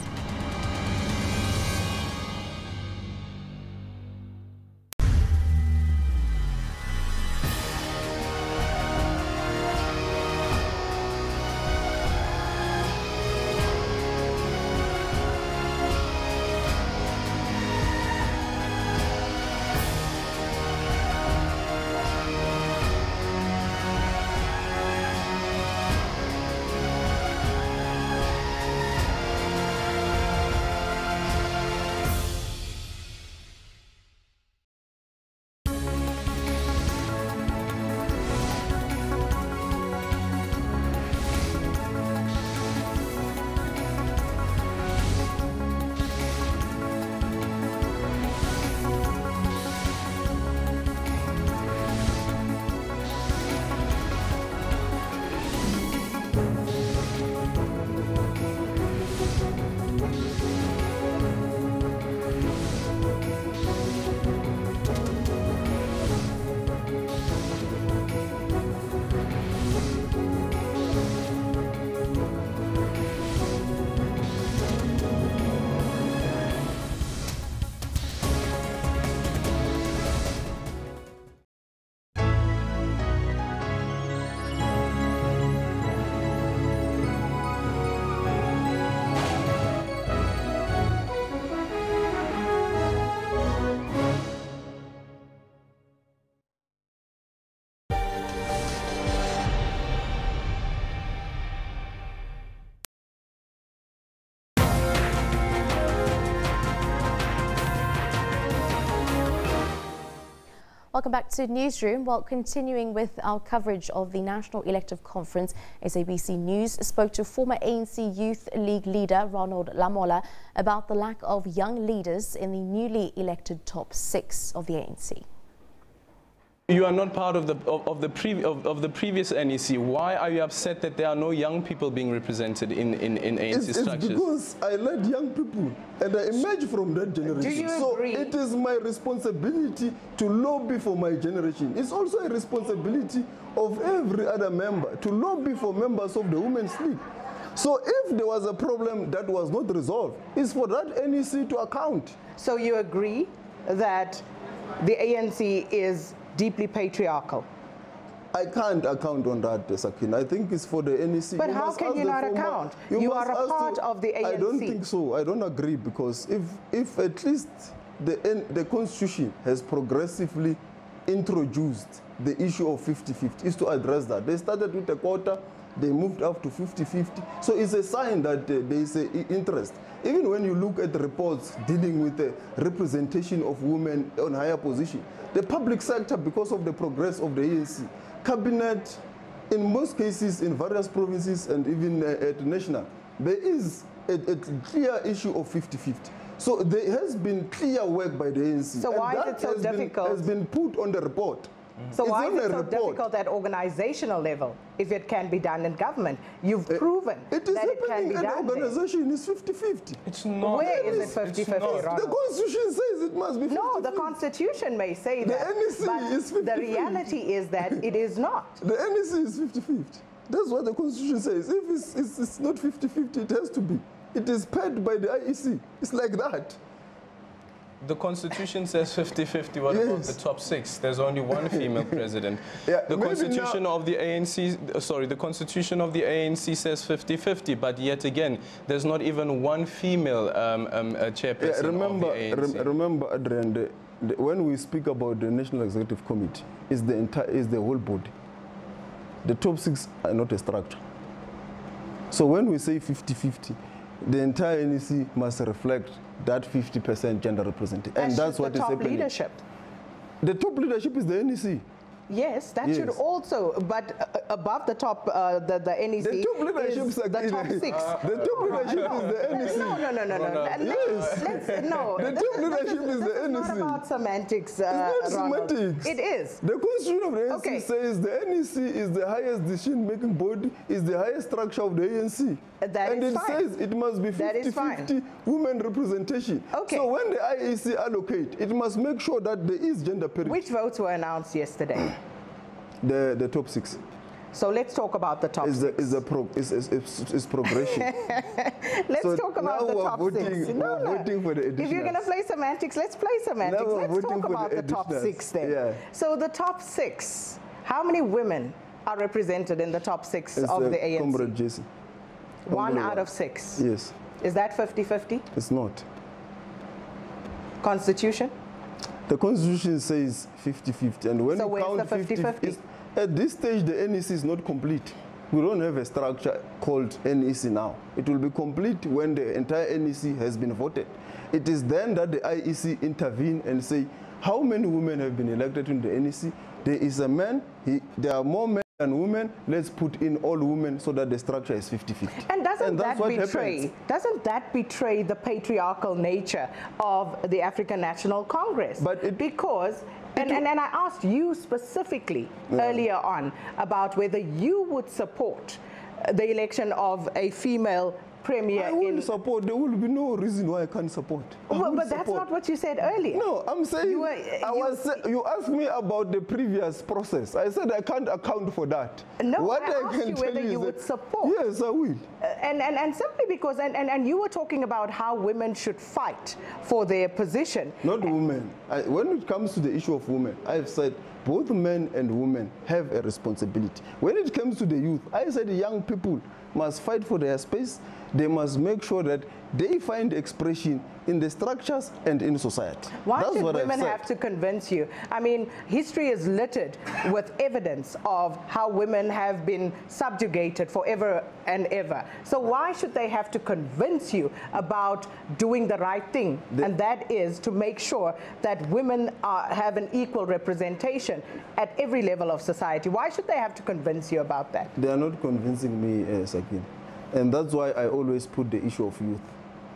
Welcome back to Newsroom. Well, continuing with our coverage of the National Elective Conference, SABC News spoke to former ANC Youth League leader Ronald Lamola about the lack of young leaders in the newly elected top 6 of the ANC. You are not part of the previous NEC. Why are you upset that there are no young people being represented in ANC structures? It's because I led young people and I emerged from that generation. Do you so agree? It is my responsibility to lobby for my generation. It's also a responsibility of every other member to lobby for members of the Women's League. So if there was a problem that was not resolved, it's for that NEC to account. So you agree that the ANC is deeply patriarchal? I can't account on that, Sakin. I think it's for the NEC. But how can you not account? You are a part of the ANC. I don't think so. I don't agree, because if at least the Constitution has progressively introduced the issue of 50-50, is to address that. They started with a quota, they moved up to 50-50. So it's a sign that there is an interest. Even when you look at the reports dealing with the representation of women on higher position, the public sector, because of the progress of the ANC, cabinet, in most cases in various provinces and even at national, there is a clear issue of 50-50. So there has been clear work by the ANC. So why is it so difficult? Has been put on the report. So why is it so difficult at organizational level if it can be done in government? You've proven that it can be done. The organization is 50-50. It's not. Where is it 50-50? The Constitution says it must be 50-50. No, the Constitution may say that. The NEC is 50-50. The reality is that it is not. The NEC is 50-50. That's what the Constitution says. If it's not 50-50, it has to be. It is paid by the IEC. It's like that. The Constitution says 50-50. What about the top 6? There's only one female president. The Constitution of the ANC, the Constitution of the ANC says 50-50, but yet again, there's not even one female chairperson of the ANC. Remember, Adrian, when we speak about the National Executive Committee, is the whole body. The top 6 are not a structure. So when we say 50-50, the entire NEC must reflect that 50% gender representation. And that's what is happening. Leadership. The top leadership is the NEC. Yes, that should also, but above the top, the NEC the top leadership is the top 6. The top leadership is the NEC. No. The top leadership is the NEC. It's not about semantics, It's not semantics. It is. The Constitution of the ANC says the NEC is the highest decision-making body, is the highest structure of the ANC. And it says it must be 50-50 women representation. Okay. So when the IEC allocate, it must make sure that there is gender parity. Which votes were announced yesterday? The top 6. So let's talk about the top 6. It's progression. Let's talk about the top 6. Voting for the additionals. If you're going to play semantics, let's play semantics. Let's talk about the top 6 then. Yeah. So the top 6, how many women are represented in the top 6 of the ANC? Comrade Jason. 1 out of 6? Yes. Is that 50-50? It's not. Constitution? The Constitution says 50-50. And when so you count the 50-50? At this stage, the NEC is not complete. We don't have a structure called NEC now. It will be complete when the entire NEC has been voted. It is then that the IEC intervene and say, how many women have been elected in the NEC? There is a man, there are more men than women. Let's put in all women so that the structure is 50-50. And doesn't that betray the patriarchal nature of the African National Congress? And I asked you specifically earlier on about whether you would support the election of a female premier. I will support. There will be no reason why I can't support. But that's not what you said earlier. No, I'm saying you asked me about the previous process. I said I can't account for that. No, what I asked you whether you would support. Yes, I will. And simply because, and you were talking about how women should fight for their position. Not women. When it comes to the issue of women, I've said both men and women have a responsibility. When it comes to the youth, I said young people must fight for their space. They must make sure that they find expression in the structures and in society. Why That's should what women I've said. have to convince you? I mean, history is littered with evidence of how women have been subjugated forever and ever. So why should they have to convince you about doing the right thing? And that is to make sure that women have an equal representation at every level of society. Why should they have to convince you about that? They are not convincing me, Sakin. And that's why I always put the issue of youth.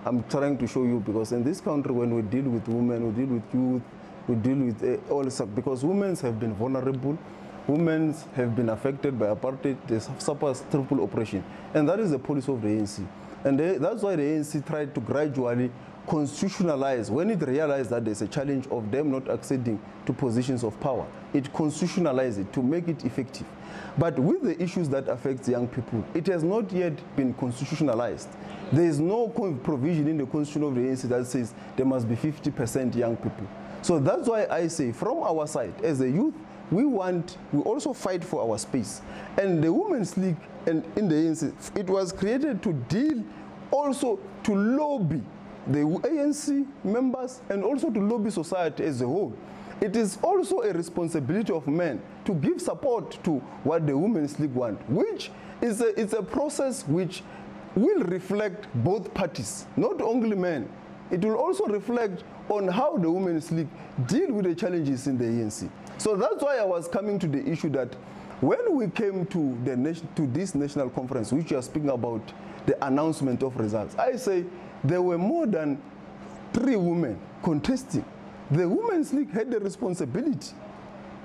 I'm trying to show you, because in this country, when we deal with women, we deal with youth, we deal with all, because women have been vulnerable, women have been affected by apartheid, they suffer triple oppression. And that is the policy of the ANC. And that's why the ANC tried to gradually constitutionalize. When it realized that there's a challenge of them not acceding to positions of power, it constitutionalized it to make it effective. But with the issues that affect young people, it has not yet been constitutionalized. There is no provision in the constitution of the ANC that says there must be 50% young people. So that's why I say, from our side, as a youth, we also fight for our space. And the Women's League and in the ANC, it was created to deal also to lobby the ANC members and also to lobby society as a whole. It is also a responsibility of men to give support to what the Women's League want, which is it's a process which will reflect both parties, not only men. It will also reflect on how the Women's League deal with the challenges in the ANC. So that's why I was coming to the issue that when we came to this national conference, which you are speaking about, the announcement of results, I say there were more than 3 women contesting. The Women's League had the responsibility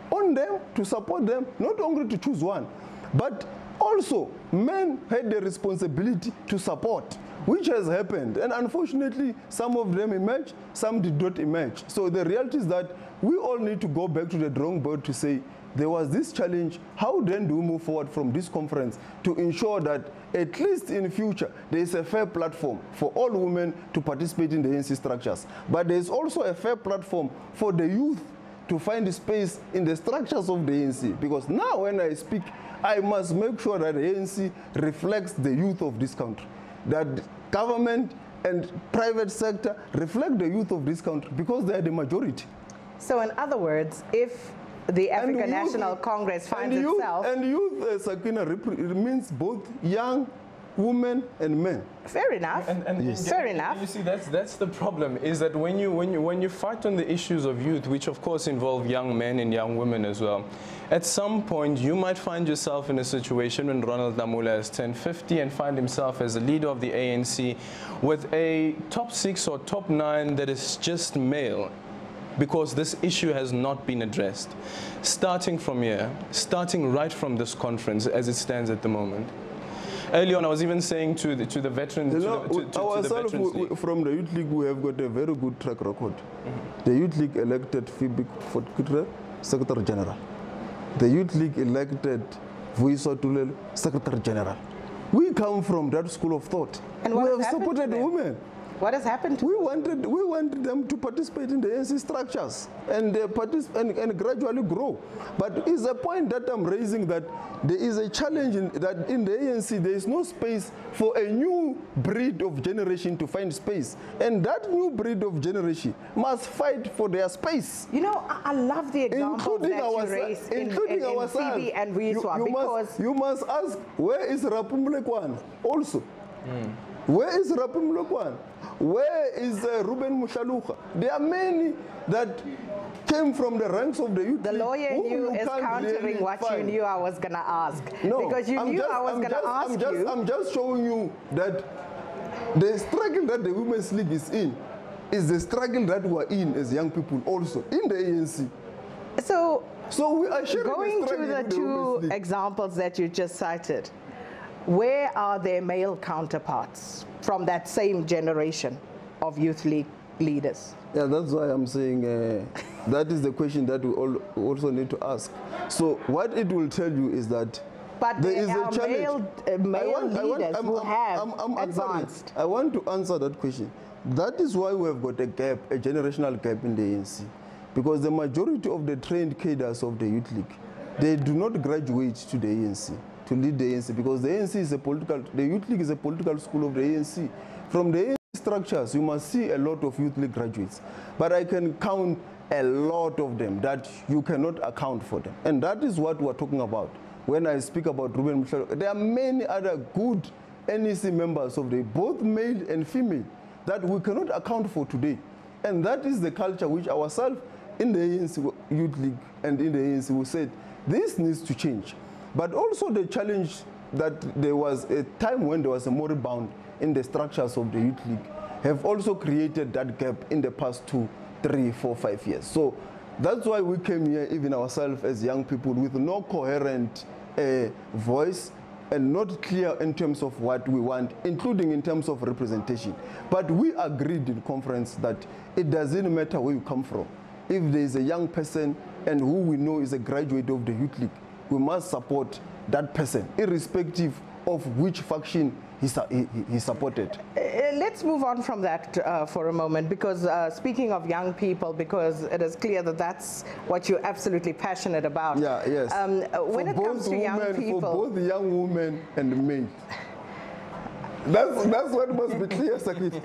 on them to support them, not only to choose one, but also men had the responsibility to support, which has happened. And unfortunately, some of them emerged, some did not emerge. So the reality is that we all need to go back to the drawing board to say, there was this challenge, how then do we move forward from this conference to ensure that at least in future there is a fair platform for all women to participate in the ANC structures. But there is also a fair platform for the youth to find a space in the structures of the ANC. Because now when I speak, I must make sure that the ANC reflects the youth of this country, that government and private sector reflect the youth of this country, because they are the majority. So in other words, if the African National Congress finds itself... And youth, Sakina, it means both young women and men. Fair enough. Yes. Fair enough. You see, that's the problem, is that when you fight on the issues of youth, which of course involve young men and young women as well, at some point you might find yourself in a situation when Ronald Namula is 1050 and find himself as a leader of the ANC with a top 6 or top 9 that is just male, because this issue has not been addressed. Starting from here, starting right from this conference as it stands at the moment. Early on, I was even saying to the veterans, ourselves from the Youth League, we have got a very good track record. The Youth League elected Phoebe Fort-Kutre, Secretary General. The Youth League elected Vuiso Tulele, Secretary General. We come from that school of thought. And what we have supported women. What has happened to we wanted them to participate in the ANC structures and gradually grow. But it's a point that I'm raising, that there is a challenge that in the ANC there is no space for a new breed of generation to find space. And that new breed of generation must fight for their space. You know, I love the examples that you raise in CB and Vuiswa, because... You must ask, where is Rapumulekwan also? Where is Rapumulekwan? Where is Ruben Mushaluka? There are many that came from the ranks of the youth. The lawyer in you is countering what you knew I was going to ask. No, because you knew I was going to ask you. I'm just showing you that the struggle that the Women's League is in is the struggle that we are in as young people also in the ANC. So we are going to the two examples that you just cited, where are their male counterparts from that same generation of youth league leaders? Yeah, that's why I'm saying that is the question that we also need to ask. So what it will tell you is that there is a challenge. Male leaders who have advanced. I want to answer that question. That is why we have got a gap, a generational gap in the ANC. Because the majority of the trained cadres of the youth league, they do not graduate to the ANC to lead the ANC, because the ANC is the youth league is a political school of the ANC. From the ANC structures, you must see a lot of youth league graduates, but I can count a lot of them that you cannot account for them. And that is what we're talking about. When I speak about Ruben Michel, there are many other good NEC members of the, both male and female, that we cannot account for today. And that is the culture which ourselves in the ANC Youth League and in the ANC we said, this needs to change. But also the challenge that there was a time when there was a moral bound in the structures of the Youth League have also created that gap in the past 2, 3, 4, 5 years. So that's why we came here, even ourselves as young people, with no coherent voice and not clear in terms of what we want, including in terms of representation. But we agreed in conference that it doesn't matter where you come from. If there is a young person and who we know is a graduate of the Youth League, we must support that person, irrespective of which faction he supported. Let's move on from that for a moment, because speaking of young people, because it is clear that that's what you're absolutely passionate about. Yeah, yes. When it comes to young people, for both young women and men. That's what must be clear, Sakit.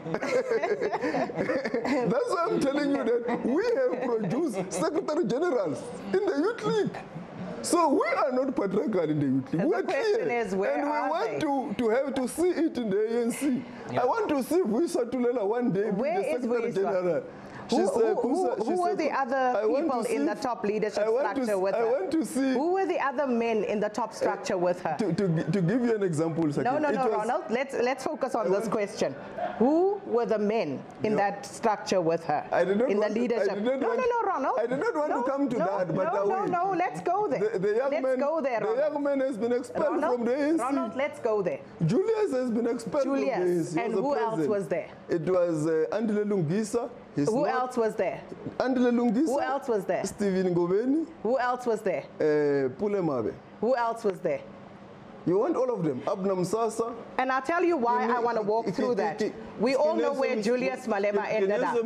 That's why I'm telling you that we have produced Secretary Generals in the Youth League. So we are not patriarchal in the Youth League. We are clear. Is, where and we want to have to see it in the ANC. Yeah. I want to see Vuisa Tulela one day be the Secretary General. Who were the other people in the top leadership structure with her? I want to see. Who were the other men in the top structure with her? To give you an example, No, Ronald. Let's focus on this question. Who were the men in that structure with her? I did not in want the leadership. Ronald. I did not want to come to that, but no. Let's go there. The young man has been expelled from the ANC. Ronald, let's go there. Julius has been expelled from the ANC. And who else was there? It was Andile Lungisa. Who else was there? Andile Lungisa. Who else was there? Stephen Ngobeni. Who else was there? Pule Mabe. Who else was there? You want all of them? Abnam Sasa. And I'll tell you why I want to walk through that. We all know where Julius Malema ended up.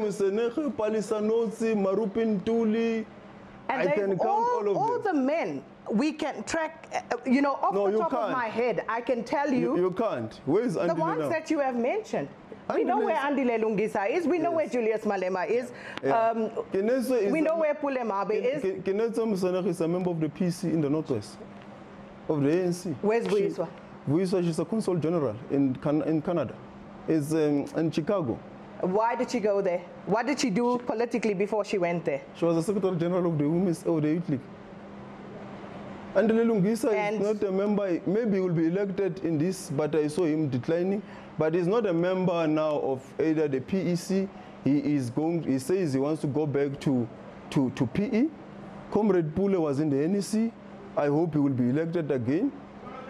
And I can count all of them. All the men we can track, off the top of my head, I can tell you. You can't. Where is Andile the ones now? that you have mentioned. We know where Andile Lungisa is. We know where Julius Malema is. We know where Pule Mabe is. Kenetso Msanakh is a member of the PC in the Northwest of the ANC. Where's Vuiswa? Vuiswa, she's a consul general in Canada. Is in Chicago. Why did she go there? What did she do politically before she went there? She was the Secretary General of the Youth League. Andile Lungisa is not a member. Maybe he will be elected in this, but I saw him declining. But he's not a member now of either the PEC. He says he wants to go back to PE. Comrade Pule was in the NEC. I hope he will be elected again.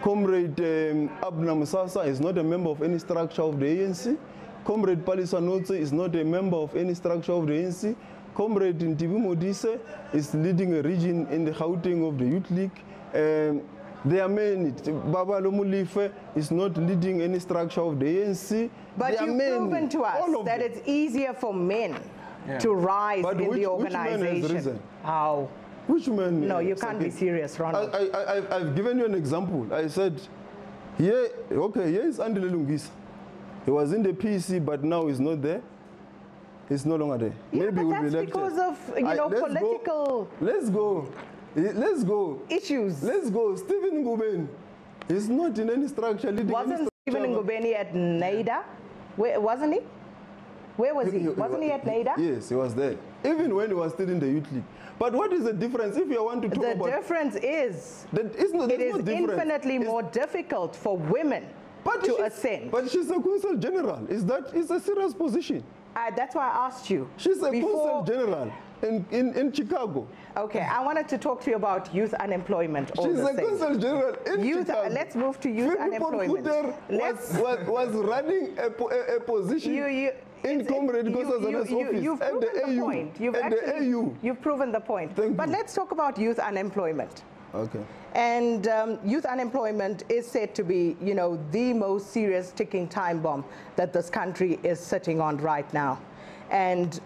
Comrade Abnam Sasa is not a member of any structure of the ANC. Comrade Palisa Notse is not a member of any structure of the ANC. Comrade Ntibi Modise is leading a region in the Gauteng of the Youth League. There are many. Baba Lomulife is not leading any structure of the ANC. But you've proven to us that it's easier for men to rise in the organization. Which man has risen? How? Which man? No, you can't be serious, Ronald. I've given you an example. I said, here is Andile Lungisa. He was in the PC, but now he's not there. He's no longer there. Yeah, maybe but that's because of political. Let's go. Issues. Let's go. Stephen Ngubeni. He's not in any structure leading. Wasn't Stephen Ngubeni at NAIDA? Wasn't he? Where was he? Wasn't he at NAIDA? Yes, he was there. Even when he was still in the Youth League. But what is the difference if you want to talk about... The difference is it is infinitely more difficult for women to ascend. But she's a consul general. It's a serious position. That's why I asked you. She's a consul general in Chicago. Okay, I wanted to talk to you about youth unemployment. She's a consul general in Chicago. Let's move to youth unemployment. Was running a position in Comrade Gosa's office at the AU. You've proven the point. But let's talk about youth unemployment. Okay. And youth unemployment is said to be, the most serious ticking time bomb that this country is sitting on right now. And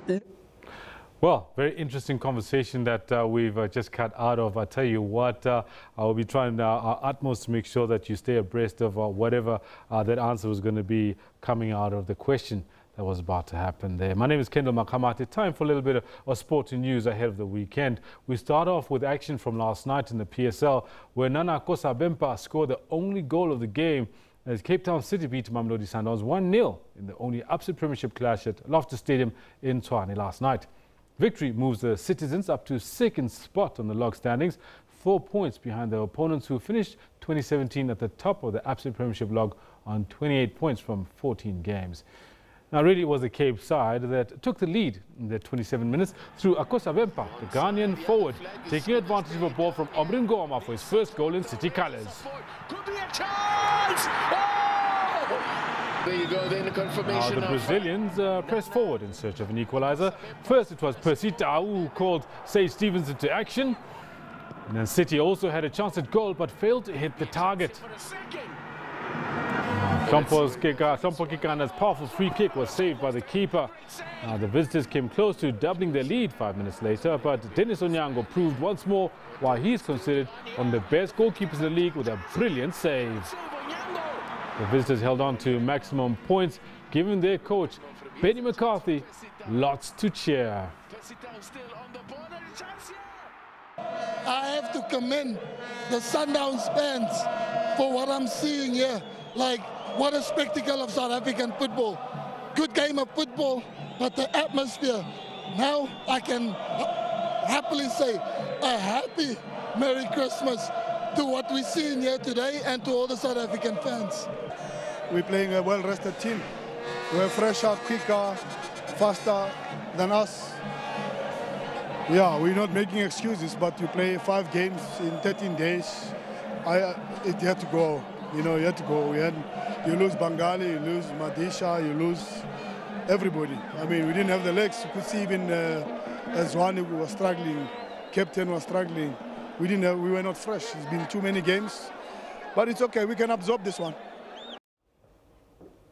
well, very interesting conversation that we've just cut out of. I tell you what, I will be trying our utmost to make sure that you stay abreast of whatever that answer was going to be coming out of the question that was about to happen there. My name is Kendall Makamate. Time for a little bit of sporting news ahead of the weekend. We start off with action from last night in the PSL, where Nana Kosa Bempa scored the only goal of the game as Cape Town City beat Mamelodi Sundowns 1-0 in the only upset premiership clash at Loftus Stadium in Tshwane last night. Victory moves the Citizens up to second spot on the log standings, 4 points behind their opponents who finished 2017 at the top of the upset premiership log on 28 points from 14 games. Now, really, it was the Cape side that took the lead in the 27 minutes through Akosa Bempa, the Ghanaian forward, taking advantage of a ball from Omrin Goma for his first goal in City colours. Could be a chance! Oh! There you go, then the confirmation. The Brazilians pressed forward in search of an equaliser. First, it was Persita who called Sage Stevens into action. And then City also had a chance at goal, but failed to hit the target. Tompo Kikana's powerful free kick was saved by the keeper. The visitors came close to doubling their lead 5 minutes later, but Dennis Onyango proved once more why he's considered one of the best goalkeepers in the league with a brilliant save. The visitors held on to maximum points, giving their coach, Benny McCarthy, lots to cheer. I have to commend the Sundowns fans for what I'm seeing here. Like, what a spectacle of South African football. Good game of football, but the atmosphere. Now I can happily say a happy Merry Christmas to what we're seeing here today and to all the South African fans. We're playing a well-rested team. We're fresher, quicker, faster than us. Yeah, we're not making excuses, but you play 5 games in 13 days. It had to go. You know, you had to go. You lose Bengali, you lose Madisha, you lose everybody. I mean, we didn't have the legs. You could see even Zwane was struggling, Captain was struggling. We were not fresh. It's been too many games, but it's okay. We can absorb this one.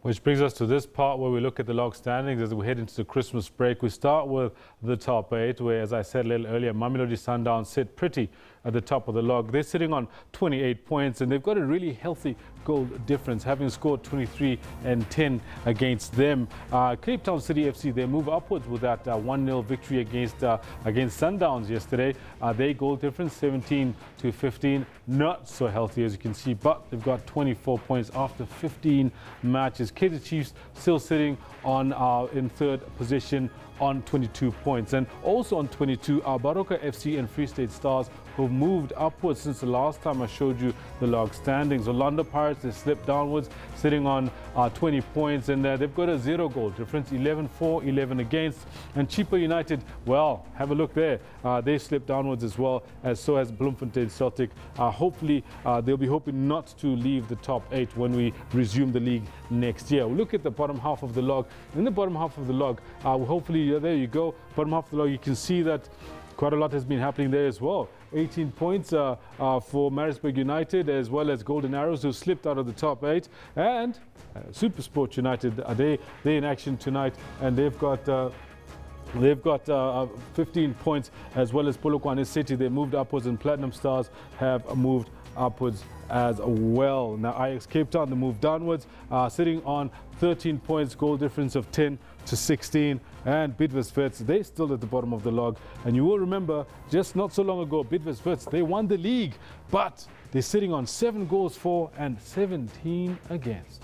Which brings us to this part where we look at the log standings as we head into the Christmas break. We start with the top 8, where, as I said a little earlier, Mamelodi Sundowns sit pretty at the top of the log. They're sitting on 28 points, and they've got a really healthy goal difference, having scored 23 and 10 against them. Cape Town City FC, they move upwards with that 1-0 victory against Sundowns yesterday. Their goal difference, 17 to 15, not so healthy as you can see, but they've got 24 points after 15 matches. Kaizer Chiefs still sitting on in third position on 22 points, and also on 22 are Baroka FC and Free State Stars, who've moved upwards since the last time I showed you the log standings. Orlando Pirates, they slipped downwards, sitting on 20 points, and they've got a 0 goal difference, 11-4, 11 against. And Chippa United, well, have a look there. They slipped downwards as well, as so has Bloemfontein Celtic. Hopefully, they'll be hoping not to leave the top 8 when we resume the league next year. We'll look at the bottom half of the log. In the bottom half of the log, hopefully, there you go. Bottom half of the log, you can see that quite a lot has been happening there as well. 18 points for Maritzburg United, as well as Golden Arrows, who slipped out of the top 8. And Supersport United, they're in action tonight, and they've got 15 points, as well as Polokwane City. They moved upwards, and Platinum Stars have moved upwards as well. Now Ajax Cape Town, they moved downwards, sitting on 13 points, goal difference of 10 to 16. And Bidvest Wits, they're still at the bottom of the log. And you will remember, just not so long ago, Bidvest Wits, they won the league, but they're sitting on 7 goals for and 17 against.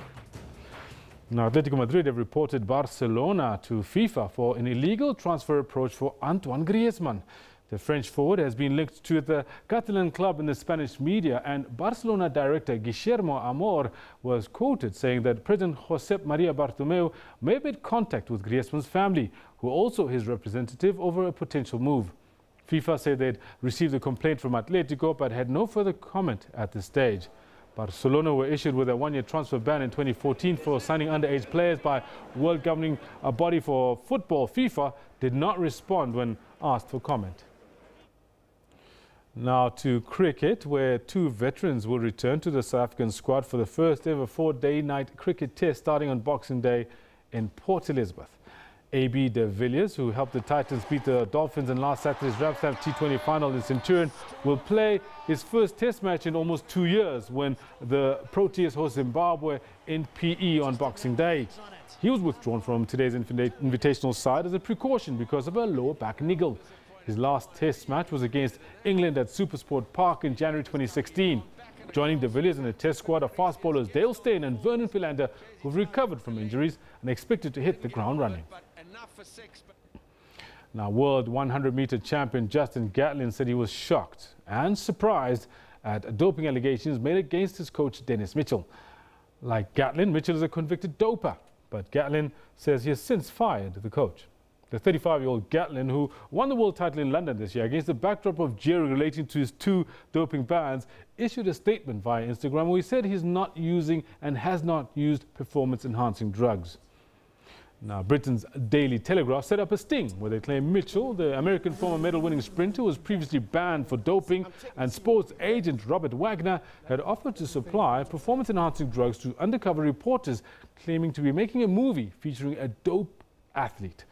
Now, Atletico Madrid have reported Barcelona to FIFA for an illegal transfer approach for Antoine Griezmann. The French forward has been linked to the Catalan club in the Spanish media, and Barcelona director Guillermo Amor was quoted saying that President Josep Maria Bartomeu may have made contact with Griezmann's family, who are also his representative, over a potential move. FIFA said they'd received a complaint from Atletico but had no further comment at this stage. Barcelona were issued with a 1-year transfer ban in 2014 for signing underage players by world governing body for football. FIFA did not respond when asked for comment. Now to cricket, where 2 veterans will return to the South African squad for the first ever 4-day night cricket test starting on Boxing Day in Port Elizabeth. AB de Villiers, who helped the Titans beat the Dolphins in last Saturday's Ramaphosa T20 final in Centurion, will play his first test match in almost 2 years when the Proteas host Zimbabwe in PE on Boxing Day. He was withdrawn from today's invitational side as a precaution because of a lower back niggle. His last test match was against England at Supersport Park in January 2016. Joining de Villiers in the test squad are fast bowlers Dale Steyn and Vernon Philander, who've recovered from injuries and expected to hit the ground running. Now, world 100-meter champion Justin Gatlin said he was shocked and surprised at doping allegations made against his coach Dennis Mitchell. Like Gatlin, Mitchell is a convicted doper, but Gatlin says he has since fired the coach. The 35-year-old Gatlin, who won the world title in London this year against the backdrop of jeering relating to his 2 doping bans, issued a statement via Instagram where he said he's not using and has not used performance-enhancing drugs. Now, Britain's Daily Telegraph set up a sting where they claim Mitchell, the American former medal-winning sprinter, was previously banned for doping, and sports agent Robert Wagner had offered to supply performance-enhancing drugs to undercover reporters claiming to be making a movie featuring a dope athlete.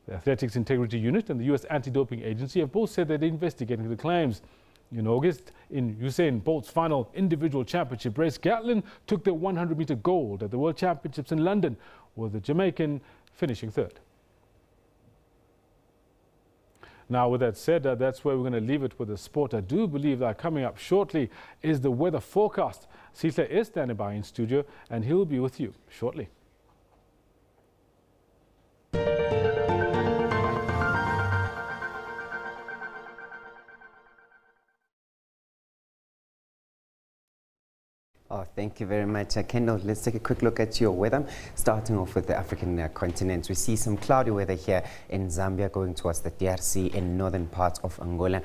The Athletics Integrity Unit and the U.S. Anti-Doping Agency have both said they're investigating the claims. In August, in Usain Bolt's final individual championship race, Gatlin took the 100-meter gold at the World Championships in London, with the Jamaican finishing third. Now, with that said, that's where we're going to leave it with the sport. I do believe that coming up shortly is the weather forecast. Sisla is standing by in studio, and he'll be with you shortly. Oh, thank you very much, Kendall. Let's take a quick look at your weather. Starting off with the African continent, we see some cloudy weather here in Zambia, going towards the DRC in northern parts of Angola.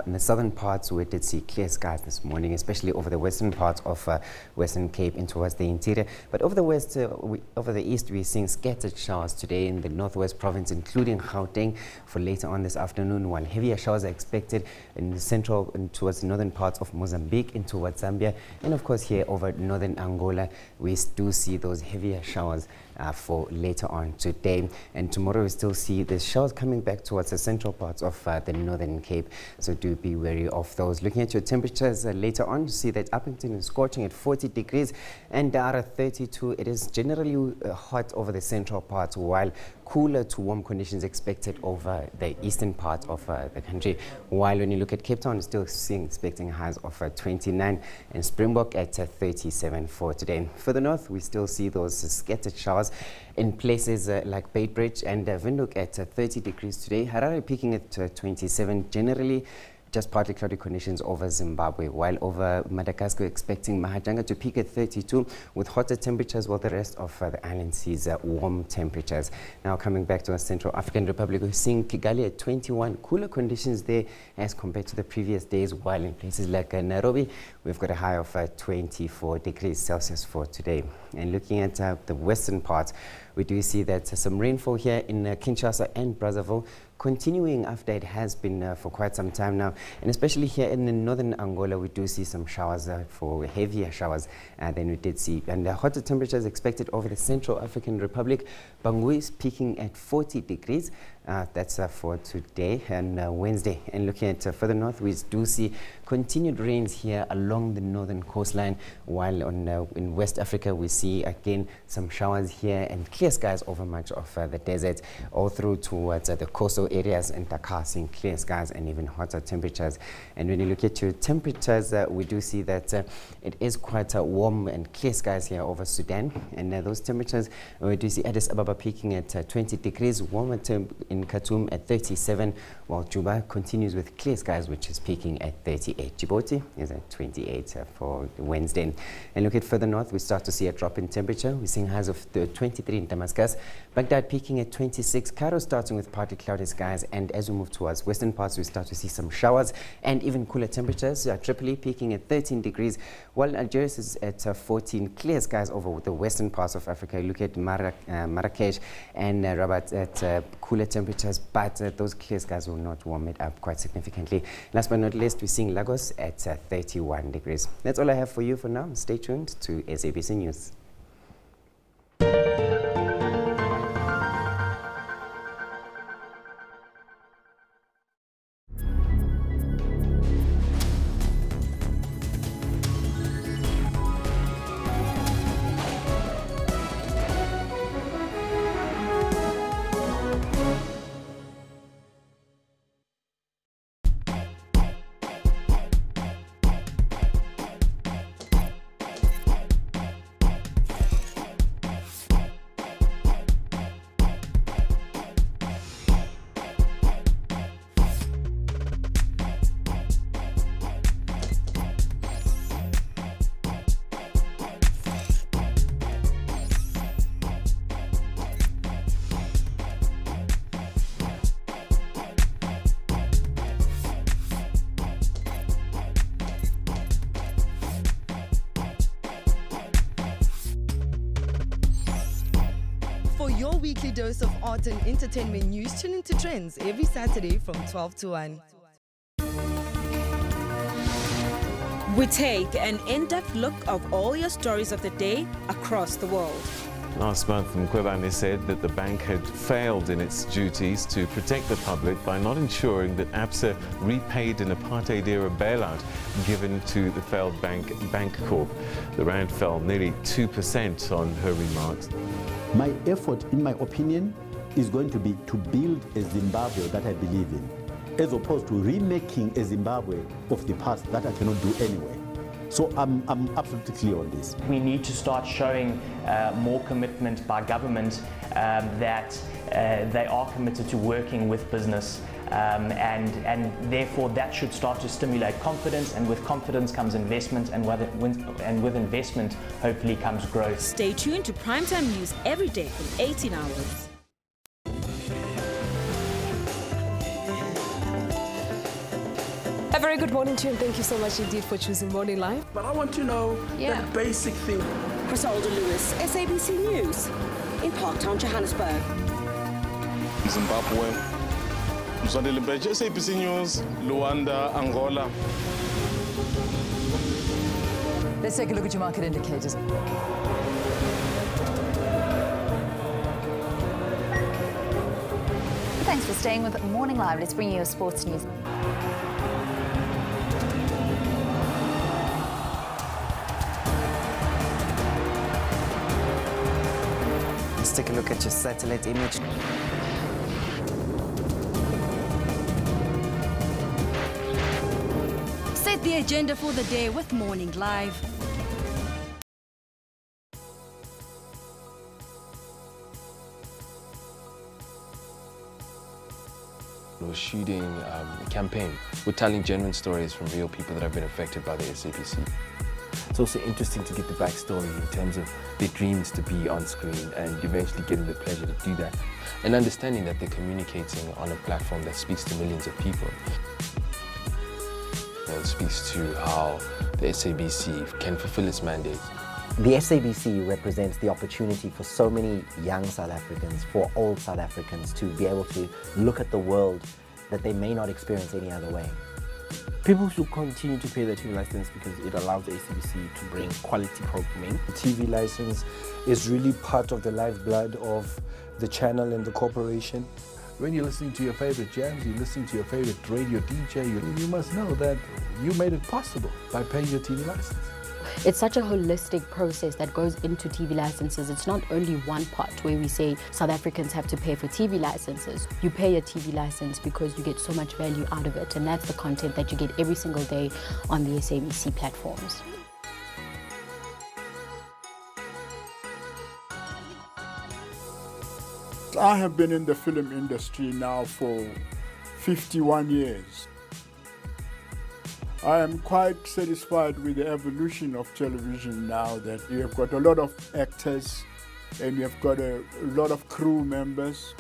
In the southern parts, we did see clear skies this morning, especially over the western parts of Western Cape and towards the interior. But over the west, over the east, we're seeing scattered showers today in the northwest province, including Gauteng, for later on this afternoon, while heavier showers are expected in the central and towards the northern parts of Mozambique and towards Zambia, and of course here over northern Angola. We do see those heavier showers for later on today, and tomorrow we still see the showers coming back towards the central parts of the northern Cape, so do be wary of those. Looking at your temperatures later on, you see that Uppington is scorching at 40 degrees and Dara 32. It is generally hot over the central parts, while cooler to warm conditions expected over the eastern part of the country, while when you look at Cape Town, still expecting highs of 29 and Springbok at 37 for today. Further north, we still see those scattered showers in places like Beitbridge and Windhoek at 30 degrees today. Harare peaking at 27, generally just partly cloudy conditions over Zimbabwe, while over Madagascar expecting Mahajanga to peak at 32 with hotter temperatures, while the rest of the island sees warm temperatures. Now coming back to our Central African Republic, we're seeing Kigali at 21, cooler conditions there as compared to the previous days, while in places like Nairobi, we've got a high of 24 degrees Celsius for today. And looking at the western parts, we do see that some rainfall here in Kinshasa and Brazzaville, continuing after it has been for quite some time now, and especially here in the northern Angola, we do see some showers for heavier showers than we did see, and hotter temperatures expected over the Central African Republic. Bangui is peaking at 40 degrees. That's for today and Wednesday. And looking at further north, we do see continued rains here along the northern coastline, while on in West Africa we see again some showers here and clear skies over much of the desert, all through towards the coastal areas in Dakar, seeing clear skies and even hotter temperatures. And when you look at your temperatures, we do see that it is quite warm and clear skies here over Sudan, and those temperatures, we do see Addis Ababa peaking at 20 degrees, warmer temp in Khartoum at 37, while Juba continues with clear skies, which is peaking at 38. Djibouti is at 28 for Wednesday. And look at further north, we start to see a drop in temperature. We're seeing highs of 23 in Damascus, Baghdad peaking at 26, Cairo starting with partly cloudy skies, and as we move towards western parts, we start to see some showers and even cooler temperatures. Tripoli peaking at 13 degrees, while Algiers is at 14, clear skies over the western parts of Africa. Look at Marrakesh and Rabat at cooler temperatures, but those clear skies will not warm it up quite significantly. Last but not least, we're seeing Lagos at 31 degrees. That's all I have for you for now. Stay tuned to SABC News. For your weekly dose of art and entertainment news, tune into Trends every Saturday from 12 to 1. We take an in-depth look of all your stories of the day across the world. Last month, Mkhwebane said that the bank had failed in its duties to protect the public by not ensuring that ABSA repaid an apartheid-era bailout given to the failed bank, Bank Corp. The rand fell nearly 2% on her remarks. My effort, in my opinion, is going to be to build a Zimbabwe that I believe in, as opposed to remaking a Zimbabwe of the past that I cannot do anyway. So I'm absolutely clear on this. We need to start showing more commitment by government that they are committed to working with business, and therefore that should start to stimulate confidence, and with confidence comes investment, and with investment hopefully comes growth. Stay tuned to Primetime News every day from 18 hours. A very good morning to you, and thank you so much indeed for choosing Morning Live. But I want to know the basic thing. Griselda Lewis, SABC News, in Parktown, Johannesburg. Zimbabwe, Mzwandile Mbeje, SABC News, Luanda, Angola. Let's take a look at your market indicators. Thanks for staying with Morning Live. Let's bring you your sports news. Let's take a look at your satellite image. Set the agenda for the day with Morning Live. We're shooting a campaign. We're telling genuine stories from real people that have been affected by the SABC. It's also interesting to get the backstory in terms of their dreams to be on screen and eventually getting the pleasure to do that. And understanding that they're communicating on a platform that speaks to millions of people. It speaks to how the SABC can fulfill its mandate. The SABC represents the opportunity for so many young South Africans, for old South Africans, to be able to look at the world that they may not experience any other way. People should continue to pay their TV license because it allows the SABC to bring quality programming. The TV license is really part of the lifeblood of the channel and the corporation. When you're listening to your favorite jams, you're listening to your favorite radio DJ, you must know that you made it possible by paying your TV license. It's such a holistic process that goes into TV licenses. It's not only one part where we say South Africans have to pay for TV licenses. You pay a TV license because you get so much value out of it, and that's the content that you get every single day on the SABC platforms. I have been in the film industry now for 51 years. I am quite satisfied with the evolution of television now, that you have got a lot of actors and you have got a lot of crew members,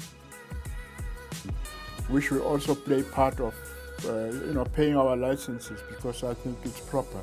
which will also play part of paying our licenses, because I think it's proper.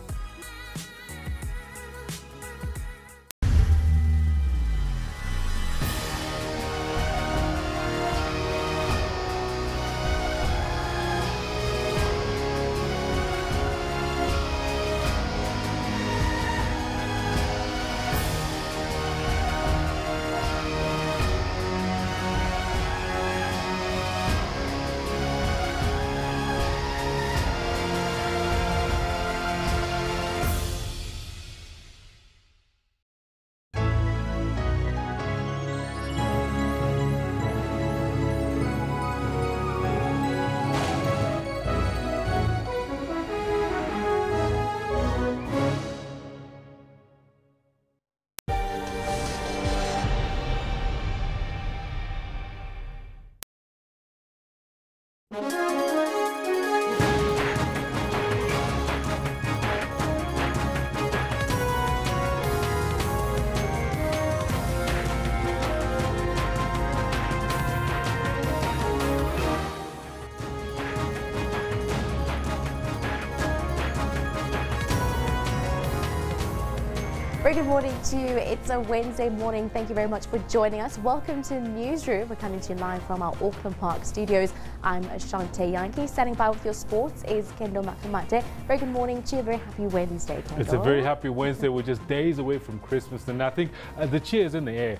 Very good morning to you. It's a Wednesday morning. Thank you very much for joining us. Welcome to Newsroom. We're coming to you live from our Auckland Park studios. I'm Shante Yankee. Standing by with your sports is Kendo Makamate. Very good morning to you. Very happy Wednesday, Kendo. It's a very happy Wednesday. We're just days away from Christmas, and I think the cheer is in the air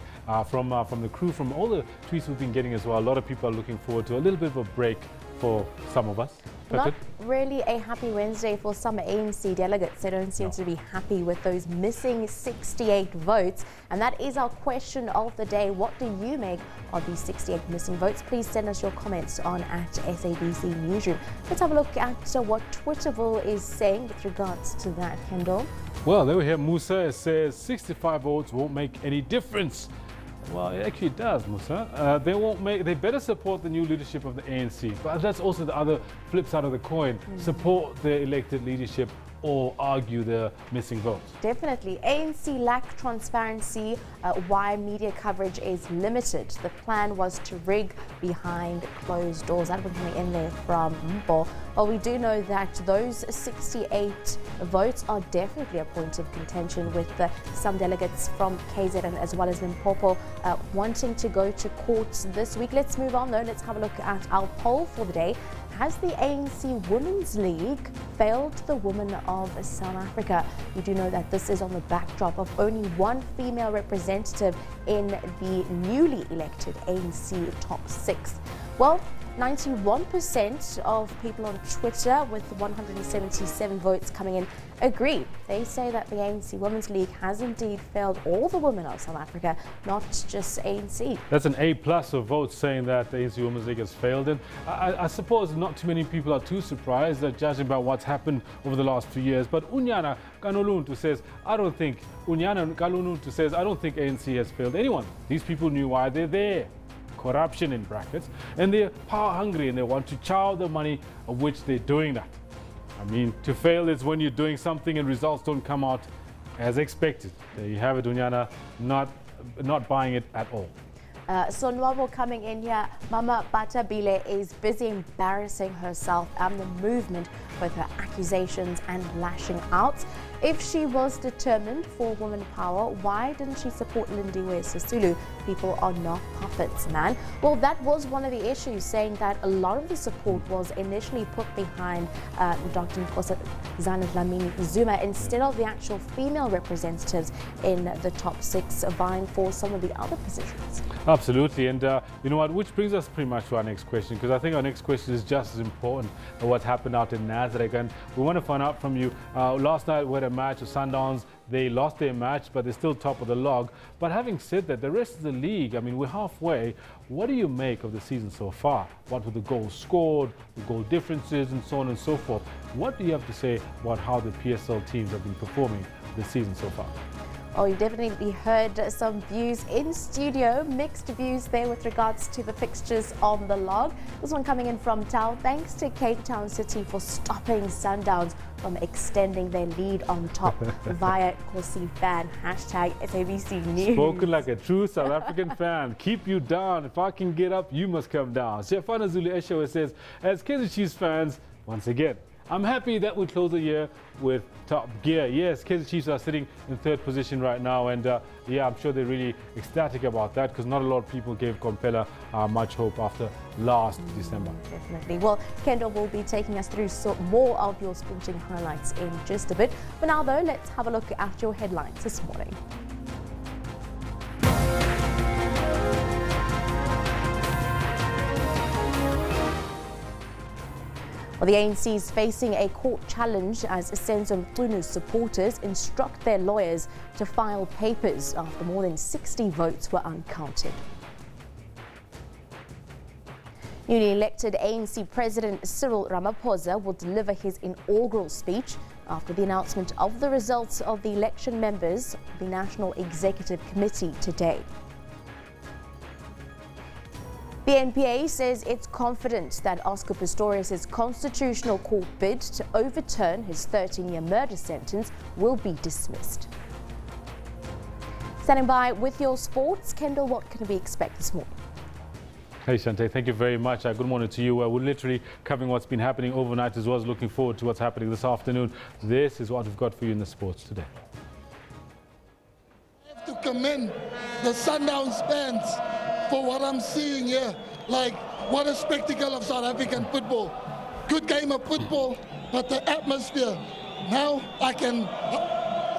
from the crew, from all the tweets we've been getting as well. A lot of people are looking forward to a little bit of a break for some of us. Not really a happy Wednesday for some ANC delegates. They don't seem to be happy with those missing 68 votes. And that is our question of the day. What do you make of these 68 missing votes? Please send us your comments on at SABC Newsroom. Let's have a look at what Twitterville is saying with regards to that, Kendall. Well, there we hear Musa says 65 votes won't make any difference. Well, it actually does, Musa. They better support the new leadership of the ANC. But that's also the other flip side of the coin. Support the elected leadership or argue the missing votes. Definitely. ANC lack transparency, why media coverage is limited. The plan was to rig behind closed doors. That was coming in there from Mpo. Well, we do know that those 68 votes are definitely a point of contention, with some delegates from KZN as well as Limpopo wanting to go to courts this week. Let's move on though. Let's have a look at our poll for the day. Has the ANC Women's League failed the women of South Africa? We do know that this is on the backdrop of only one female representative in the newly elected ANC top 6. Well, 91% of people on Twitter, with 177 votes coming in, agree. They say that the ANC Women's League has indeed failed all the women of South Africa, not just ANC. That's an A+ of votes saying that the ANC Women's League has failed. And I suppose not too many people are too surprised, judging by what's happened over the last 2 years. But Unyana Kanoluntu says, I don't think ANC has failed anyone. These people knew why they're there. Corruption in brackets, and they're power hungry and they want to chow the money of which they're doing that. I mean, to fail is when you're doing something and results don't come out as expected. There you have it, Unyana, not buying it at all. Sonwabo coming in here. Mama Batabile is busy embarrassing herself and the movement with her accusations and lashing out. If she was determined for woman power, why didn't she support Lindiwe Sisulu? People are not puppets, man. Well, that was one of the issues, saying that a lot of the support was initially put behind Dr. Nkosazana Dlamini Zuma instead of the actual female representatives in the top 6 vying for some of the other positions. Absolutely, and you know what, which brings us pretty much to our next question, because I think our next question is just as important as what happened out in Nasrec, and we want to find out from you. Last night we had a match with Sundowns. They lost their match, but they're still top of the log. But having said that, the rest of the league, I mean, we're halfway. What do you make of the season so far? What were the goals scored, the goal differences, and so on and so forth? What do you have to say about how the PSL teams have been performing this season so far? Oh, you definitely heard some views in studio, mixed views there with regards to the fixtures on the log. This one coming in from Tao. Thanks to Cape Town City for stopping Sundowns from extending their lead on top via Kosi fan, hashtag SABC News. Spoken like a true South African fan. Keep you down. If I can get up, you must come down. Shefana Zulu Eshowe says, as Kaizer Chiefs fans, once again, I'm happy that we close the year with top gear. Yes, Kaizer Chiefs are sitting in 3rd position right now, and yeah, I'm sure they're really ecstatic about that, because not a lot of people gave Kompela much hope after last December. Definitely. Well, Kendall will be taking us through more of your sporting highlights in just a bit. For now, though, let's have a look at your headlines this morning. Well, the ANC is facing a court challenge as Senzo Mfunu's supporters instruct their lawyers to file papers after more than 60 votes were uncounted. Newly elected ANC President Cyril Ramaphosa will deliver his inaugural speech after the announcement of the results of the election members of the National Executive Committee today. The NPA says it's confident that Oscar Pistorius' constitutional court bid to overturn his 13-year murder sentence will be dismissed. Standing by with your sports, Kendall, what can we expect this morning? Hey Shante, thank you very much. Good morning to you. We're literally covering what's been happening overnight as well as looking forward to what's happening this afternoon. This is what we've got for you in the sports today. commend the Sundowns fans for what I'm seeing here. Like, what a spectacle of South African football. Good game of football, but the atmosphere. Now I can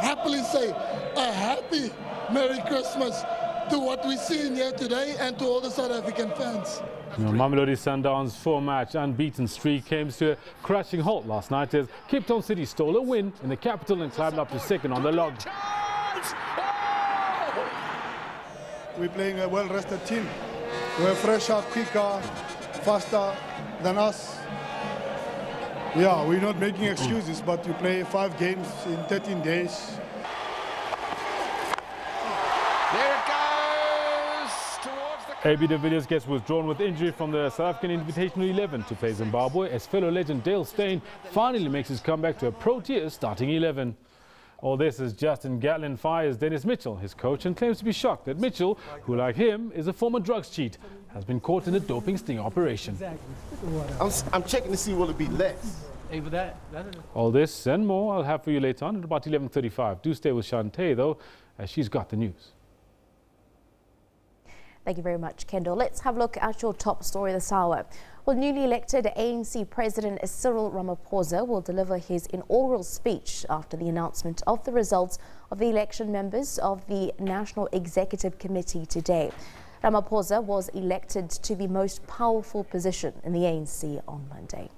happily say a happy Merry Christmas to what we're seeing here today and to all the South African fans. Mamelodi Sundowns' 4-match unbeaten streak came to a crashing halt last night as Cape Town City stole a win in the capital and climbed up to second on the log. We're playing a well-rested team. We're fresher, quicker, faster than us. Yeah, we're not making excuses, but we play 5 games in 13 days. There it goes towards the... AB de Villiers gets withdrawn with injury from the South African Invitational 11 to play Zimbabwe as fellow legend Dale Steyn finally makes his comeback to a Proteas starting 11. All this as Justin Gatlin fires Dennis Mitchell, his coach, and claims to be shocked that Mitchell, who like him is a former drugs cheat, has been caught in a doping sting operation. I'm checking to see will it be less. All this and more I'll have for you later on at about 11:35. Do stay with Shantae though, as she's got the news. Thank you very much, Kendall. Let's have a look at your top story this hour. Well, newly elected ANC President Cyril Ramaphosa will deliver his inaugural speech after the announcement of the results of the election members of the National Executive Committee today. Ramaphosa was elected to the most powerful position in the ANC on Monday.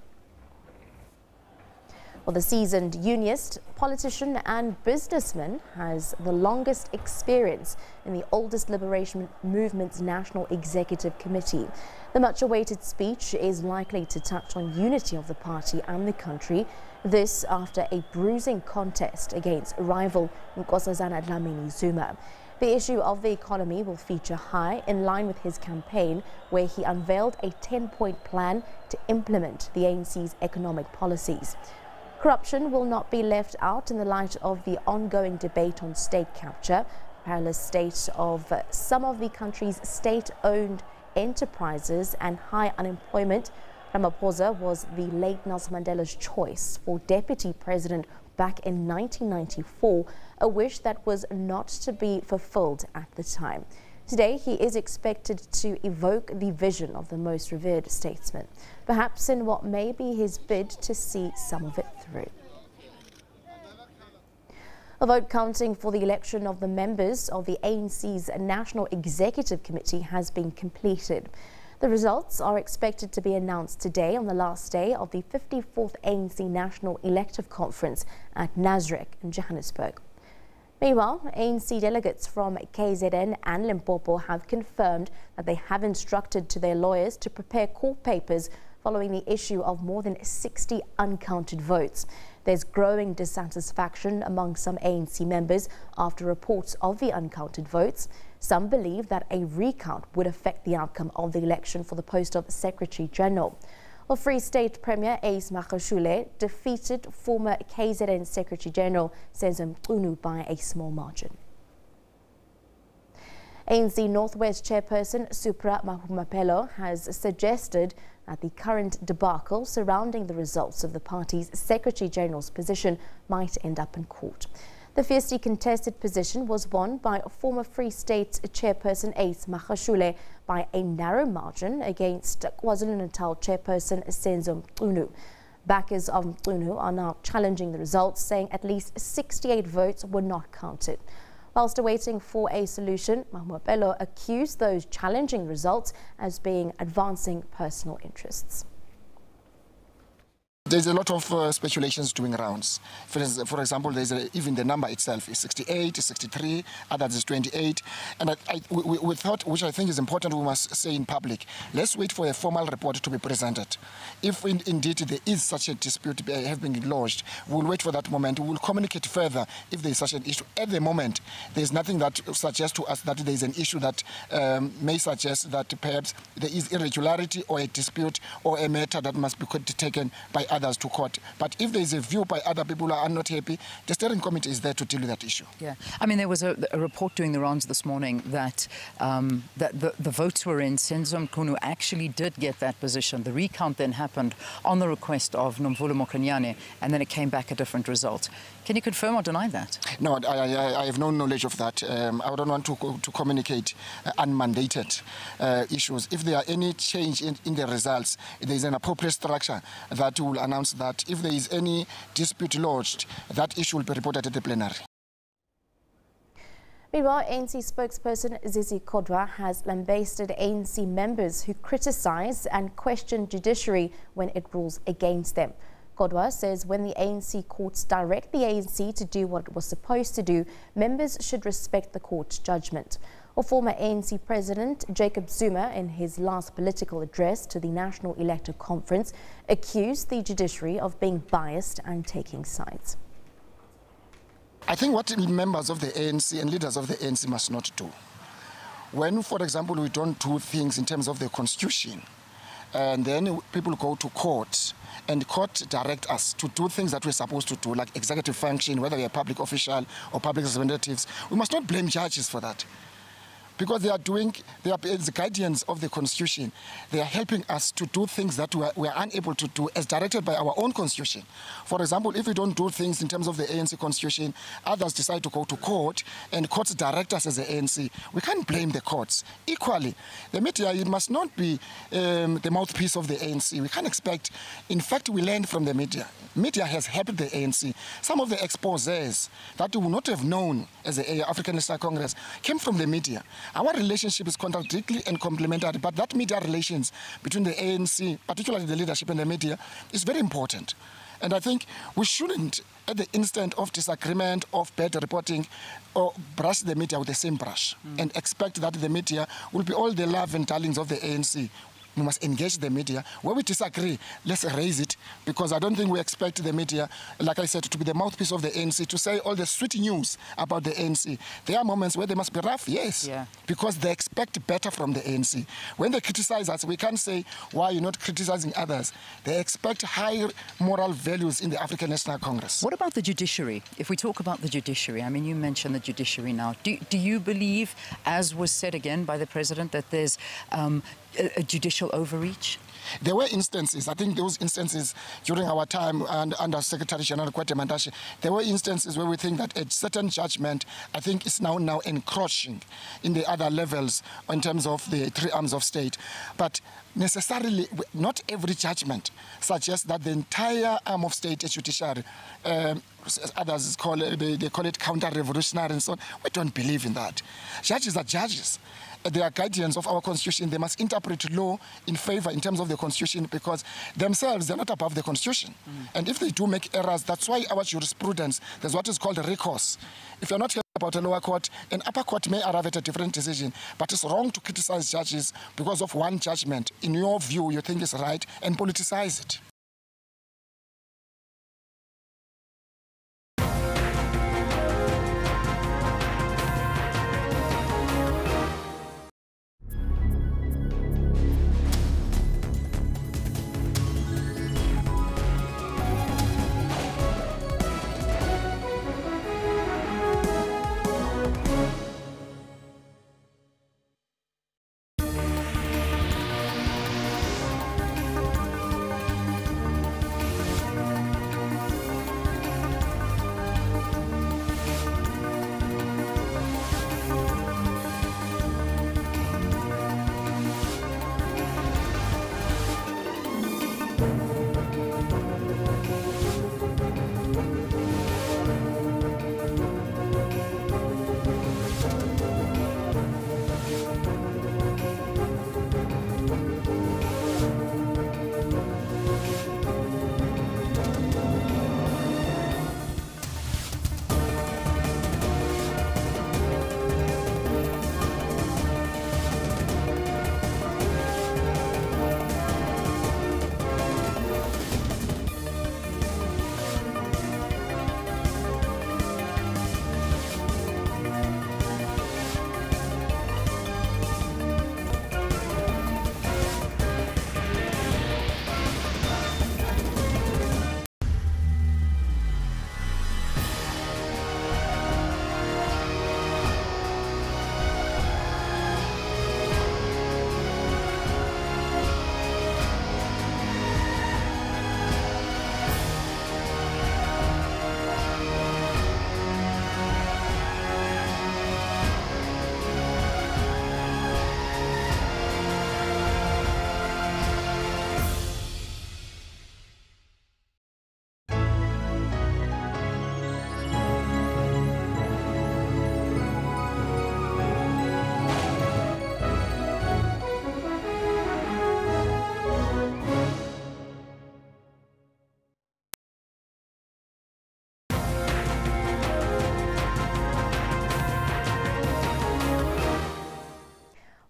Well, the seasoned unionist, politician and businessman has the longest experience in the oldest liberation movement's National Executive Committee. The much-awaited speech is likely to touch on unity of the party and the country, this after a bruising contest against rival Nkosazana Dlamini Zuma. The issue of the economy will feature high, in line with his campaign, where he unveiled a 10-point plan to implement the ANC's economic policies. Corruption will not be left out in the light of the ongoing debate on state capture, perilous state of some of the country's state-owned enterprises and high unemployment. Ramaphosa was the late Nelson Mandela's choice for deputy president back in 1994, a wish that was not to be fulfilled at the time. Today, he is expected to evoke the vision of the most revered statesman, perhaps in what may be his bid to see some of it through. A vote counting for the election of the members of the ANC's National Executive Committee has been completed. The results are expected to be announced today on the last day of the 54th ANC National Elective Conference at Nasrec in Johannesburg. Meanwhile, ANC delegates from KZN and Limpopo have confirmed that they have instructed to their lawyers to prepare court papers following the issue of more than 60 uncounted votes. There's growing dissatisfaction among some ANC members after reports of the uncounted votes. Some believe that a recount would affect the outcome of the election for the post of Secretary General. Well, Free State Premier Ace Magashule defeated former KZN Secretary General Senzo Mchunu by a small margin. ANC Northwest Chairperson Supra Mahumapelo has suggested that the current debacle surrounding the results of the party's Secretary General's position might end up in court. The fiercely contested position was won by former Free State Chairperson Ace Magashule by a narrow margin against KwaZulu-Natal Chairperson Senzo Mchunu. Backers of Mchunu are now challenging the results, saying at least 68 votes were not counted. Whilst awaiting for a solution, Mahumapelo accused those challenging results as being advancing personal interests. There's a lot of speculations doing rounds. For example, even the number itself is 68, 63, others is 28. And we thought, which I think is important, we must say in public, let's wait for a formal report to be presented. If indeed there is such a dispute have been lodged, we'll wait for that moment. We'll communicate further if there is such an issue. At the moment, there's nothing that suggests to us that there is an issue that may suggest that perhaps there is irregularity or a dispute or a matter that must be taken by others to court. But if there is a view by other people who are not happy, the steering committee is there to deal with that issue. Yeah, I mean, there was a report doing the rounds this morning that that the votes were in. Senzo Mkhunu actually did get that position. The recount then happened on the request of Nomvula Mokonyane, and then it came back a different result. Can you confirm or deny that? No, I have no knowledge of that. I don't want to communicate unmandated issues. If there are any change in the results, there is an appropriate structure that will announce that. If there is any dispute lodged, that issue will be reported at the plenary. Meanwhile, ANC spokesperson Zizi Kodwa has lambasted ANC members who criticise and question judiciary when it rules against them. Kodwa says when the ANC courts direct the ANC to do what it was supposed to do, members should respect the court's judgment. Or former ANC President Jacob Zuma, in his last political address to the National Electoral Conference, accused the judiciary of being biased and taking sides. I think what members of the ANC and leaders of the ANC must not do, when, for example, we don't do things in terms of the constitution, and then people go to court, and court direct us to do things that we're supposed to do, like executive function, whether we're a public official or public representatives, we must not blame judges for that. Because they are the guardians of the constitution. They are helping us to do things that we are unable to do as directed by our own constitution. For example, if we don't do things in terms of the ANC constitution, others decide to go to court and courts direct us as the ANC. We can't blame the courts. Equally, the media, it must not be the mouthpiece of the ANC. We can't expect, in fact, we learned from the media. Media has helped the ANC. Some of the exposés that we would not have known as the African National Congress came from the media. Our relationship is contradictory and complementary, but that media relations between the ANC, particularly the leadership and the media, is very important. And I think we shouldn't, at the instant of disagreement, of bad reporting, or brush the media with the same brush and expect that the media will be all the love and darlings of the ANC. We must engage the media. Where we disagree, let's raise it, because I don't think we expect the media, like I said, to be the mouthpiece of the ANC, to say all the sweet news about the ANC. There are moments where they must be rough, yes, because they expect better from the ANC. When they criticize us, we can't say, why you're not criticizing others. They expect high moral values in the African National Congress. What about the judiciary? If we talk about the judiciary, I mean, you mentioned the judiciary now. Do you believe, as was said again by the President, that there's a judicial overreach? There were instances, I think those instances during our time under Secretary General Kwete Mantashe, there were instances where we think that a certain judgment, I think, is now encroaching in the other levels in terms of the three arms of state. But necessarily, not every judgment suggests that the entire arm of state is judiciary. Others call it counter-revolutionary and so on. We don't believe in that. Judges are judges. They are guardians of our constitution. They must interpret law in favor in terms of the constitution, because themselves, they're not above the constitution. And if they do make errors, that's why our jurisprudence, there's what is called a recourse. If you're not happy about a lower court, an upper court may arrive at a different decision, but it's wrong to criticize judges because of one judgment, in your view, you think is right, and politicize it.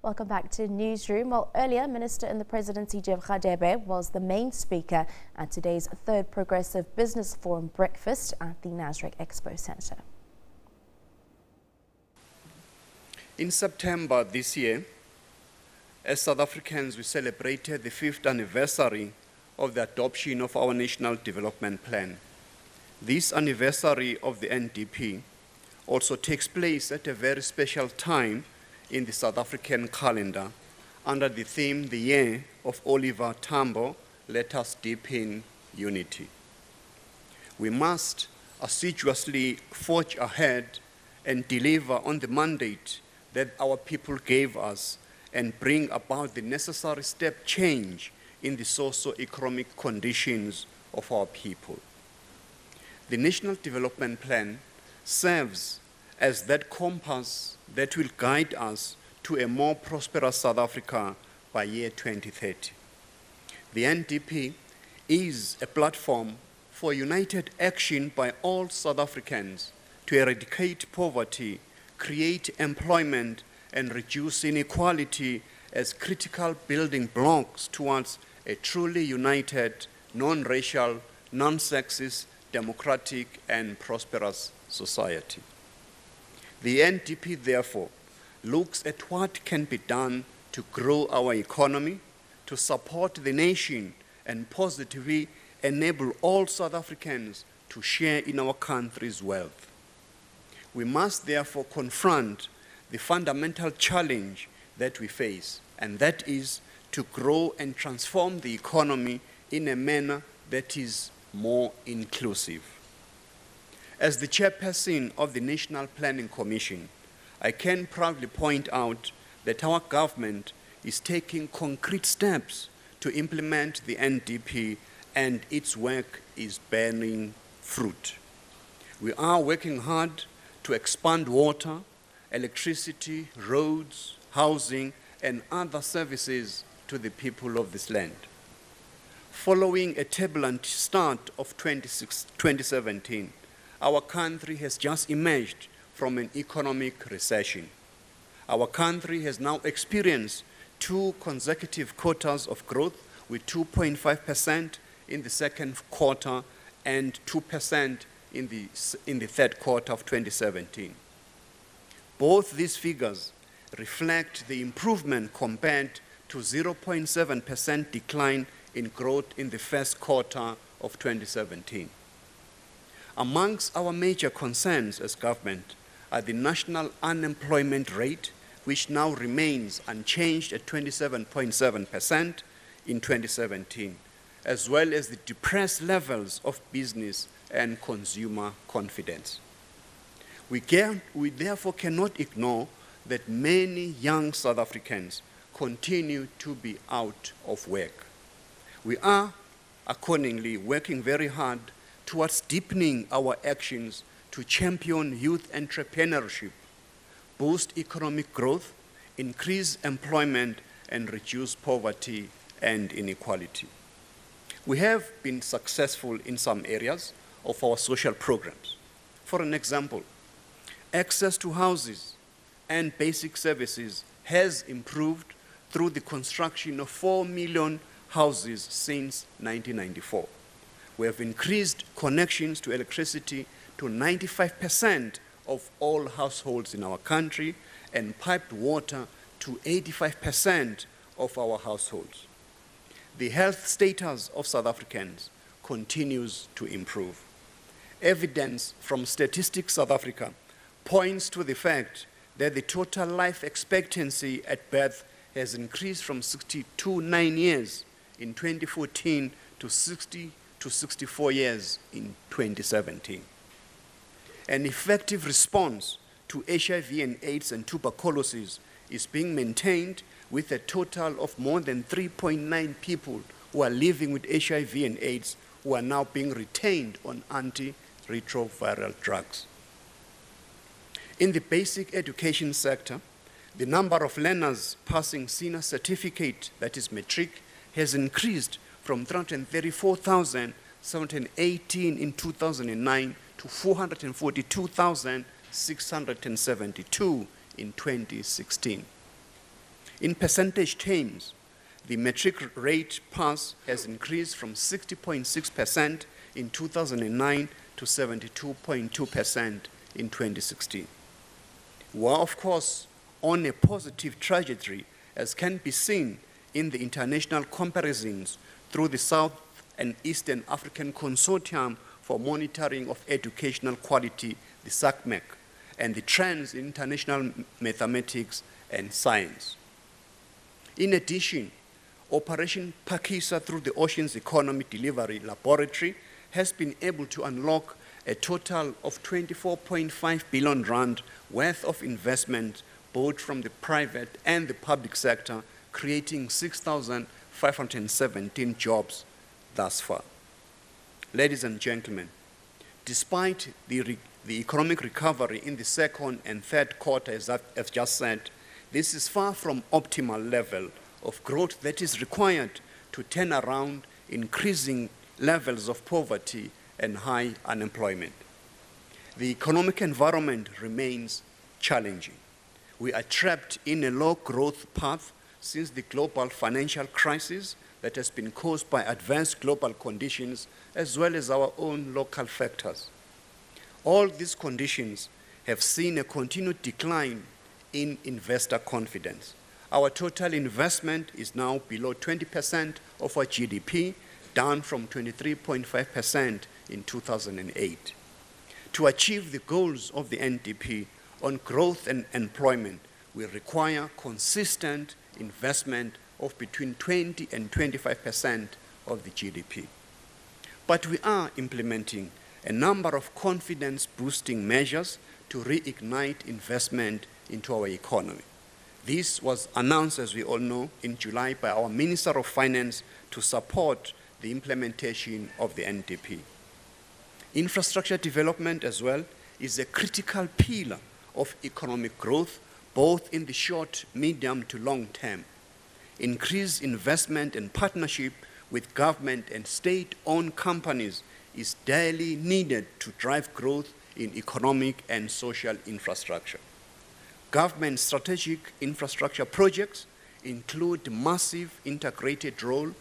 Welcome back to Newsroom. Well, earlier, Minister in the Presidency Jeff Radebe was the main speaker at today's third Progressive Business Forum breakfast at the Nasrec Expo Centre. In September this year, as South Africans, we celebrated the 5th anniversary of the adoption of our National Development Plan. This anniversary of the NDP also takes place at a very special time in the South African calendar under the theme, the Year of Oliver Tambo, Let Us Deepen Unity. We must assiduously forge ahead and deliver on the mandate that our people gave us and bring about the necessary step change in the socio-economic conditions of our people. The National Development Plan serves as that compass that will guide us to a more prosperous South Africa by year 2030. The NDP is a platform for united action by all South Africans to eradicate poverty, create employment, and reduce inequality as critical building blocks towards a truly united, non-racial, non-sexist, democratic, and prosperous society. The NDP, therefore, looks at what can be done to grow our economy, to support the nation, and positively enable all South Africans to share in our country's wealth. We must therefore confront the fundamental challenge that we face, and that is to grow and transform the economy in a manner that is more inclusive. As the chairperson of the National Planning Commission, I can proudly point out that our government is taking concrete steps to implement the NDP, and its work is bearing fruit. We are working hard to expand water, electricity, roads, housing, and other services to the people of this land. Following a turbulent start of 2017, our country has just emerged from an economic recession. Our country has now experienced 2 consecutive quarters of growth, with 2.5% in the second quarter and 2% in the third quarter of 2017. Both these figures reflect the improvement compared to 0.7% decline in growth in the first quarter of 2017. Amongst our major concerns as government are the national unemployment rate, which now remains unchanged at 27.7% in 2017, as well as the depressed levels of business and consumer confidence. We therefore cannot ignore that many young South Africans continue to be out of work. We are accordingly working very hard towards deepening our actions to champion youth entrepreneurship, boost economic growth, increase employment, and reduce poverty and inequality. We have been successful in some areas of our social programs. For an example, access to houses and basic services has improved through the construction of 4 million houses since 1994. We have increased connections to electricity to 95% of all households in our country, and piped water to 85% of our households. The health status of South Africans continues to improve. Evidence from Statistics South Africa points to the fact that the total life expectancy at birth has increased from 62.9 years in 2014 to 60 to 64 years in 2017. An effective response to HIV and AIDS and tuberculosis is being maintained, with a total of more than 3.9 people who are living with HIV and AIDS who are now being retained on antiretroviral drugs. In the basic education sector, the number of learners passing senior certificate, that is matric, has increased from 334,718 in 2009 to 442,672 in 2016. In percentage terms, the matric rate pass has increased from 60.6% in 2009 to 72.2% in 2016. We are, of course, on a positive trajectory, as can be seen in the international comparisons through the South and Eastern African Consortium for Monitoring of Educational Quality, the SACMEC, and the trends in international mathematics and science. In addition, Operation Pakisa through the Oceans Economy Delivery Laboratory has been able to unlock a total of 24.5 billion rand worth of investment, both from the private and the public sector, creating 6,517 jobs thus far. Ladies and gentlemen, despite the economic recovery in the second and third quarter, as I've just said, this is far from optimal level of growth that is required to turn around increasing levels of poverty and high unemployment. The economic environment remains challenging. We are trapped in a low growth path since the global financial crisis that has been caused by adverse global conditions as well as our own local factors. All these conditions have seen a continued decline in investor confidence. Our total investment is now below 20% of our GDP, down from 23.5% in 2008. To achieve the goals of the NDP on growth and employment, we require consistent investment of between 20 and 25% of the GDP. But we are implementing a number of confidence-boosting measures to reignite investment into our economy. This was announced, as we all know, in July by our Minister of Finance to support the implementation of the NDP. Infrastructure development as well is a critical pillar of economic growth, both in the short, medium to long term. Increased investment and partnership with government and state-owned companies is daily needed to drive growth in economic and social infrastructure. Government strategic infrastructure projects include massive integrated road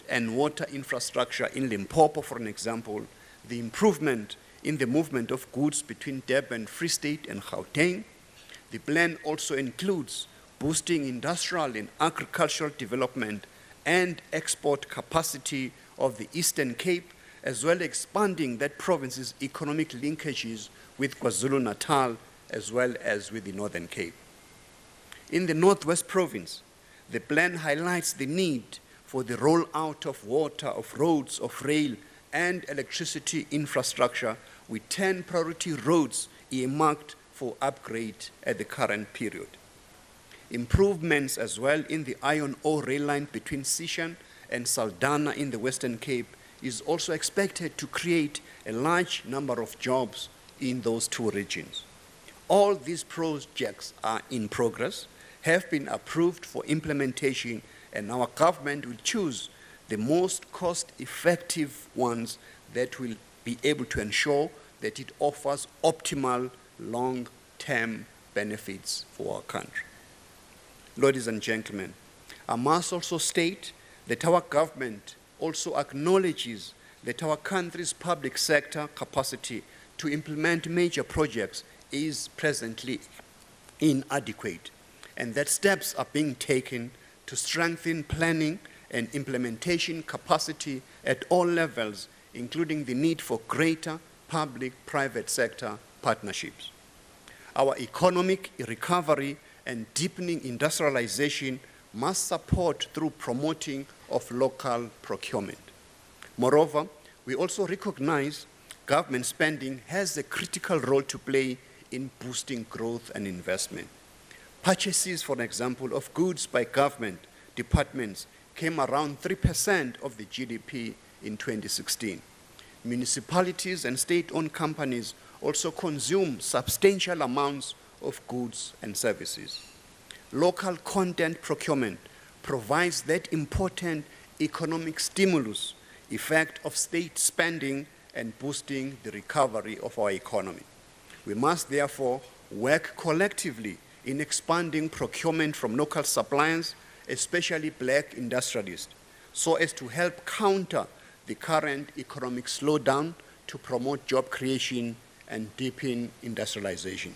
and water infrastructure in Limpopo, for an example, the improvement in the movement of goods between Durban, Free State, and Gauteng. The plan also includes boosting industrial and agricultural development and export capacity of the Eastern Cape, as well as expanding that province's economic linkages with KwaZulu-Natal, as well as with the Northern Cape. In the Northwest Province, the plan highlights the need for the rollout of water, of roads, of rail, and electricity infrastructure, with 10 priority roads earmarked for upgrade at the current period. Improvements as well in the iron ore rail line between Sishan and Saldanha in the Western Cape is also expected to create a large number of jobs in those two regions. All these projects are in progress, have been approved for implementation, and our government will choose the most cost-effective ones that will be able to ensure that it offers optimal long-term benefits for our country. Ladies and gentlemen, I must also state that our government also acknowledges that our country's public sector capacity to implement major projects is presently inadequate, and that steps are being taken to strengthen planning and implementation capacity at all levels, including the need for greater public-private sector partnerships. Our economic recovery and deepening industrialization must support through promoting of local procurement. Moreover, we also recognize government spending has a critical role to play in boosting growth and investment. Purchases, for example, of goods by government departments came around 3% of the GDP in 2016. Municipalities and state-owned companies also consume substantial amounts of goods and services. Local content procurement provides that important economic stimulus effect of state spending and boosting the recovery of our economy. We must therefore work collectively in expanding procurement from local suppliers, especially black industrialists, so as to help counter the current economic slowdown to promote job creation and deepen industrialization.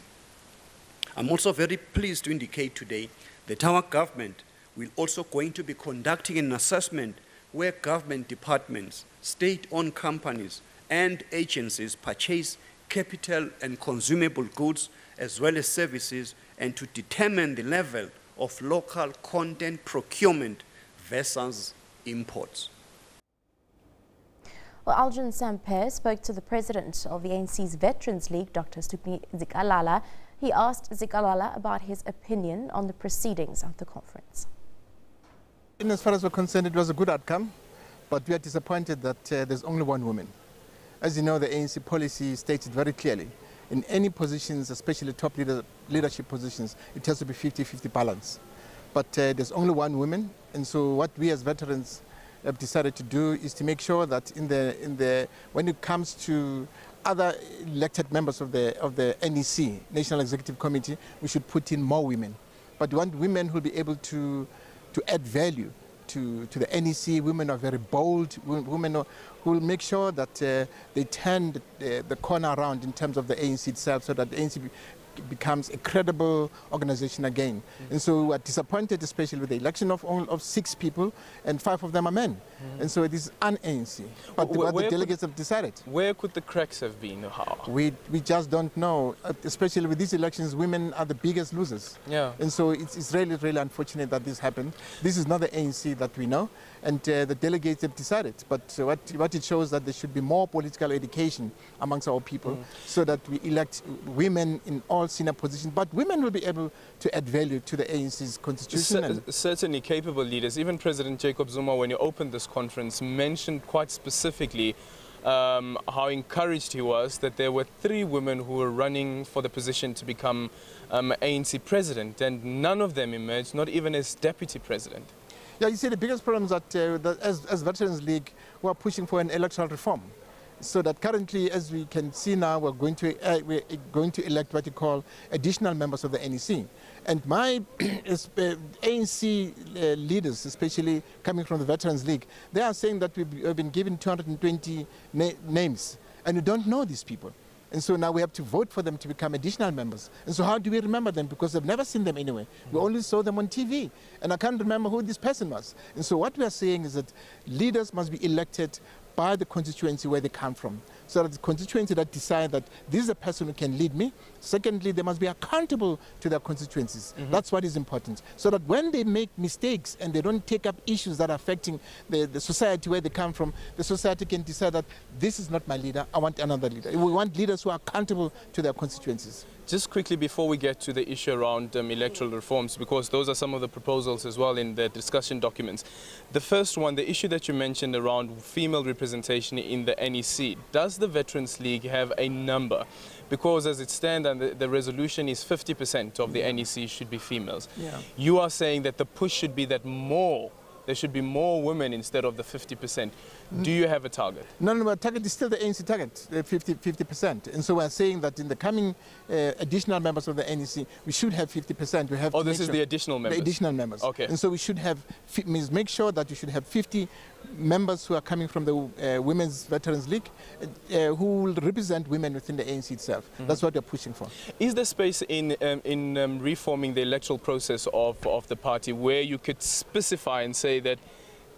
I'm also very pleased to indicate today that our government will also going to be conducting an assessment where government departments, state-owned companies, and agencies purchase capital and consumable goods as well as services, and to determine the level of local content procurement versus imports. Well, Aljan Samper spoke to the president of the ANC's Veterans League, Dr. Stupni Zikalala. He asked Zikalala about his opinion on the proceedings of the conference. As far as we're concerned, it was a good outcome, but we are disappointed that there's only one woman. As you know, the ANC policy states it very clearly. In any positions, especially top leadership positions, it has to be 50-50 balance. But there's only one woman, and so what we as veterans have decided to do is to make sure that when it comes to other elected members of the NEC, National Executive Committee, we should put in more women. But we want women who will be able to add value to the NEC. Women are very bold, women who will make sure that they turn the corner around in terms of the ANC itself, so that the ANC becomes a credible organization again. And so we are disappointed, especially with the election of 6 people, and 5 of them are men. And so it is un-ANC. But what the delegates have decided. Where could the cracks have been? How? We just don't know. Especially with these elections, women are the biggest losers. Yeah. And so it's really, really unfortunate that this happened. This is not the ANC that we know, and the delegates have decided. But what it shows that there should be more political education amongst our people, so that we elect women in all senior positions. But women will be able to add value to the ANC's constitution. Certainly capable leaders. Even President Jacob Zuma, when he opened this conference, mentioned quite specifically how encouraged he was that there were 3 women who were running for the position to become ANC president, and none of them emerged, not even as deputy president. Yeah, you see, the biggest problem is that as Veterans League, we are pushing for an electoral reform. So that currently, as we can see now, we're going to elect what you call additional members of the NEC. And my ANC leaders, especially coming from the Veterans League, they are saying that we've been given 220 names, and we don't know these people. And so now we have to vote for them to become additional members. And so how do we remember them? Because we've never seen them anyway. We only saw them on TV. And I can't remember who this person was. And so what we are saying is that leaders must be elected by the constituency where they come from, so that the constituency that decide that this is a person who can lead me. Secondly, they must be accountable to their constituencies. That's what is important, so that when they make mistakes and they don't take up issues that are affecting the society where they come from, the society can decide that this is not my leader, I want another leader. We want leaders who are accountable to their constituencies. Just quickly before we get to the issue around electoral reforms, because those are some of the proposals as well in the discussion documents. The first one, the issue that you mentioned around female representation in the NEC, does the Veterans League have a number? Because as it stands, and the resolution is 50% of the NEC should be females. Yeah. You are saying that the push should be that there should be more women instead of the 50%. Do you have a target? No, our target is still the ANC target, 50%. And so we're saying that in the coming additional members of the NEC, we should have 50%. We have this is the additional members? The additional members. Okay. And so we should have, make sure that we should have 50 members who are coming from the Women's Veterans League, who will represent women within the ANC itself. That's what we're pushing for. Is there space in reforming the electoral process of the party where you could specify and say that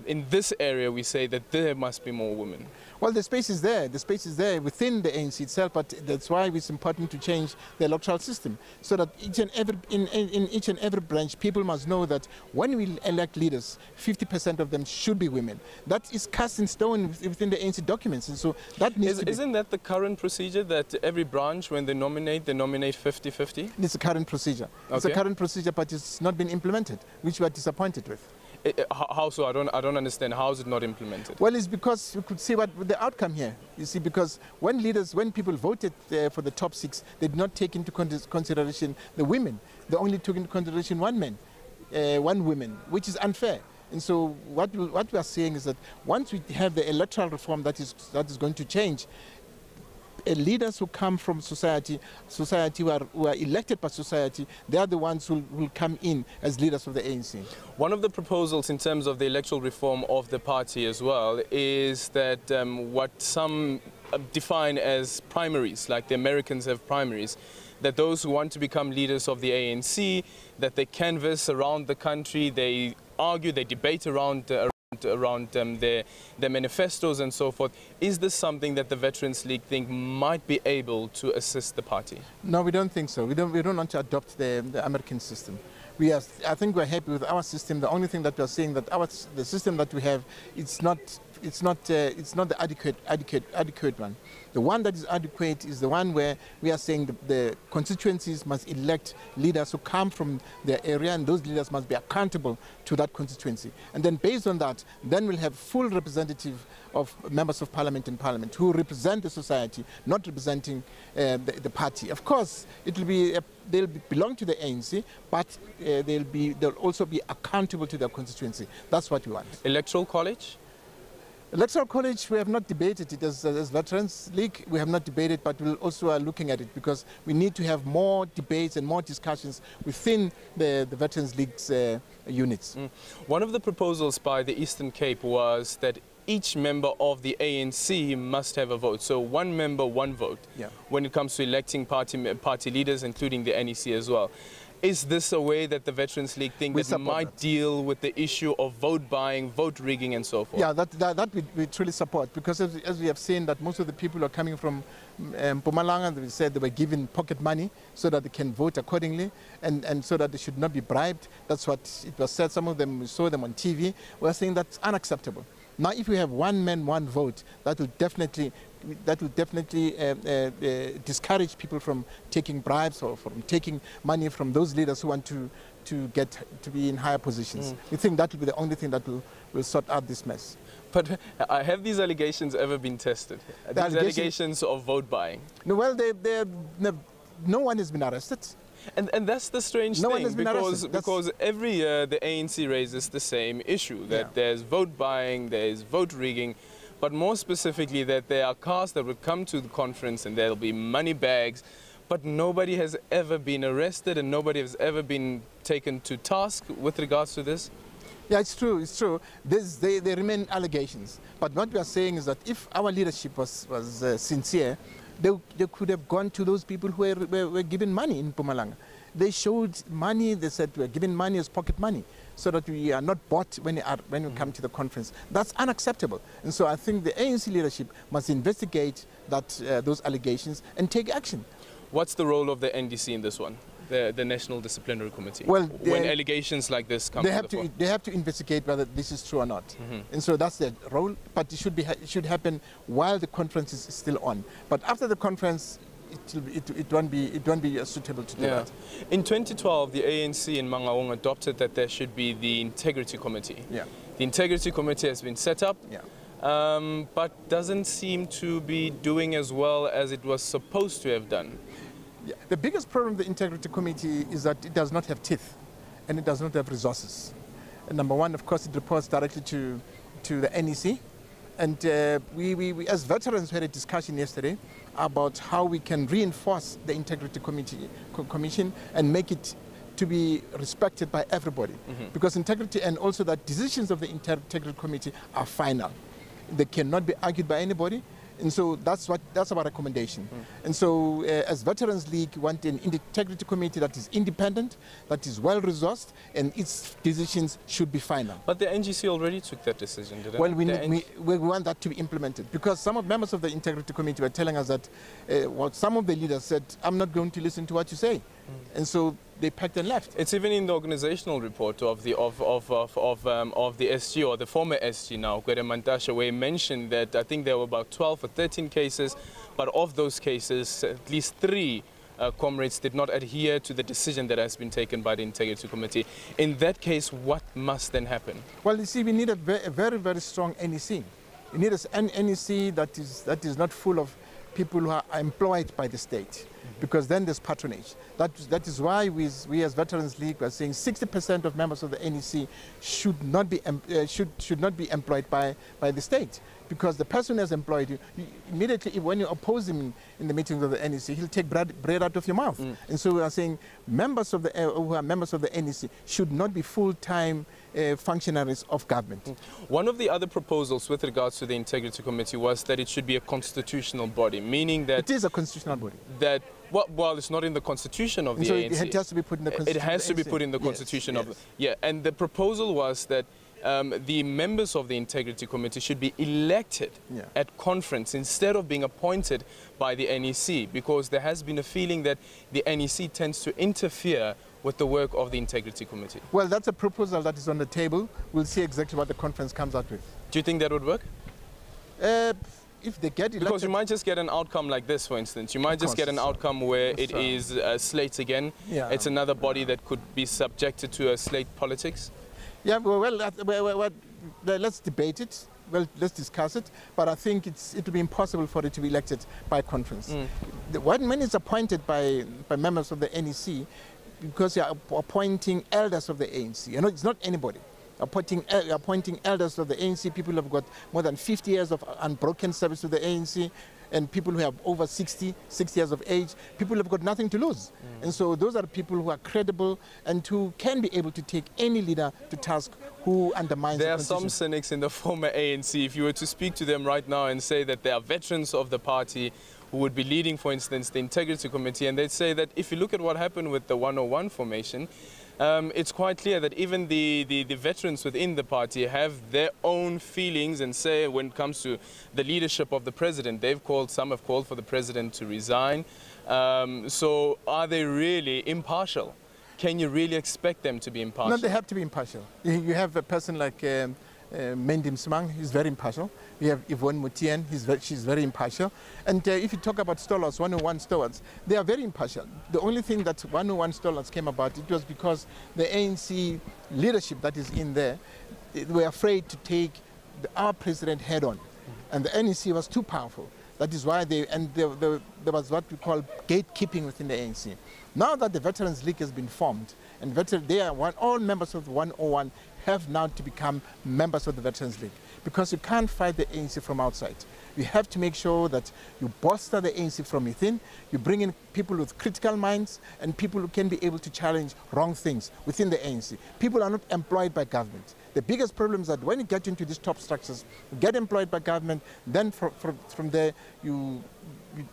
in this area we say that there must be more women? Well, the space is there. The space is there within the ANC itself, but that's why it's important to change the electoral system, so that in each and every branch, people must know that when we elect leaders, 50% of them should be women. That is cast in stone within the ANC documents, and so that needs to be... Isn't that the current procedure, that every branch, when they nominate 50-50? It's a current procedure. Okay. It's a current procedure, but it's not been implemented, which we are disappointed with. How so? I don't understand. How is it not implemented? Well, it's because you could see what the outcome here. You see, because when people voted for the top 6, they did not take into consideration the women. They only took into consideration one woman, which is unfair. And so what we are saying is that once we have the electoral reform that is going to change, leaders who come from society who are elected by society, they are the ones who will come in as leaders of the ANC. One of the proposals in terms of the electoral reform of the party as well is that what some define as primaries, like the Americans have primaries, that those who want to become leaders of the ANC, that they canvass around the country, they argue, they debate around their manifestos and so forth. Is this something that the Veterans League think might be able to assist the party? No, we don't think so. We don't want to adopt the American system. I think we're happy with our system. The only thing that we're saying that the system that we have, it's not the adequate one. The one that is adequate is the one where we are saying the constituencies must elect leaders who come from their area, and those leaders must be accountable to that constituency. And then based on that, then we'll have full representative of members of parliament in parliament who represent the society, not representing the party. Of course, it will be they'll belong to the ANC, but they'll also be accountable to their constituency. That's what we want. Electoral college? Electoral college, we have not debated it as Veterans League. We have not debated, but we also are looking at it because we need to have more debates and more discussions within the Veterans League's units. One of the proposals by the Eastern Cape was that each member of the ANC must have a vote. So one member, one vote, when it comes to electing party leaders, including the NEC as well. Is this a way that the Veterans League think that might deal with the issue of vote buying, vote rigging and so forth? Yeah, that we truly support, because as we have seen that most of the people are coming from Mpumalanga, they said they were given pocket money so that they can vote accordingly and so that they should not be bribed. That's what it was said. Some of them, we saw them on TV. We're saying that's unacceptable. Now, if we have one man, one vote, that will definitely discourage people from taking bribes or from taking money from those leaders who want to get to be in higher positions. We think that will be the only thing that will sort out this mess. But have these allegations ever been tested? These allegations of vote buying? No, well, no one has been arrested. And that's the strange thing, because every year the ANC raises the same issue, that there's vote buying, there's vote rigging, but more specifically that there are cars that would come to the conference and there'll be money bags, but nobody has ever been arrested and nobody has ever been taken to task with regards to this? Yeah, it's true, it's true. They remain allegations. But what we are saying is that if our leadership was sincere, they could have gone to those people who were given money in Mpumalanga. They showed money, they said we're giving money as pocket money, so that we are not bought when we come to the conference. That's unacceptable. And so I think the ANC leadership must investigate those allegations and take action. What's the role of the NDC in this one? The National Disciplinary Committee, well, when allegations like this come to the fore? They have to investigate whether this is true or not. And so that's their role, but it should happen while the conference is still on. But after the conference, it won't be suitable to do that. In 2012, the ANC in Mangaung adopted that there should be the Integrity Committee. The Integrity Committee has been set up, but doesn't seem to be doing as well as it was supposed to have done. The biggest problem with the Integrity Committee is that it does not have teeth and it does not have resources. And number one, of course, it reports directly to the NEC. And we as veterans had a discussion yesterday about how we can reinforce the Integrity Commission and make it to be respected by everybody. Because integrity, and also that decisions of the Integrity Committee are final. They cannot be argued by anybody. And so that's our recommendation. And so as Veterans League, we want an integrity committee that is independent, that is well-resourced, and its decisions should be final. But the NGC already took that decision, didn't it? Well, we want that to be implemented, because some of members of the integrity committee were telling us that some of the leaders said, I'm not going to listen to what you say. And so they packed and left. It's even in the organizational report of the SG, or the former SG now, Gwede Mantashe, where he mentioned that I think there were about 12 or 13 cases, but of those cases, at least 3 comrades did not adhere to the decision that has been taken by the Integrity Committee. In that case, what must then happen? Well, you see, we need a very, very strong NEC. We need an NEC that is not full of people who are employed by the state, because then there's patronage. That is why we as Veterans League are saying 60% of members of the NEC should not be employed by the state, because the person who has employed you, immediately when you oppose him in the meetings of the NEC, he'll take bread out of your mouth. And so we are saying members of the who are members of the NEC should not be full-time functionaries of government. One of the other proposals with regards to the Integrity Committee was that it should be a constitutional body, meaning that it is a constitutional body. That well, it's not in the constitution of the ANC. It has to be put in the constitution. It has to be put in the constitution of and the proposal was that the members of the Integrity Committee should be elected at conference instead of being appointed by the NEC, because there has been a feeling that the NEC tends to interfere with the work of the Integrity Committee. Well, that's a proposal that is on the table. We'll see exactly what the conference comes out with. Do you think that would work? If they get elected. Because you might just get an outcome like this, for instance. You might just get an outcome where it is slate again. Yeah. It's another body that could be subjected to a slate politics. Yeah, well, let's debate it. Well, let's discuss it. But I think it will be impossible for it to be elected by conference. When it's appointed by members of the NEC, because you're appointing elders of the ANC, you know, it's not anybody. Appointing elders of the ANC, people who have got more than 50 years of unbroken service to the ANC, and people who have over 60 years of age, people who have got nothing to lose. And so those are people who are credible and who can be able to take any leader to task who undermines There are some cynics in the former ANC. If you were to speak to them right now and say that they are veterans of the party who would be leading, for instance, the Integrity Committee, and they'd say that if you look at what happened with the 101 formation, it's quite clear that even the veterans within the party have their own feelings and say when it comes to the leadership of the president. Some have called for the president to resign. So are they really impartial? Can you really expect them to be impartial? No, they have to be impartial. You have a person like Mendim Smang, he's very impartial. We have Yvonne Mutien, she's very impartial. And if you talk about stalwarts, 101 stalwarts, they are very impartial. The only thing that 101 stalwarts came about, it was because the ANC leadership that is in there, they were afraid to take our president head on. And the NEC was too powerful. That is why there was what we call gatekeeping within the ANC. Now that the Veterans League has been formed, and all members of the 101 have now to become members of the Veterans League, because you can't fight the ANC from outside. You have to make sure that you bolster the ANC from within, you bring in people with critical minds and people who can be able to challenge wrong things within the ANC. People are not employed by government. The biggest problem is that when you get into these top structures, you get employed by government, then from there you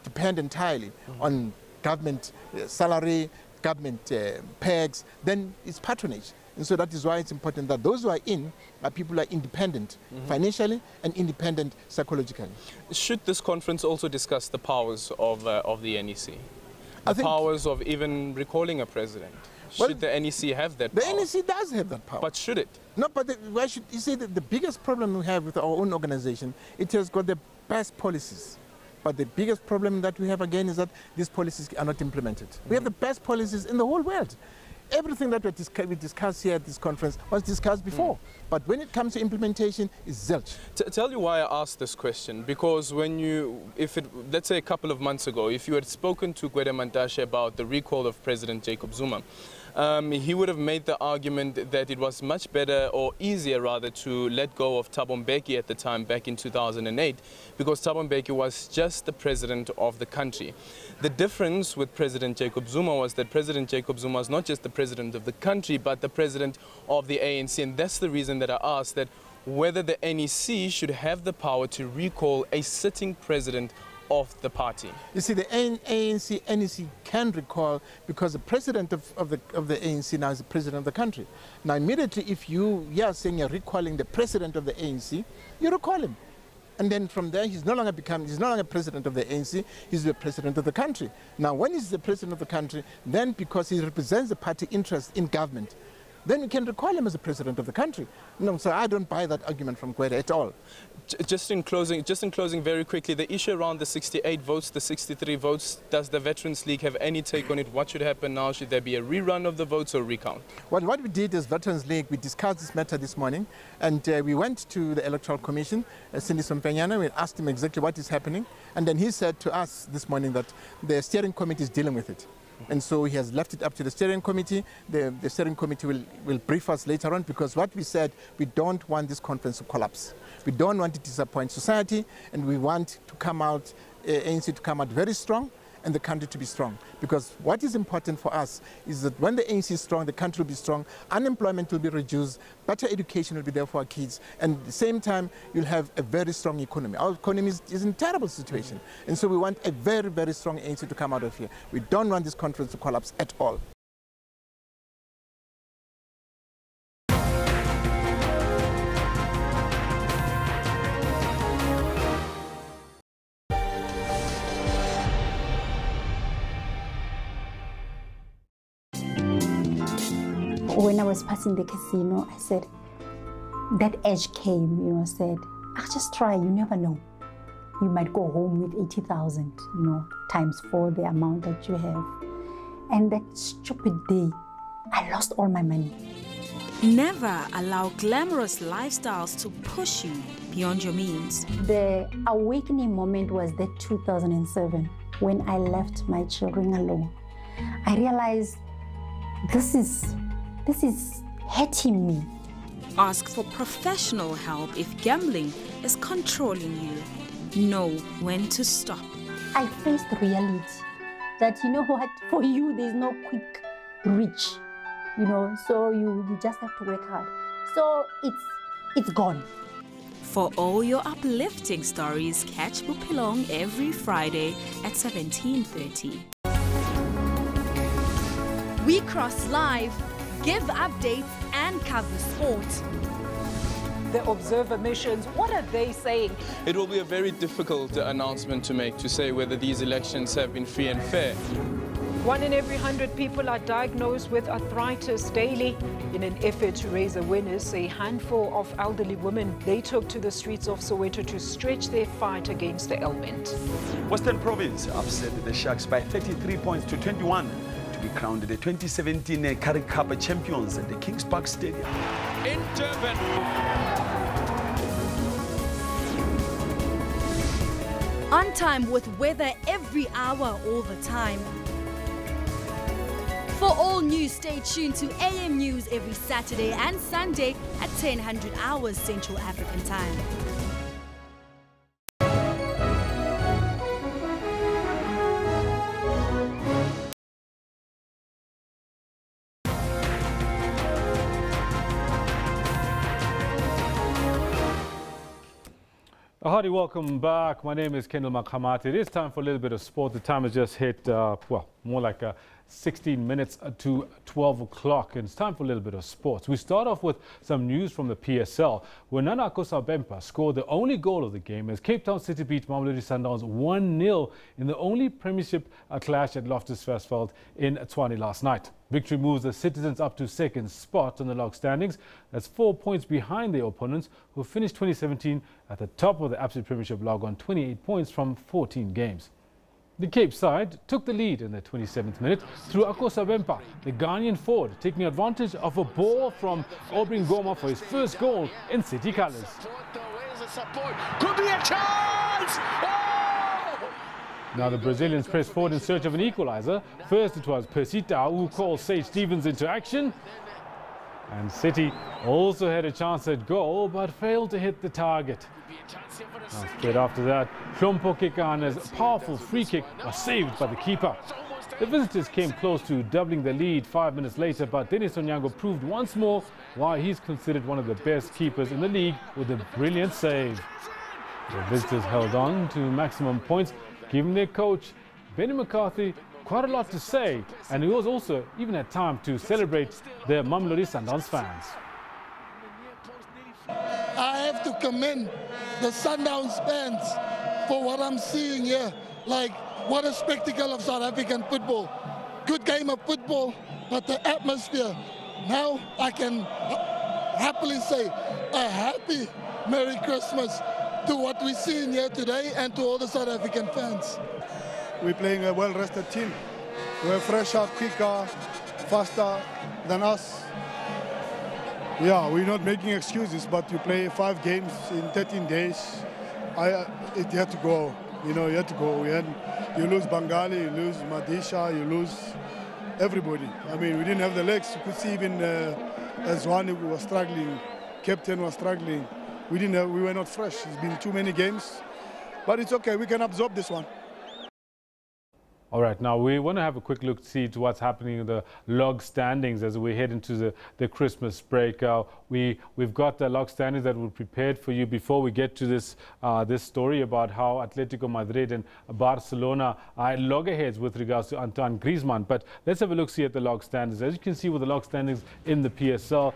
depend entirely on government salary, government pegs, then it's patronage. And so that is why it's important that those who are in are people who are independent financially and independent psychologically. Should this conference also discuss the powers of the NEC? The powers of even recalling a president? Should the NEC have that power? The NEC does have that power. But should it? No, but why should you see the biggest problem we have with our own organization, it has got the best policies. But the biggest problem that we have again is that these policies are not implemented. We have the best policies in the whole world. Everything that we discussed here at this conference was discussed before. But when it comes to implementation, it's zilch. Tell you why I asked this question. Because let's say a couple of months ago, if you had spoken to Gwede Mantashe about the recall of President Jacob Zuma, he would have made the argument that it was much better, or easier rather, to let go of Thabo Mbeki at the time back in 2008, because Thabo Mbeki was just the president of the country. The difference with President Jacob Zuma was that President Jacob Zuma was not just the president of the country, but the president of the ANC. And that's the reason that I asked that whether the NEC should have the power to recall a sitting president of the party. You see, the ANC, NEC can recall, because the president of the ANC now is the president of the country. Now, immediately, if you are saying you're recalling the president of the ANC, you recall him. And then from there, he's no longer president of the ANC, he's the president of the country. Now, when he's the president of the country, then because he represents the party interest in government, then you can recall him as the president of the country. No, so I don't buy that argument from Gwede at all. Just in closing very quickly, the issue around the 68 votes, the 63 votes, does the Veterans League have any take on it? What should happen now? Should there be a rerun of the votes or recount? Well, what we did as Veterans League, we discussed this matter this morning, and we went to the Electoral Commission, Cindy Sompenyana, we asked him exactly what is happening, and then he said to us this morning that the steering committee is dealing with it. And so he has left it up to the steering committee. The steering committee will brief us later on, because what we said, we don't want this conference to collapse. We don't want to disappoint society, and we want to come out, ANC to come out very strong, and the country to be strong. Because what is important for us is that when the ANC is strong, the country will be strong, unemployment will be reduced, better education will be there for our kids, and at the same time, you'll have a very strong economy. Our economy is in a terrible situation, and so we want a very, very strong ANC to come out of here. We don't want this conference to collapse at all. When I was passing the casino, I said, that edge came, said, I'll just try, you never know. You might go home with 80,000, times 4 the amount that you have. And that stupid day, I lost all my money. Never allow glamorous lifestyles to push you beyond your means. The awakening moment was that 2007, when I left my children alone. I realized this is hurting me. Ask for professional help if gambling is controlling you. Know when to stop. I faced reality that, what, for you there's no quick reach, so you just have to work hard. So it's gone. For all your uplifting stories, catch Bupilong every Friday at 17:30. We Cross Live, give updates and cover sport. The observer missions, what are they saying? It will be a very difficult announcement to make, to say whether these elections have been free and fair. 1 in every 100 people are diagnosed with arthritis daily. In an effort to raise awareness, a handful of elderly women, they took to the streets of Soweto to stretch their fight against the ailment. Western Province upset the Sharks by 33 points to 21 to be crowned the 2017 Currie Cup champions at the Kings Park Stadium. In Durban. On time with weather every hour, all the time. For all news, stay tuned to AM News every Saturday and Sunday at 10:00 hours Central African Time. A hearty welcome back. My name is Kendall Makhamati. It is time for a little bit of sport. The time has just hit, more like 16 minutes to 12 o'clock. And it's time for a little bit of sports. We start off with some news from the PSL, where Nana Akosabempa scored the only goal of the game as Cape Town City beat Mamelodi Sundowns 1-0 in the only premiership clash at Loftus Versfeld in Tshwane last night. Victory moves the Citizens up to second spot on the log standings. That's 4 points behind their opponents, who finished 2017 at the top of the absolute premiership log on 28 points from 14 games. The Cape side took the lead in the 27th minute through Akosabempa, the Ghanaian forward, taking advantage of a ball from Aubrey Ngoma for his first goal in City colours. Could be a chance! Now the Brazilians pressed forward in search of an equaliser. First it was Persita who called Sage Stevens into action. And City also had a chance at goal but failed to hit the target. Now, straight after that, Hlompo Kekana's powerful free kick was saved by the keeper. The visitors came close to doubling the lead 5 minutes later, but Dennis Onyango proved once more why he's considered one of the best keepers in the league with a brilliant save. The visitors held on to maximum points, giving their coach, Benny McCarthy, quite a lot to say, and he was also even had time to celebrate the Mamelodi Sundowns fans. I have to commend the Sundowns fans for what I'm seeing here. Like, what a spectacle of South African football. Good game of football, but the atmosphere, now I can happily say a happy Merry Christmas to what we're seeing here today and to all the South African fans. We're playing a well-rested team. We're fresher, quicker, faster than us. Yeah, we're not making excuses, but you play 5 games in 13 days. It had to go. You know, you had to go. You lose Bengali, you lose Madisha, you lose everybody. I mean, we didn't have the legs. You could see even Zwani was struggling, captain was struggling. We were not fresh. It's been too many games, but it's okay. We can absorb this one. All right, now we want to have a quick look to see to what's happening in the log standings as we head into the Christmas break. We've got the log standings that were prepared for you before we get to this story about how Atletico Madrid and Barcelona are loggerheads with regards to Antoine Griezmann. But let's have a look see at the log standings. As you can see with the log standings in the PSL,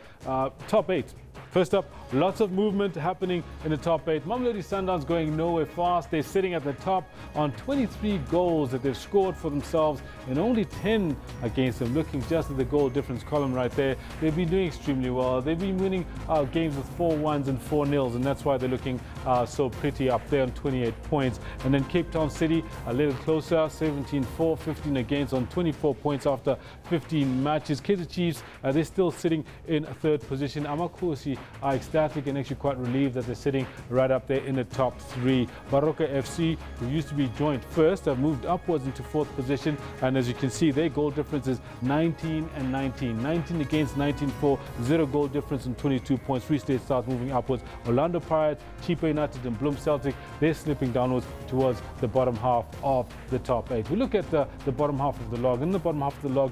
top 8. First up, lots of movement happening in the top 8. Mamelodi Sundowns going nowhere fast. They're sitting at the top on 23 goals that they've scored for themselves and only 10 against them. Looking just at the goal difference column right there, they've been doing extremely well. They've been winning games with 4-1s and 4-0s, and that's why they're looking so pretty up there on 28 points. And then Cape Town City a little closer, 17-4, 15 against on 24 points after 15 matches. Kaizer Chiefs, they're still sitting in 3rd position. Amakosi are ecstatic and actually quite relieved that they're sitting right up there in the top 3. Baroka FC, who used to be joint first, have moved upwards into 4th position, and as you can see, their goal difference is 19 and 19. 19 against 19-4, 0 goal difference and 22 points. Free State starts moving upwards. Orlando Pirates, Chipa United and Bloem Celtic, they're slipping downwards towards the bottom half of the top 8. We look at the bottom half of the log. In the bottom half of the log,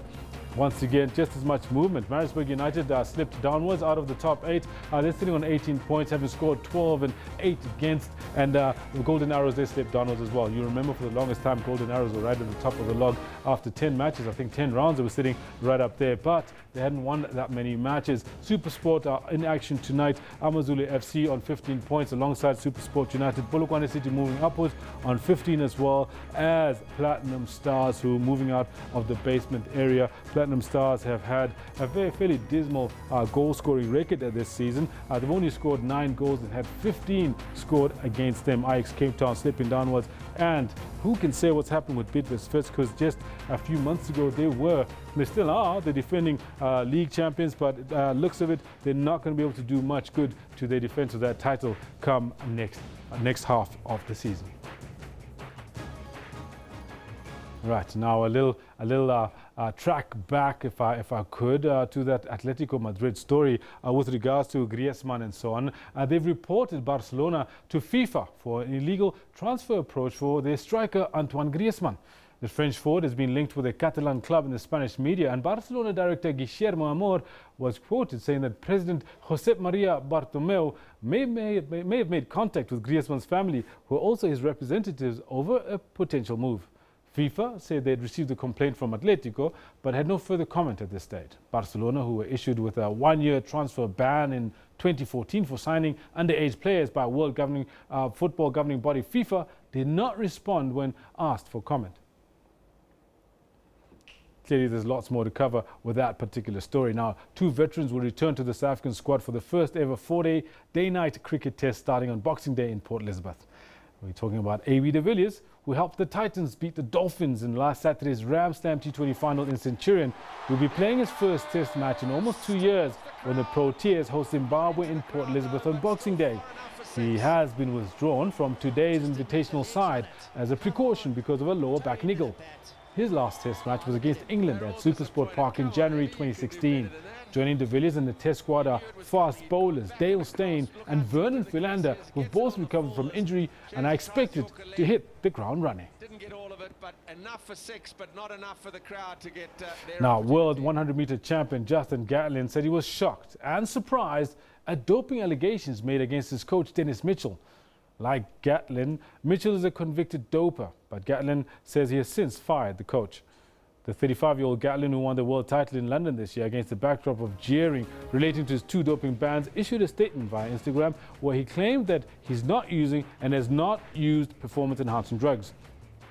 once again, just as much movement. Maritzburg United slipped downwards out of the top 8. They're sitting on 18 points, having scored 12 and 8 against. And the Golden Arrows, they slipped downwards as well. You remember for the longest time, Golden Arrows were right at the top of the log after 10 matches. I think 10 rounds, they were sitting right up there. But they hadn't won that many matches. SuperSport are in action tonight. Amazulu FC on 15 points alongside SuperSport United. Polokwane City moving upwards on 15 as well as Platinum Stars, who are moving out of the basement area. Platinum Stars have had a fairly dismal goal-scoring record this season. They've only scored 9 goals and had 15 scored against them. Ajax Cape Town slipping downwards. And who can say what's happened with Bidvest Fits, because just a few months ago they still are the defending league champions, but looks of it, they're not going to be able to do much good to their defense of that title come next half of the season. Right, now a little track back, if I could, to that Atletico Madrid story with regards to Griezmann and so on. They've reported Barcelona to FIFA for an illegal transfer approach for their striker Antoine Griezmann. The French forward has been linked with a Catalan club in the Spanish media, and Barcelona director Guillermo Amor was quoted saying that President Josep Maria Bartomeu may have made contact with Griezmann's family, who are also his representatives, over a potential move. FIFA said they had received a complaint from Atletico, but had no further comment at this stage. Barcelona, who were issued with a 1-year transfer ban in 2014 for signing underage players by world football governing body FIFA, did not respond when asked for comment. Clearly, there's lots more to cover with that particular story. Now, 2 veterans will return to the South African squad for the first ever 4-day day-night cricket test starting on Boxing Day in Port Elizabeth. We're talking about A.B. de Villiers, who helped the Titans beat the Dolphins in last Saturday's Ram Slam T20 final in Centurion. Will be playing his first test match in almost 2 years when the Proteas host Zimbabwe in Port Elizabeth on Boxing Day. He has been withdrawn from today's invitational side as a precaution because of a lower back niggle. His last test match was against England at Supersport Park in January 2016. Joining de Villiers in the test squad are fast bowlers Dale Steyn and Vernon Philander, who've both recovered from injury and are expected to hit the ground running. Didn't get all of it, but enough for 6, but not enough for the crowd to get their Now, world 100-meter champion Justin Gatlin said he was shocked and surprised at doping allegations made against his coach Dennis Mitchell. Like Gatlin, Mitchell is a convicted doper, but Gatlin says he has since fired the coach. The 35-year-old Gatlin, who won the world title in London this year against the backdrop of jeering relating to his 2 doping bans, issued a statement via Instagram where he claimed that he's not using and has not used performance-enhancing drugs.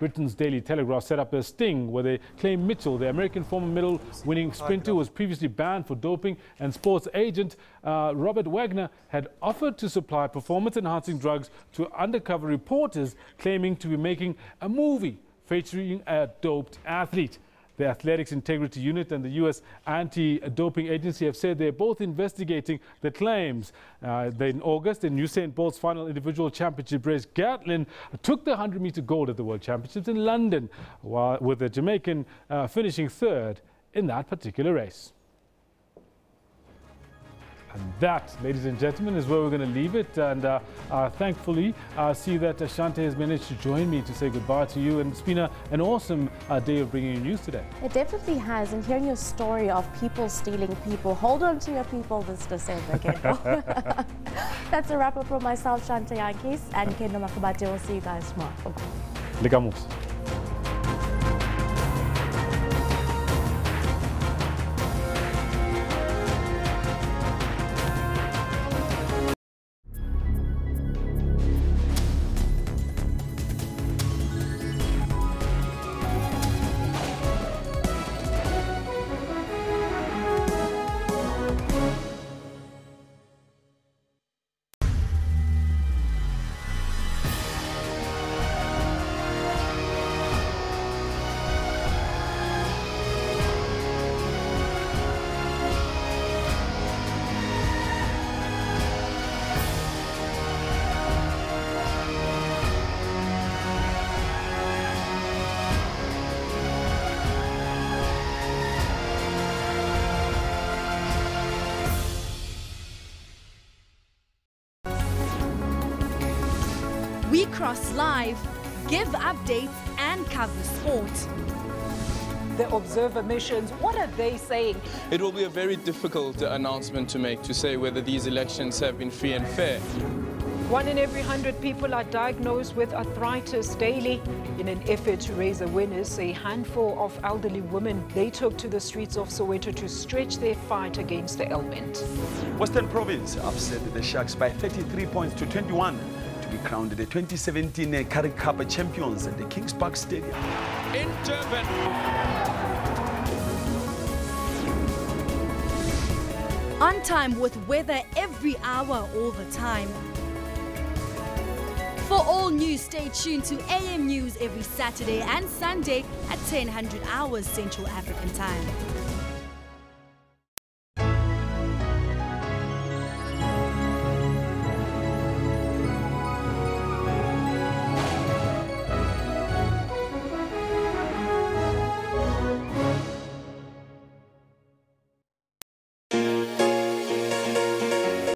Britain's Daily Telegraph set up a sting where they claim Mitchell, the American former medal-winning sprinter, was previously banned for doping, and sports agent Robert Wagner had offered to supply performance-enhancing drugs to undercover reporters claiming to be making a movie featuring a doped athlete. The Athletics Integrity Unit and the U.S. Anti-Doping Agency have said they're both investigating the claims. In August, in Usain Bolt's final individual championship race, Gatlin took the 100-meter gold at the World Championships in London, with the Jamaican finishing third in that particular race. And that, ladies and gentlemen, is where we're going to leave it. And thankfully, I see that Shante has managed to join me to say goodbye to you. And it's been an awesome day of bringing you news today. It definitely has. And hearing your story of people stealing people, hold on to your people this December, Kendall. That's a wrap up from myself, Shante Yankis, and Kendall Makabate. We'll see you guys tomorrow. Ligamos. We cross live, give updates and cover sport. The observer missions, what are they saying? It will be a very difficult announcement to make, to say whether these elections have been free and fair. 1 in every 100 people are diagnosed with arthritis daily. In an effort to raise awareness, a handful of elderly women, they took to the streets of Soweto to stretch their fight against the ailment. Western Province upset the Sharks by 33 points to 21 to be crowned the 2017 Currie Cup champions at the Kings Park Stadium. In Durban. On time with weather every hour, all the time. For all news, stay tuned to AM News every Saturday and Sunday at 10:00 hours Central African Time.